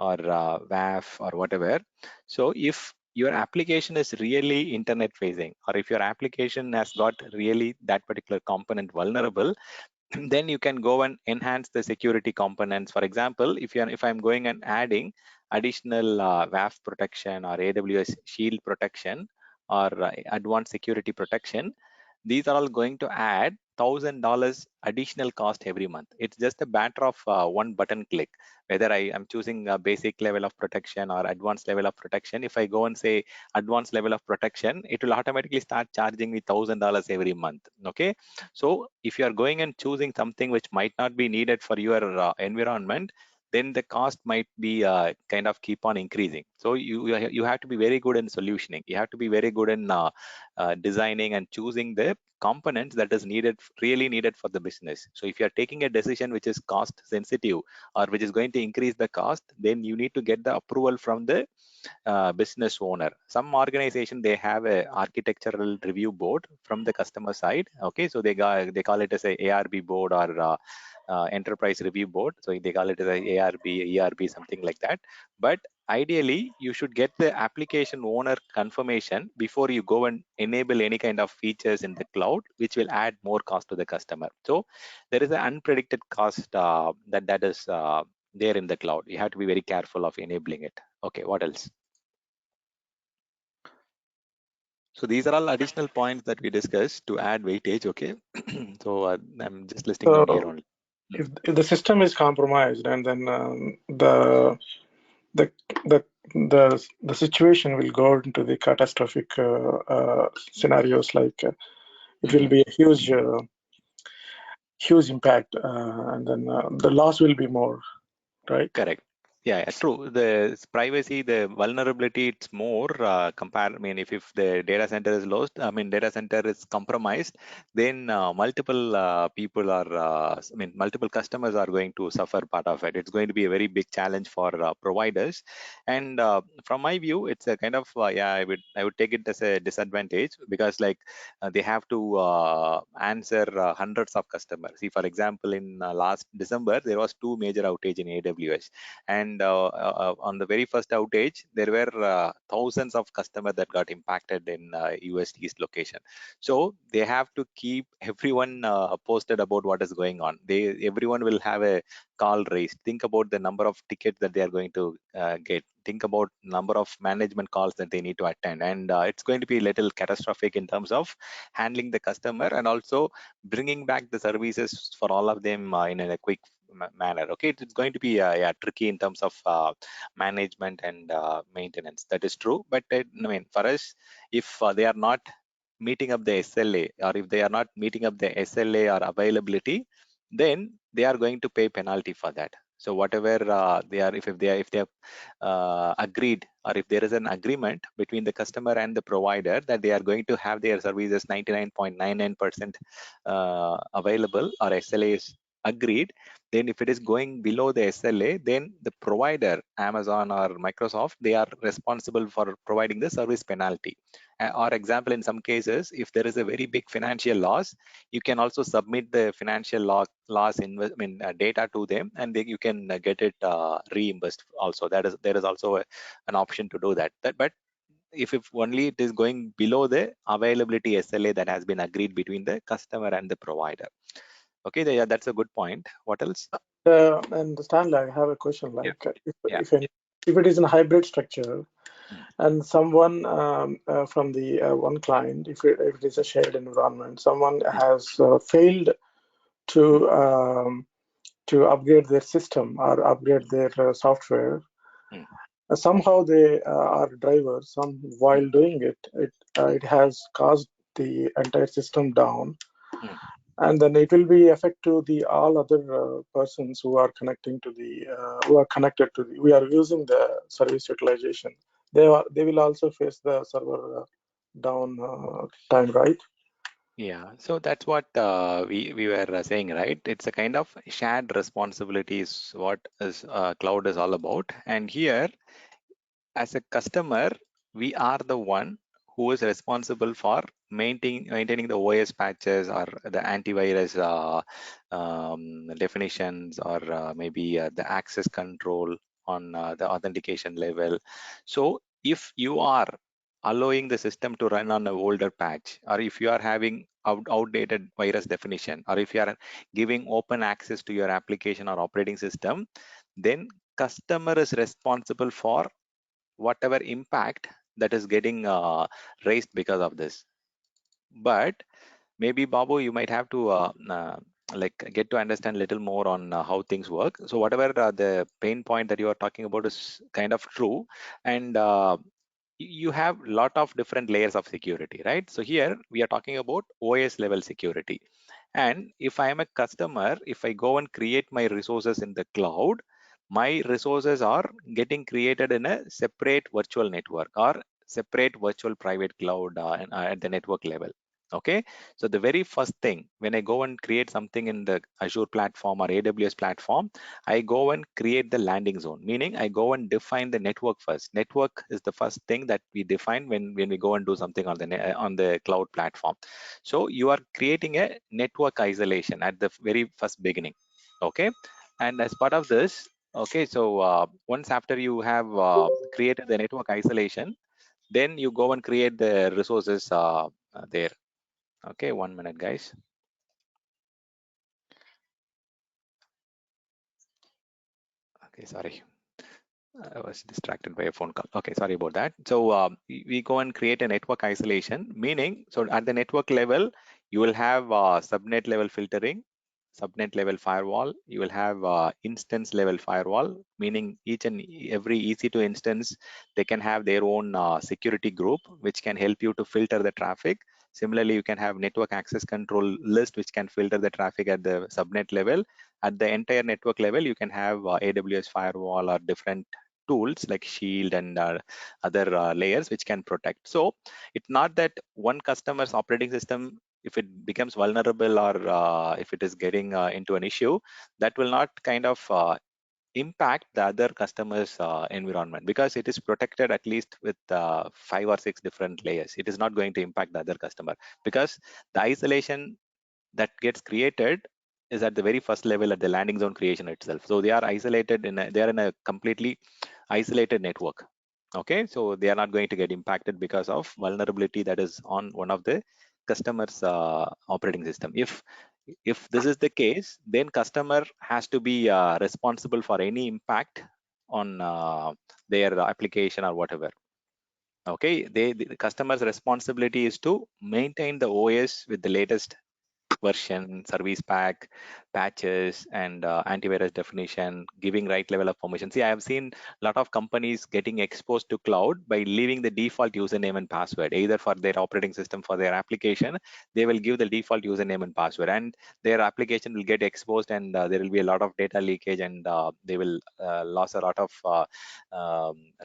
[SPEAKER 2] or WAF or whatever. So if your application is really internet facing, or if your application has got really that particular component vulnerable, then you can go and enhance the security components. For example, if I'm going and adding additional WAF protection or AWS shield protection or advanced security protection, these are all going to add $1,000 additional cost every month. It's just a matter of one button click, whether I am choosing a basic level of protection or advanced level of protection. If I go and say advanced level of protection, it will automatically start charging me $1,000 every month. Okay, so if you are going and choosing something which might not be needed for your environment, then the cost might be kind of keep on increasing. So you have to be very good in solutioning. You have to be very good in designing and choosing the components that is really needed for the business. So if you are taking a decision which is cost sensitive or which is going to increase the cost, then you need to get the approval from the business owner. Some organization, they have a architectural review board from the customer side. Okay, so they call it as a ARB board or enterprise review board. So they call it as a ARB, ERB, something like that. But ideally, you should get the application owner confirmation before you go and enable any kind of features in the cloud, which will add more cost to the customer. So there is an unpredicted cost that is there in the cloud. You have to be very careful of enabling it. Okay, what else? So these are all additional points that we discussed to add weightage. Okay, so I'm just listing down here
[SPEAKER 7] So
[SPEAKER 2] only.
[SPEAKER 7] if the system is compromised, and then the the the the situation will go into the catastrophic scenarios, like it will be a huge impact, and then the loss will be more, right?
[SPEAKER 2] Correct. Yeah, true. The privacy, the vulnerability, it's more I mean, if the data center is lost, I mean, data center is compromised, then multiple people are, I mean, multiple customers are going to suffer part of it. It's going to be a very big challenge for providers. And from my view, it's a kind of, yeah, I would take it as a disadvantage, because like they have to answer hundreds of customers. See, for example, in last December, there was 2 major outage in AWS. And on the very first outage, there were thousands of customers that got impacted in US East location. So they have to keep everyone posted about what is going on. Everyone will have a call raised. Think about the number of tickets that they are going to get. Think about number of management calls that they need to attend, and it's going to be a little catastrophic in terms of handling the customer and also bringing back the services for all of them in a quick manner. Okay, it's going to be yeah, tricky in terms of management and maintenance. That is true, but I mean, for us, if they are not meeting up the SLA, or if they are not meeting up the SLA or availability, then they are going to pay penalty for that. So whatever they are, if they have agreed, or if there is an agreement between the customer and the provider that they are going to have their services 99.99% available, or SLA is agreed, then if it is going below the SLA, then the provider, Amazon or Microsoft, they are responsible for providing the service penalty. Or example, in some cases, if there is a very big financial loss, you can also submit the financial loss data to them, and you can get it reimbursed. Also, there is also an option to do that. But if only it is going below the availability SLA that has been agreed between the customer and the provider. Okay, yeah, that's a good point. What else?
[SPEAKER 7] And Stanley, I have a question.
[SPEAKER 2] Yeah.
[SPEAKER 7] Like,
[SPEAKER 2] Yeah.
[SPEAKER 7] if it is in a hybrid structure,
[SPEAKER 2] Hmm.
[SPEAKER 7] and someone from the one client, if it is a shared environment, someone has failed to upgrade their system or upgrade their software. Somehow they are drivers. While doing it, it has caused the entire system down, and then it will be affect to the all other persons who are connecting to the connected to the. We are using the service utilization. They will also face the server down time, right?
[SPEAKER 2] Yeah, so that's what we were saying, right? It's a kind of shared responsibilities, what is cloud is all about. And here, as a customer, we are the one who is responsible for maintaining the OS patches or the antivirus definitions, or maybe the access control on the authentication level. So if you are allowing the system to run on an older patch, or if you are having outdated virus definition, or if you are giving open access to your application or operating system, then customer is responsible for whatever impact that is getting raised because of this. But maybe Babu, you might have to like get to understand a little more on how things work. So whatever the pain point that you are talking about is kind of true, and you have a lot of different layers of security, right? So here we are talking about OS level security. And if I am a customer, if I go and create my resources in the cloud, my resources are getting created in a separate virtual network or separate virtual private cloud at the network level. Okay, so the very first thing when I go and create something in the Azure platform or AWS platform, I go and create the landing zone, meaning I go and define the network first. Network is the first thing that we define when we go and do something on the cloud platform. So you are creating a network isolation at the very first beginning. Okay, and as part of this, okay, so once after you have created the network isolation, then you go and create the resources there. Okay, 1 minute, guys. Okay, sorry. I was distracted by a phone call. Okay, sorry about that. So we go and create a network isolation, meaning, so at the network level, you will have subnet level filtering, subnet level firewall. You will have instance level firewall, meaning each and every EC2 instance, they can have their own security group, which can help you to filter the traffic. Similarly, you can have network access control list, which can filter the traffic at the subnet level. At the entire network level, you can have AWS firewall or different tools like Shield and other layers which can protect. So it's not that one customer's operating system, if it becomes vulnerable or if it is getting into an issue, that will not kind of impact the other customer's environment, because it is protected at least with 5 or 6 different layers. It is not going to impact the other customer, because the isolation that gets created is at the very first level at the landing zone creation itself. So they are isolated they are in a completely isolated network. Okay, so they are not going to get impacted because of vulnerability that is on one of the customer's operating system. If this is the case, then customer has to be responsible for any impact on their application or whatever. Okay, the customer's responsibility is to maintain the OS with the latest version, service pack, patches, and antivirus definition, giving right level of permission. See, I have seen a lot of companies getting exposed to cloud by leaving the default username and password, either for their operating system, for their application, they will give the default username and password, and their application will get exposed, and there will be a lot of data leakage, and they will lose a lot of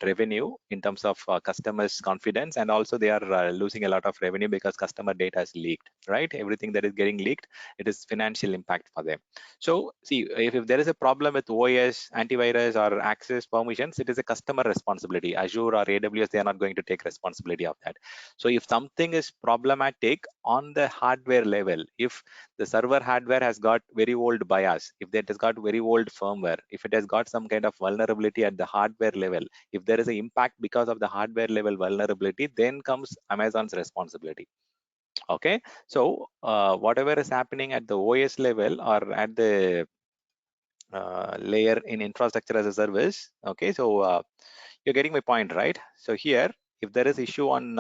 [SPEAKER 2] revenue in terms of customers' confidence, and also they are losing a lot of revenue because customer data is leaked, right? Everything that is getting leaked, it is financial impact for them. So see, if there is a problem with OS, antivirus, or access permissions, it is a customer responsibility. Azure or AWS, they are not going to take responsibility of that. So if something is problematic on the hardware level, if the server hardware has got very old BIOS, if it has got very old firmware, if it has got some kind of vulnerability at the hardware level, if there is an impact because of the hardware level vulnerability, then comes Amazon's responsibility. Okay, so whatever is happening at the OS level or at the layer in infrastructure as a service. Okay, so you're getting my point, right? So here, if there is issue on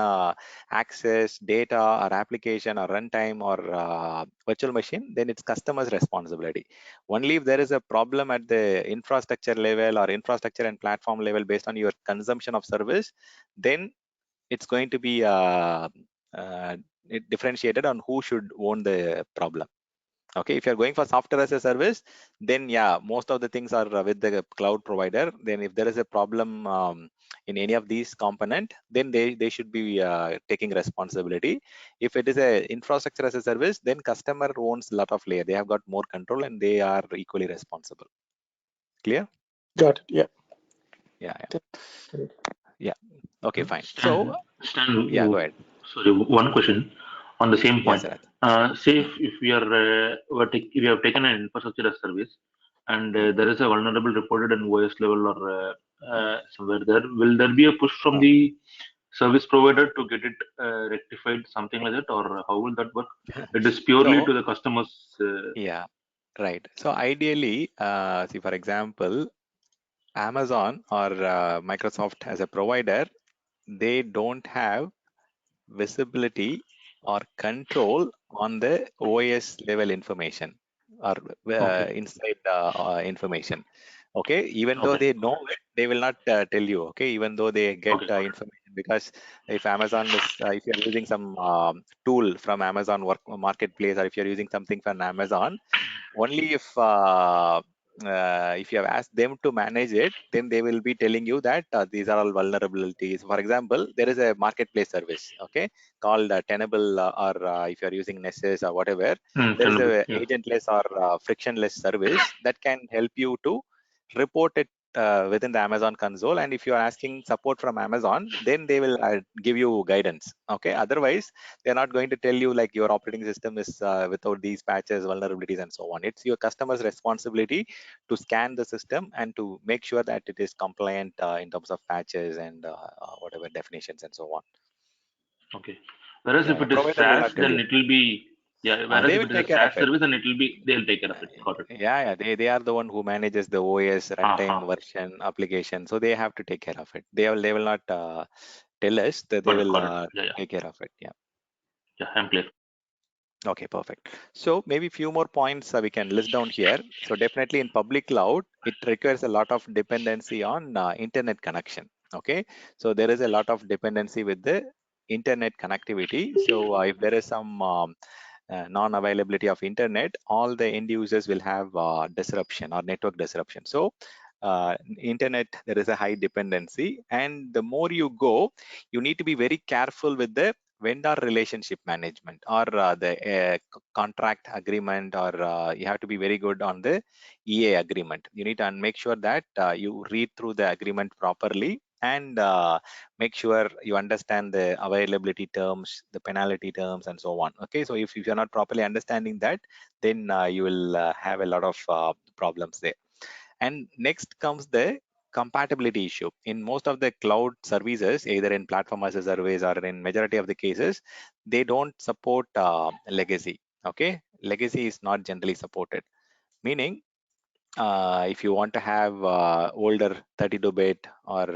[SPEAKER 2] access, data, or application, or runtime, or virtual machine, then it's customer's responsibility. Only if there is a problem at the infrastructure level or infrastructure and platform level based on your consumption of service, then it's going to be uh, differentiated on who should own the problem. Okay, if you're going for software as a service, then yeah, most of the things are with the cloud provider. Then if there is a problem in any of these component, then they should be taking responsibility. If it is a infrastructure as a service, then customer owns a lot of layer. They have got more control and they are equally responsible. Clear?
[SPEAKER 7] Got it. Yeah.
[SPEAKER 2] Yeah.
[SPEAKER 7] Correct.
[SPEAKER 2] Yeah. Okay, fine.
[SPEAKER 10] Stan,
[SPEAKER 2] Yeah, go ahead.
[SPEAKER 10] sorry, one question on the same
[SPEAKER 2] Yes,
[SPEAKER 10] point.
[SPEAKER 2] sir.
[SPEAKER 10] Say if we are we have taken an infrastructure as service and there is a vulnerable reported in OS level or somewhere there, will there be a push from the service provider to get it rectified, something like that, or how will that work? It is purely
[SPEAKER 2] So
[SPEAKER 10] to the customers.
[SPEAKER 2] yeah, right. So ideally, see, for example, Amazon or Microsoft as a provider, they don't have visibility or control on the OS level information or
[SPEAKER 10] Okay.
[SPEAKER 2] inside information. Okay, even though
[SPEAKER 10] Okay.
[SPEAKER 2] they know it, they will not tell you. Okay, even though they get
[SPEAKER 10] Okay. Got it.
[SPEAKER 2] information, because if Amazon is, if you're using some tool from Amazon work marketplace, or if you're using something from Amazon, only if you have asked them to manage it, then they will be telling you that these are all vulnerabilities. For example, there is a marketplace service, okay, called Tenable, or if you are using Nessus or whatever, there is
[SPEAKER 10] Tenable.
[SPEAKER 2] a
[SPEAKER 10] Yeah.
[SPEAKER 2] agentless or frictionless service that can help you to report it within the Amazon console. And if you are asking support from Amazon, then they will give you guidance. Okay, otherwise they're not going to tell you like your operating system is without these patches, vulnerabilities, and so on. It's your customer's responsibility to scan the system and to make sure that it is compliant in terms of patches and whatever definitions and so on.
[SPEAKER 10] Okay. Whereas
[SPEAKER 2] Yeah,
[SPEAKER 10] if
[SPEAKER 2] yeah.
[SPEAKER 10] it is
[SPEAKER 2] Provider will
[SPEAKER 10] SaaS,
[SPEAKER 2] not tell
[SPEAKER 10] then
[SPEAKER 2] you.
[SPEAKER 10] it will be, yeah. Whereas
[SPEAKER 2] They
[SPEAKER 10] if
[SPEAKER 2] will
[SPEAKER 10] it is
[SPEAKER 2] take
[SPEAKER 10] a
[SPEAKER 2] care of
[SPEAKER 10] SaaS
[SPEAKER 2] it.
[SPEAKER 10] service, then they'll take care of it. Got it.
[SPEAKER 2] Yeah, they are the one who manages the OS runtime
[SPEAKER 10] Aha.
[SPEAKER 2] version application, so they have to take care of it. They will not tell us that they
[SPEAKER 10] Got it.
[SPEAKER 2] will
[SPEAKER 10] Got it. Yeah. Yeah.
[SPEAKER 2] take care of it. Yeah.
[SPEAKER 10] Yeah. I'm clear.
[SPEAKER 2] Okay, perfect. So maybe few more points we can list down here. So definitely in public cloud, it requires a lot of dependency on internet connection. Okay, so there is a lot of dependency with the internet connectivity. So if there is some non-availability of internet, all the end users will have disruption or network disruption. So internet, there is a high dependency, and the more you go, you need to be very careful with the vendor relationship management or the contract agreement, or you have to be very good on the EA agreement. You need to make sure that you read through the agreement properly, and make sure you understand the availability terms, the penalty terms, and so on. Okay, so if you're not properly understanding that, then you will have a lot of problems there. And next comes the compatibility issue. In most of the cloud services, either in platform as a service or in majority of the cases, they don't support legacy. Okay, legacy is not generally supported, meaning if you want to have older 32-bit, or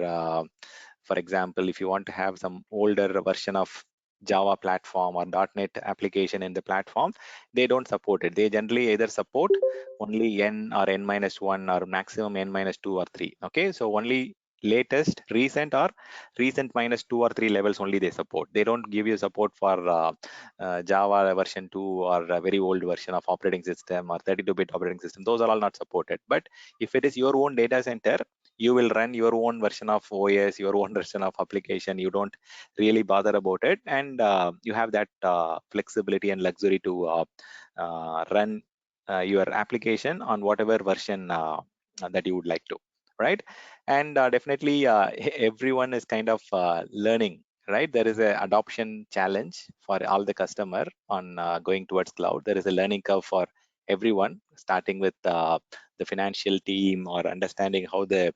[SPEAKER 2] for example, if you want to have some older version of Java platform or .NET application in the platform, they don't support it. They generally either support only N or N-1 or maximum N-2 or 3. Okay, so only latest, recent, or recent minus 2 or 3 levels only they support. They don't give you support for Java version 2 or a very old version of operating system or 32-bit operating system. Those are all not supported. But if it is your own data center, you will run your own version of OS, your own version of application. You don't really bother about it, and you have that flexibility and luxury to run your application on whatever version that you would like to, right? And definitely everyone is kind of learning, right? There is a adoption challenge for all the customer on going towards cloud. There is a learning curve for everyone, starting with the financial team, or understanding how the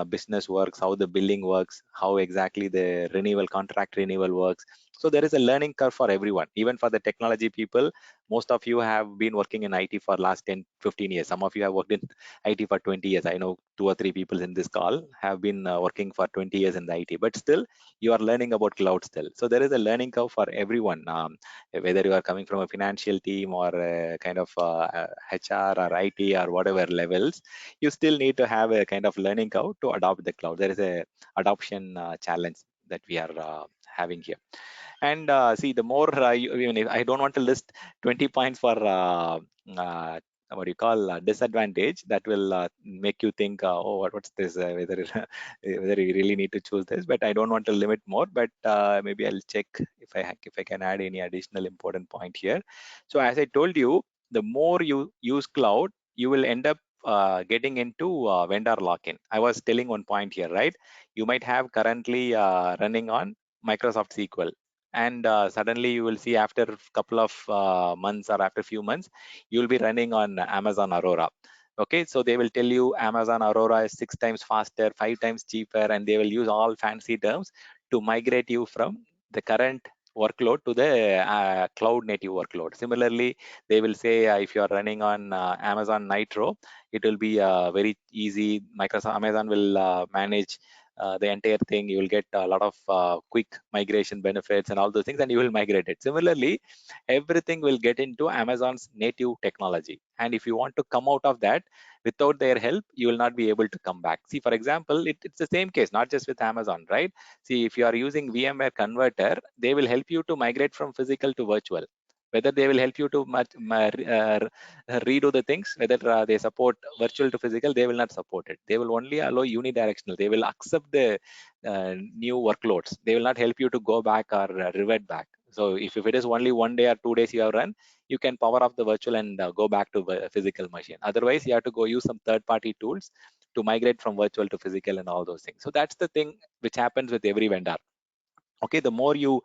[SPEAKER 2] business works, how the billing works, how exactly the renewal contract renewal works. So there is a learning curve for everyone, even for the technology people. Most of you have been working in IT for last 10-15 years. Some of you have worked in IT for 20 years. I know 2 or 3 people in this call have been working for 20 years in the IT, but still you are learning about cloud still. So there is a learning curve for everyone, whether you are coming from a financial team or a kind of HR or IT or whatever levels. You still need to have a kind of learning curve to adopt the cloud. There is a adoption challenge that we are having here. And see, the more even if I don't want to list 20 points for uh, what you call disadvantage, that will make you think, oh, what's this, whether whether you really need to choose this. But I don't want to limit more, but maybe I'll check if I can add any additional important point here. So as I told you, the more you use cloud, you will end up getting into vendor lock-in. I was telling one point here, right? You might have currently running on Microsoft SQL, and suddenly you will see after a couple of months or after a few months, you will be running on Amazon Aurora. Okay, so they will tell you Amazon Aurora is 6 times faster, 5 times cheaper, and they will use all fancy terms to migrate you from the current workload to the cloud native workload. Similarly, they will say if you are running on Amazon Nitro, it will be very easy. Amazon will manage the entire thing. You will get a lot of quick migration benefits and all those things, and you will migrate it. Similarly, everything will get into Amazon's native technology, and if you want to come out of that without their help, you will not be able to come back. See, for example, it's the same case, not just with Amazon, right? See, if you are using VMware Converter, they will help you to migrate from physical to virtual. Whether they will help you to redo the things, whether they support virtual to physical, they will not support it. They will only allow unidirectional. They will accept the new workloads. They will not help you to go back or revert back. So if it is only 1 day or 2 days you have run, you can power off the virtual and go back to the physical machine. Otherwise, you have to go use some third-party tools to migrate from virtual to physical and all those things. So that's the thing which happens with every vendor. Okay, the more you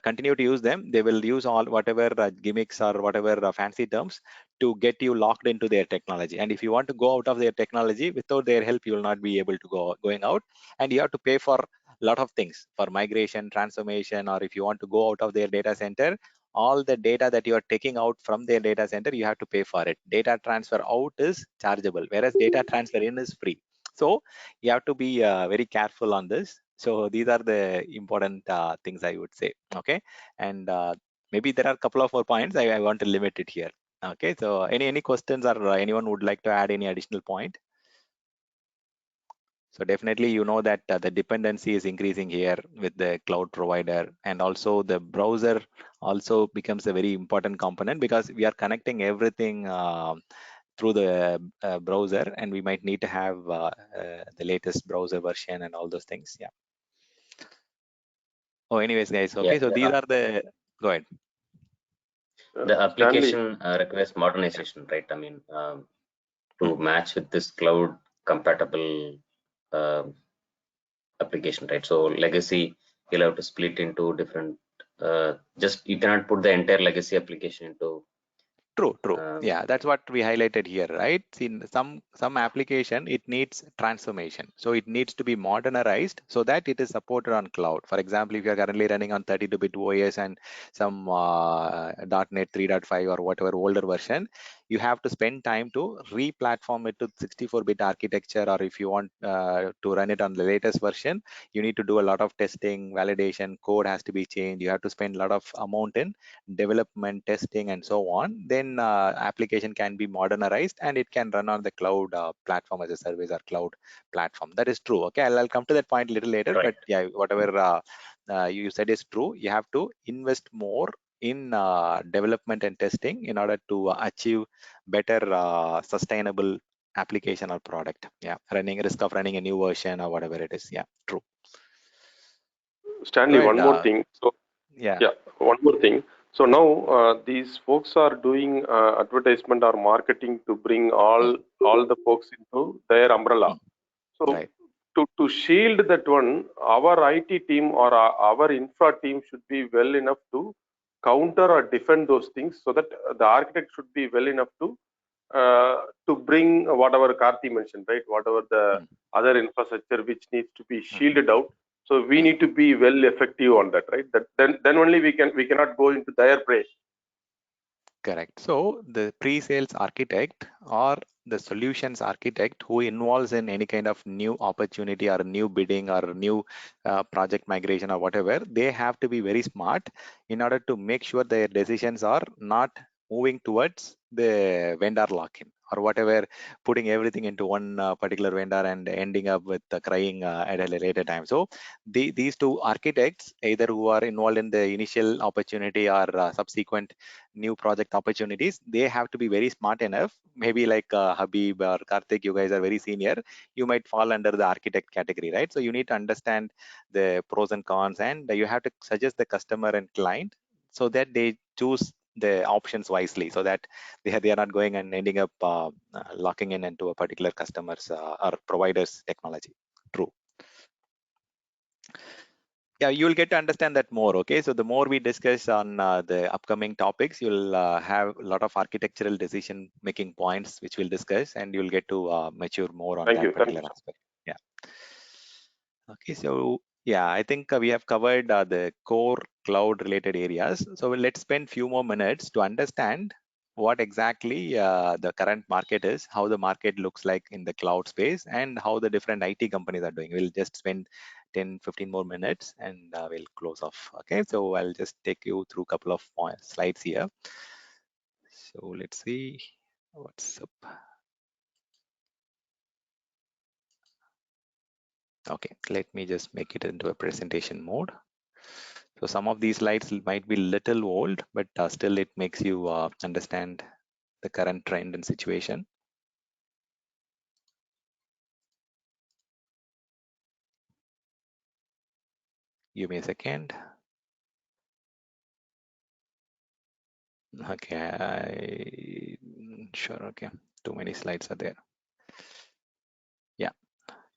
[SPEAKER 2] continue to use them, they will use all whatever gimmicks or whatever fancy terms to get you locked into their technology. And if you want to go out of their technology without their help, you will not be able to going out, and you have to pay for a lot of things for migration, transformation, or if you want to go out of their data center, all the data that you are taking out from their data center, you have to pay for it. Data transfer out is chargeable, whereas data transfer in is free. So you have to be very careful on this. So these are the important things I would say. Okay, and maybe there are a couple of more points. I want to limit it here. Okay, so any questions, or anyone would like to add any additional point? So definitely, you know that the dependency is increasing here with the cloud provider, and also the browser also becomes a very important component, because we are connecting everything through the browser, and we might need to have the latest browser version and all those things. Yeah. Oh, anyways, guys. Okay,
[SPEAKER 6] Yeah,
[SPEAKER 2] so these are the. Go ahead.
[SPEAKER 6] the
[SPEAKER 11] Stanley,
[SPEAKER 6] application requires modernization, right? I mean, to match with this cloud compatible application, right? So legacy, you'll have to split into different. Just you cannot put the entire legacy application into.
[SPEAKER 2] True. Yeah, that's what we highlighted here, right? See, in some application, it needs transformation. So it needs to be modernized so that it is supported on cloud. For example, if you're currently running on 32-bit OS and some .NET 3.5 or whatever older version, you have to spend time to re-platform it to 64-bit architecture, or if you want to run it on the latest version, you need to do a lot of testing, validation, code has to be changed. You have to spend a lot of amount in development, testing, and so on. Then application can be modernized and it can run on the cloud platform as a service or cloud platform. That is true. Okay, I'll come to that point a little later.
[SPEAKER 6] Right.
[SPEAKER 2] But yeah, whatever you said is true. You have to invest more in development and testing in order to achieve better sustainable application or product. Yeah, running risk of running a new version or whatever it is. Yeah, true.
[SPEAKER 11] Stanley,
[SPEAKER 2] Go ahead,
[SPEAKER 11] one more thing. So
[SPEAKER 2] yeah,
[SPEAKER 11] one more thing. So now these folks are doing advertisement or marketing to bring all the folks into their umbrella. So
[SPEAKER 2] Right.
[SPEAKER 11] to shield that one, our IT team or our infra team should be well enough to counter or defend those things, so that the architect should be well enough to bring whatever Karthi mentioned, right? Whatever the other infrastructure which needs to be shielded out. So we need to be well effective on that, right? That then only we cannot go into their prey.
[SPEAKER 2] Correct. So the pre-sales architect or the solutions architect who involves in any kind of new opportunity or new bidding or new project migration or whatever, they have to be very smart in order to make sure their decisions are not moving towards the vendor lock-in or whatever, putting everything into one particular vendor and ending up with crying at a later time. So these two architects, either who are involved in the initial opportunity or subsequent new project opportunities, they have to be very smart enough. Maybe like Habib or Karthik, you guys are very senior, you might fall under the architect category, right? So you need to understand the pros and cons, and you have to suggest the customer and client so that they choose the options wisely, so that they are not going and ending up locking in into a particular customer's or provider's technology. True. Yeah, you'll get to understand that more. Okay, so the more we discuss on the upcoming topics, you'll have a lot of architectural decision making points which we'll discuss, and you'll get to mature more on
[SPEAKER 11] Thank
[SPEAKER 2] that
[SPEAKER 11] you.
[SPEAKER 2] particular aspect. Yeah. Okay, so yeah, I think we have covered the core cloud related areas. So let's spend few more minutes to understand what exactly the current market is, how the market looks like in the cloud space, and how the different IT companies are doing. We'll just spend 10-15 more minutes and we'll close off. Okay, so I'll just take you through a couple of slides here. So let's see what's up. Okay, let me just make it into a presentation mode. So some of these slides might be little old, but still it makes you understand the current trend and situation. Give me a second. Okay, sure. Okay, too many slides are there. Yeah.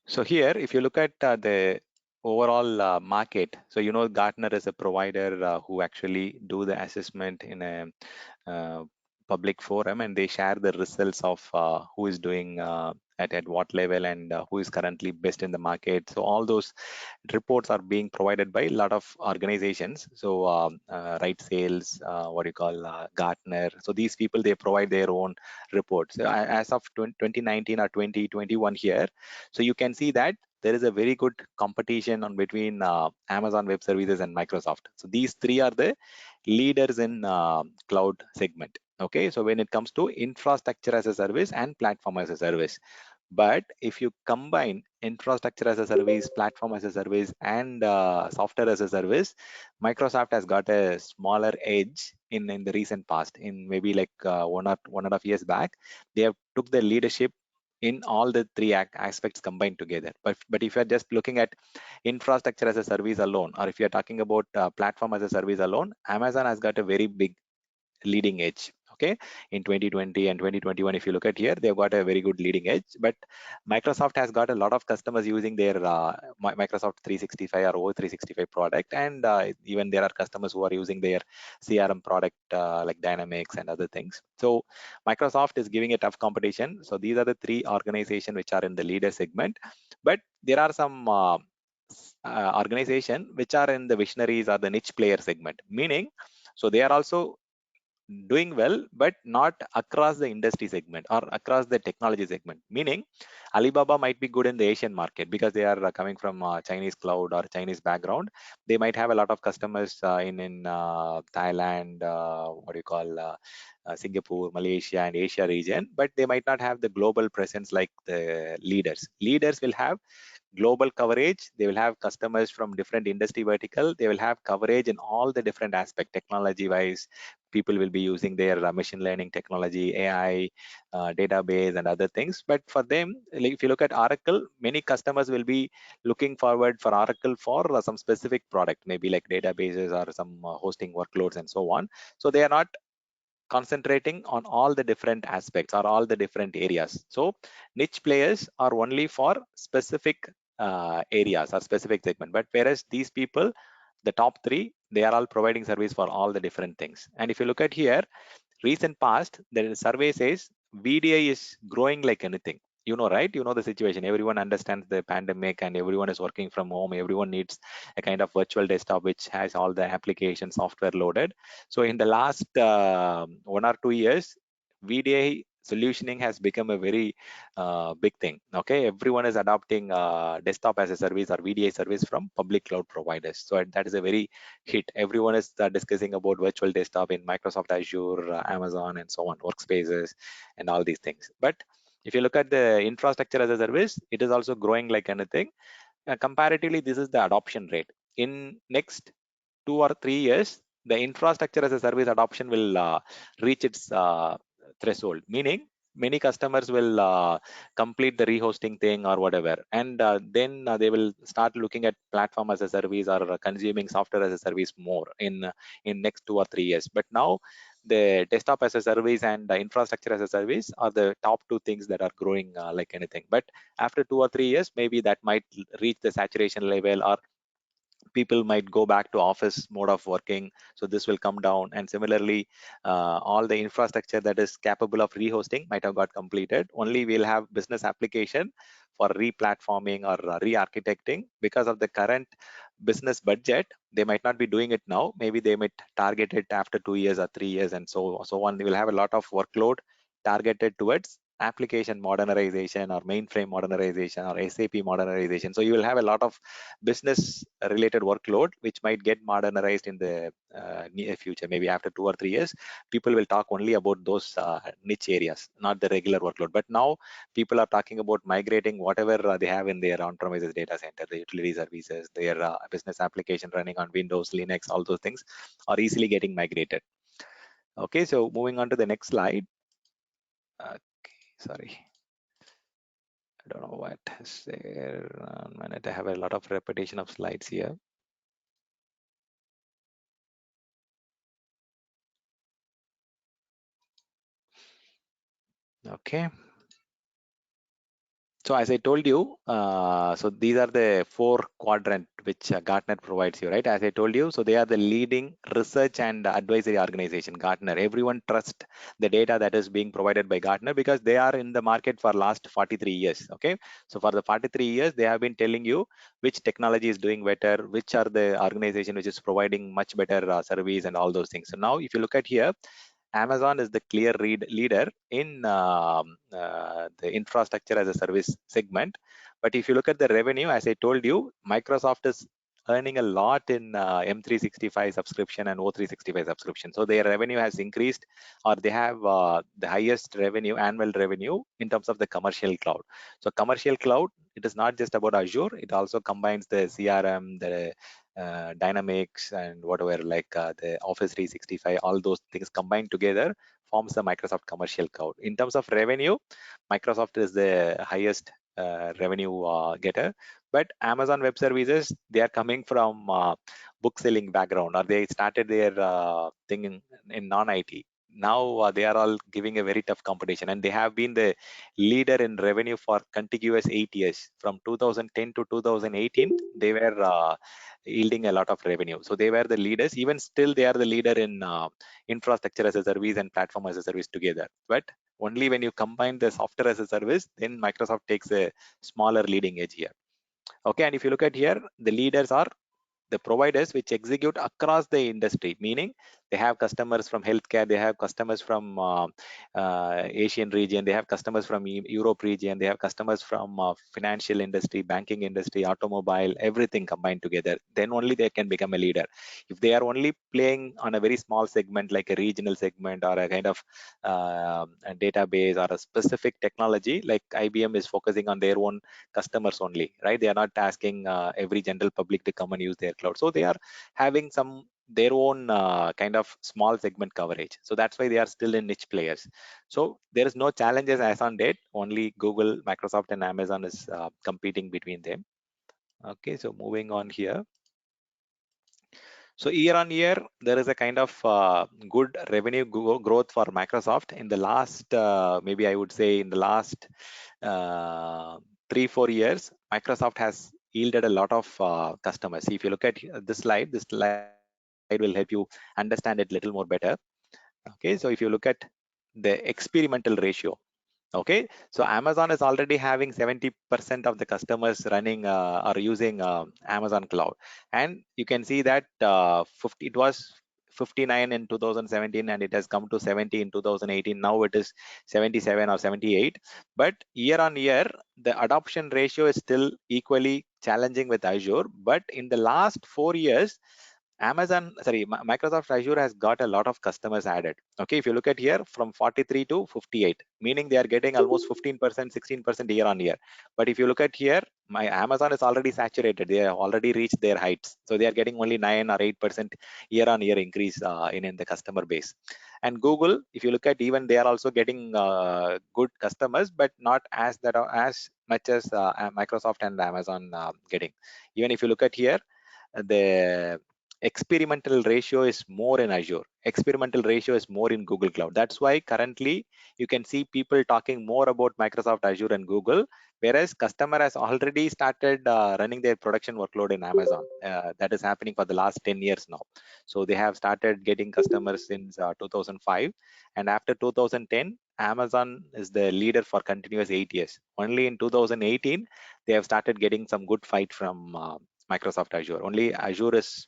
[SPEAKER 2] So here, if you look at the overall market, so you know Gartner is a provider who actually do the assessment in a public forum, and they share the results of who is doing at what level and who is currently best in the market. So all those reports are being provided by a lot of organizations. So Right Sales, what you call Gartner. So these people, they provide their own reports. So as of 2019 or 2021 here, so you can see that there is a very good competition on between Amazon Web Services and Microsoft. So these three are the leaders in cloud segment. Okay, so when it comes to infrastructure as a service and platform as a service, but if you combine infrastructure as a service, platform as a service, and software as a service, Microsoft has got a smaller edge in the recent past. In maybe like 1.5 years back, they have took the leadership in all the three aspects combined together. But if you're just looking at infrastructure as a service alone, or if you're talking about platform as a service alone, Amazon has got a very big leading edge. Okay, in 2020 and 2021, if you look at here, they've got a very good leading edge. But Microsoft has got a lot of customers using their Microsoft 365 or O365 product, and even there are customers who are using their CRM product like Dynamics and other things. So Microsoft is giving a tough competition. So these are the three organizations which are in the leader segment, but there are some organization which are in the visionaries or the niche player segment, meaning so they are also doing well, but not across the industry segment or across the technology segment. Meaning, Alibaba might be good in the Asian market because they are coming from Chinese cloud or Chinese background. They might have a lot of customers in Thailand, what do you call Singapore, Malaysia, and Asia region, but they might not have the global presence like the leaders. Leaders will have global coverage. They will have customers from different industry vertical. They will have coverage in all the different aspects, technology wise. People will be using their machine learning technology, AI, database, and other things. But for them, like if you look at Oracle, many customers will be looking forward for Oracle for some specific product, maybe like databases or some hosting workloads and so on. So they are not concentrating on all the different aspects or all the different areas. So niche players are only for specific areas or specific segment. But whereas these people, the top three, they are all providing service for all the different things. And if you look at here, recent past, the survey says VDI is growing like anything. You know, right? You know the situation. Everyone understands the pandemic and everyone is working from home. Everyone needs a kind of virtual desktop which has all the application software loaded. So in the last 1 or 2 years, VDI solutioning has become a very big thing. Okay, everyone is adopting desktop as a service or VDI service from public cloud providers. So that is a very hit. Everyone is discussing about virtual desktop in Microsoft Azure, Amazon, and so on, workspaces, and all these things. But if you look at the infrastructure as a service, it is also growing like anything. Comparatively, this is the adoption rate. In next 2 or 3 years, the infrastructure as a service adoption will reach its threshold, meaning many customers will complete the rehosting thing or whatever, and then they will start looking at platform as a service or consuming software as a service more in next 2 or 3 years. But now the desktop as a service and the infrastructure as a service are the top two things that are growing like anything. But after 2 or 3 years, maybe that might reach the saturation level, or people might go back to office mode of working, so this will come down. And similarly, all the infrastructure that is capable of rehosting might have got completed. Only we'll have business application for re-platforming or re-architecting. Because of the current business budget, they might not be doing it now. Maybe they might target it after 2 years or 3 years, and so on. They will have a lot of workload targeted towards application modernization or mainframe modernization or SAP modernization. So you will have a lot of business related workload which might get modernized in the near future. Maybe after 2 or 3 years, people will talk only about those niche areas, not the regular workload. But now people are talking about migrating whatever they have in their on-premises data center, the utility services, their business application running on Windows, Linux, all those things are easily getting migrated. Okay, so moving on to the next slide. Okay, sorry. I don't know what is there. 1 minute. I have a lot of repetition of slides here. Okay. So as I told you, so these are the 4 quadrant which Gartner provides you, right? As I told you, so they are the leading research and advisory organization, Gartner. Everyone trusts the data that is being provided by Gartner because they are in the market for last 43 years, okay? So for the 43 years, they have been telling you which technology is doing better, which are the organization which is providing much better service and all those things. So now if you look at here, Amazon is the clear leader in the infrastructure as a service segment. But if you look at the revenue, as I told you, Microsoft is earning a lot in M365 subscription and O365 subscription. So their revenue has increased, or they have the highest revenue, annual revenue in terms of the commercial cloud. So commercial cloud, it is not just about Azure, it also combines the CRM, the Dynamics, and whatever, like the Office 365, all those things combined together forms the Microsoft commercial cloud. In terms of revenue, Microsoft is the highest revenue getter. But Amazon Web Services, they are coming from book selling background, or they started their thing in non-IT. Now they are all giving a very tough competition, and they have been the leader in revenue for contiguous 8 years. From 2010 to 2018, they were yielding a lot of revenue. So they were the leaders. Even still, they are the leader in infrastructure as a service and platform as a service together. But only when you combine the software as a service, then Microsoft takes a smaller leading edge here. Okay, and if you look at here, the leaders are the providers which execute across the industry, meaning They have customers from healthcare, they have customers from Asian region, they have customers from Europe region, they have customers from financial industry, banking industry, automobile, everything combined together. Then only they can become a leader. If they are only playing on a very small segment, like a regional segment or a kind of a database or a specific technology, like IBM is focusing on their own customers only, right? They are not asking every general public to come and use their cloud. So they are having some their own kind of small segment coverage. So that's why they are still in niche players. So there is no challenges as on date. Only Google, Microsoft, and Amazon is competing between them. Okay, so moving on here. So year on year, there is a kind of good revenue growth for Microsoft in the last, maybe I would say in the last 3-4 years. Microsoft has yielded a lot of customers. See, if you look at this slide will help you understand it a little more better. Okay, so if you look at the experimental ratio, okay, so Amazon is already having 70% of the customers running or using Amazon cloud, and you can see that it was 59 in 2017 and it has come to 70 in 2018. Now it is 77 or 78, but year on year the adoption ratio is still equally challenging with Azure. But in the last 4 years, Microsoft Azure has got a lot of customers added. Okay, if you look at here from 43 to 58, meaning they are getting almost 15%, 16% year on year. But if you look at here, my Amazon is already saturated. They have already reached their heights. So they are getting only 9 or 8% year on year increase in the customer base. And Google, if you look at, even they are also getting good customers, but not as much as Microsoft and Amazon getting. Even if you look at here, the experimental ratio is more in Azure. Experimental ratio is more in Google Cloud. That's why currently you can see people talking more about Microsoft Azure and Google, whereas customer has already started running their production workload in Amazon. That is happening for the last 10 years now. So they have started getting customers since 2005, and after 2010, Amazon is the leader for continuous 8 years. Only in 2018, they have started getting some good fight from Microsoft Azure. Only Azure is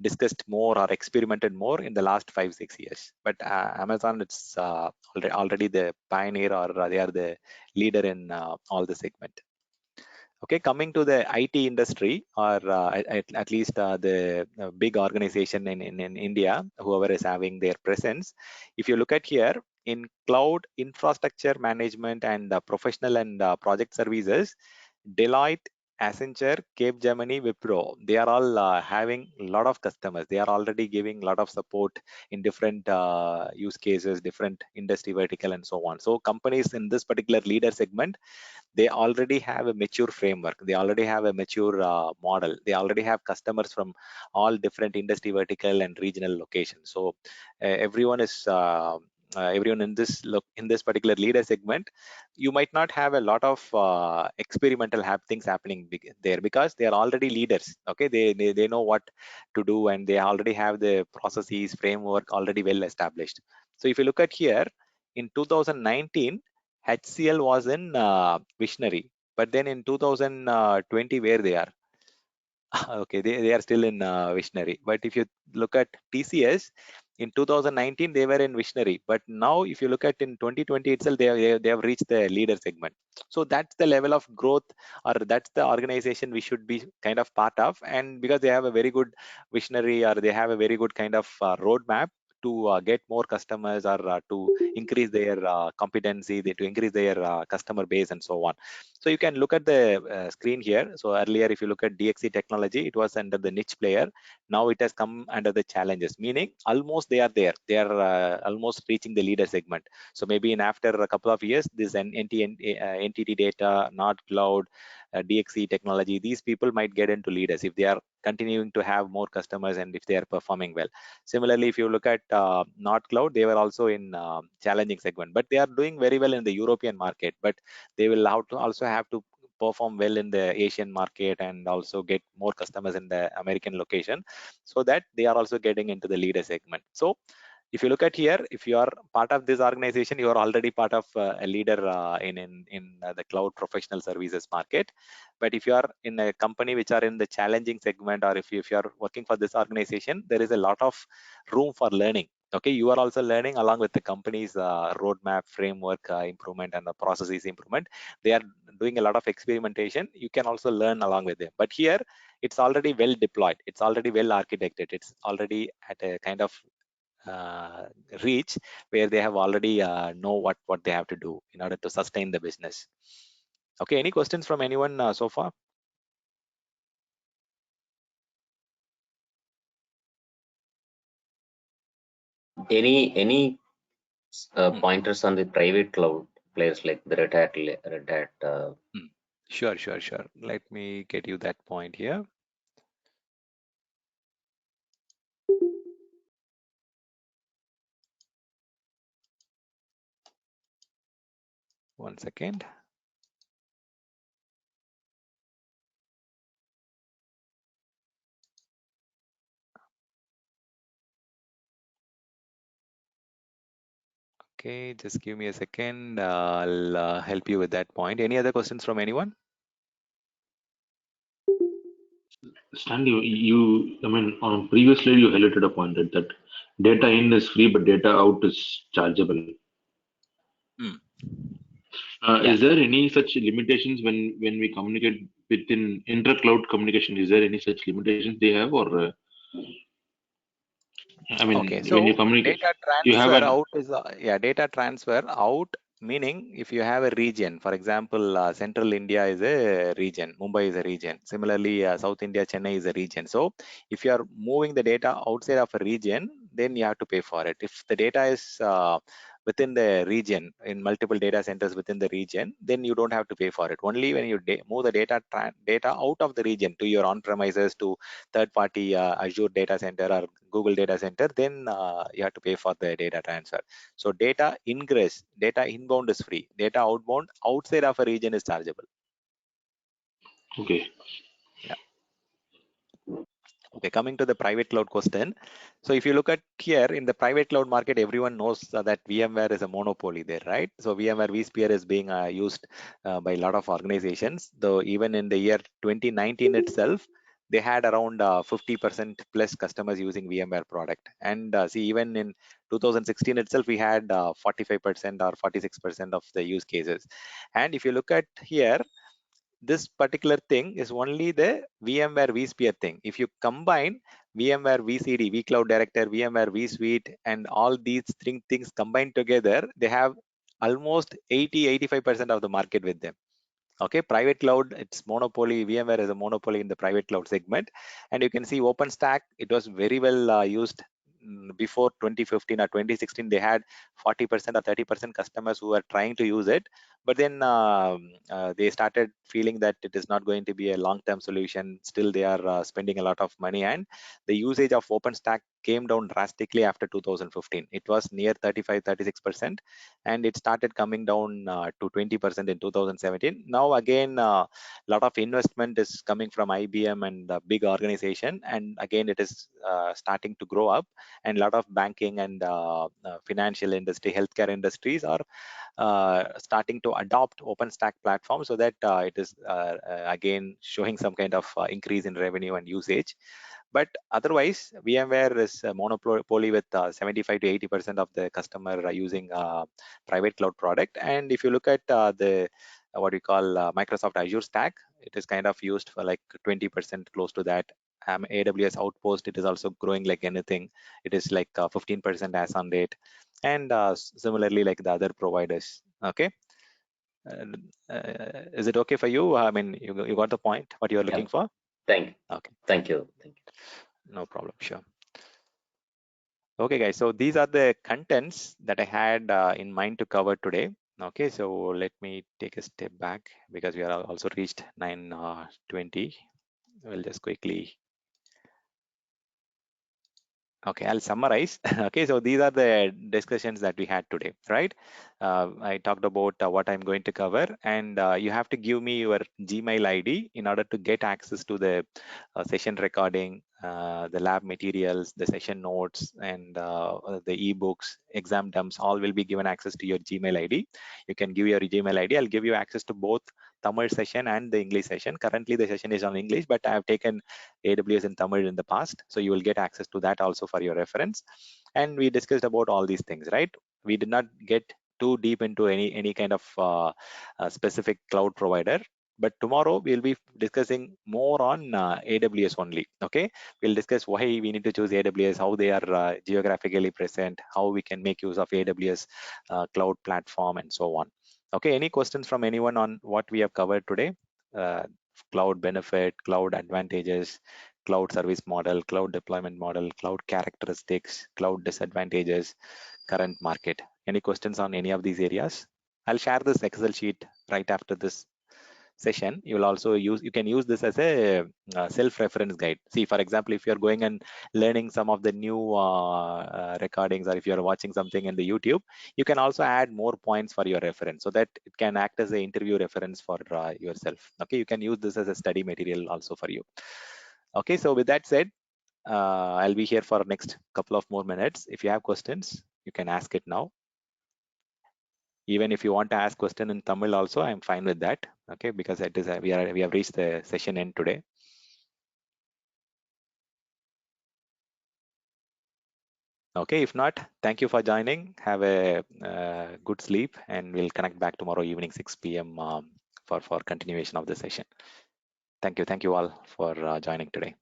[SPEAKER 2] discussed more or experimented more in the last 5-6 years. But Amazon, it's already the pioneer, or they are the leader in all the segment. Okay, coming to the IT industry, or at least the big organization in India, whoever is having their presence. If you look at here, in cloud infrastructure management and professional and project services, Deloitte, Accenture, Capgemini, Wipro, they are all having a lot of customers. They are already giving a lot of support in different use cases, different industry vertical, and so on. So companies in this particular leader segment, they already have a mature framework. They already have a mature model. They already have customers from all different industry vertical and regional locations. So everyone is everyone in this particular leader segment, you might not have a lot of experimental things happening there, because they are already leaders. Okay, they know what to do, and they already have the processes, framework already well established. So if you look at here, in 2019, HCL was in Visionary, but then in 2020, where they are? Okay, they are still in Visionary. But if you look at TCS, in 2019 they were in Visionary, but now if you look at in 2020 itself, they have reached the leader segment. So that's the level of growth, or that's the organization we should be kind of part of. And because they have a very good visionary, or they have a very good kind of roadmap to get more customers, or to increase their competency, to increase their customer base, and so on. So you can look at the screen here. So earlier, if you look at DXC technology, it was under the niche player. Now it has come under the challenges, meaning almost they are there. They are almost reaching the leader segment. So maybe in after a couple of years, this NTT Data, Nord Cloud, DXC technology, these people might get into leaders if they are continuing to have more customers and if they are performing well. Similarly, if you look at Nord Cloud, they were also in challenging segment, but they are doing very well in the European market. But they will also have to perform well in the Asian market, and also get more customers in the American location, so that they are also getting into the leader segment. So if you look at here, if you are part of this organization, you are already part of a leader in the cloud professional services market. But if you are in a company which are in the challenging segment, or if you are working for this organization, there is a lot of room for learning. Okay, you are also learning along with the company's roadmap, framework improvement, and the processes improvement. They are doing a lot of experimentation. You can also learn along with them. But here, it's already well deployed. It's already well architected. It's already at a kind of reach where they have already know what they have to do in order to sustain the business. Okay, any questions from anyone so far?
[SPEAKER 6] Any pointers on the private cloud players like the Red Hat?
[SPEAKER 2] Sure. Let me get you that point here. One second. Okay, just give me a second. I'll help you with that point. Any other questions from anyone?
[SPEAKER 10] Stanley, I mean, on previous slide, you highlighted a point that data in is free, but data out is chargeable.
[SPEAKER 2] Yeah.
[SPEAKER 10] Is there any such limitations when we communicate within inter-cloud communication? Is there any such limitations they have, or I mean,
[SPEAKER 2] Okay,
[SPEAKER 10] when
[SPEAKER 2] so
[SPEAKER 10] you communicate,
[SPEAKER 2] data
[SPEAKER 10] you have
[SPEAKER 2] transfer
[SPEAKER 10] an
[SPEAKER 2] out is data transfer out, meaning if you have a region, for example, Central India is a region, Mumbai is a region. Similarly, South India, Chennai is a region. So if you are moving the data outside of a region, then you have to pay for it. If the data is within the region, in multiple data centers within the region, then you don't have to pay for it. Only when you move the data out of the region to your on-premises, to third-party Azure data center or Google data center, then you have to pay for the data transfer. So data ingress, data inbound is free. Data outbound outside of a region is chargeable.
[SPEAKER 10] Okay.
[SPEAKER 2] Yeah. Okay, coming to the private cloud question. So if you look at here in the private cloud market, everyone knows that VMware is a monopoly there, right? So VMware vSphere is being used by a lot of organizations. Though even in the year 2019 itself, they had around 50% plus customers using VMware product. And see, even in 2016 itself, we had 45% or 46% of the use cases. And if you look at here, this particular thing is only the VMware vSphere thing. If you combine VMware vCD, vCloud Director, VMware vSuite, and all these three things combined together, they have almost 80-85% of the market with them. Okay, private cloud, it's monopoly. VMware is a monopoly in the private cloud segment. And you can see OpenStack, it was very well used before 2015 or 2016. They had 40% or 30% customers who were trying to use it. But then they started feeling that it is not going to be a long-term solution. Still, they are spending a lot of money. And the usage of OpenStack came down drastically after 2015. It was near 35-36%. And it started coming down to 20% in 2017. Now again, a lot of investment is coming from IBM and the big organization, and again it is starting to grow up, and a lot of banking and financial industry, healthcare industries are starting to adopt OpenStack platform, so that it is again showing some kind of increase in revenue and usage. But otherwise, VMware is a monopoly with 75-80% of the customer using private cloud product. And if you look at the what we call Microsoft Azure stack, it is kind of used for like 20%, close to that. AWS Outpost, it is also growing like anything. It is like 15% as on date, and similarly like the other providers. Okay. Is it okay for you? I mean, you got the point, what you're looking for?
[SPEAKER 6] Thank you.
[SPEAKER 2] Okay.
[SPEAKER 6] Thank you.
[SPEAKER 2] No problem. Sure. Okay, guys. So these are the contents that I had in mind to cover today. Okay, so let me take a step back because we are also reached 9:20. We'll just quickly. Okay, I'll summarize. Okay, so these are the discussions that we had today, right? I talked about what I'm going to cover, and you have to give me your Gmail ID in order to get access to the session recording, the lab materials, the session notes, and the ebooks, exam dumps, all will be given access to your Gmail ID. You can give your Gmail ID. I'll give you access to both Tamil session and the English session. Currently, the session is on English, but I have taken AWS in Tamil in the past, so you will get access to that also for your reference. And we discussed about all these things, right? We did not get too deep into any kind of specific cloud provider. But tomorrow we'll be discussing more on AWS only. Okay, we'll discuss why we need to choose AWS, how they are geographically present, how we can make use of AWS cloud platform, and so on. Okay, any questions from anyone on what we have covered today? Cloud benefit, cloud advantages, cloud service model, cloud deployment model, cloud characteristics, cloud disadvantages, current market. Any questions on any of these areas? I'll share this Excel sheet right after this session. You will also you can use this as a self-reference guide. See, for example, if you're going and learning some of the new recordings, or if you're watching something in the YouTube, you can also add more points for your reference, so that it can act as an interview reference for yourself. Okay, you can use this as a study material also for you. Okay, so with that said, I'll be here for next couple of more minutes. If you have questions, you can ask it now. Even if you want to ask question in Tamil also, I'm fine with that. Okay, because it is we have reached the session end today. Okay, if not, thank you for joining. Have a good sleep, and we'll connect back tomorrow evening 6 p.m. For continuation of the session. Thank you all for joining today.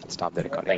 [SPEAKER 2] Stop the recording.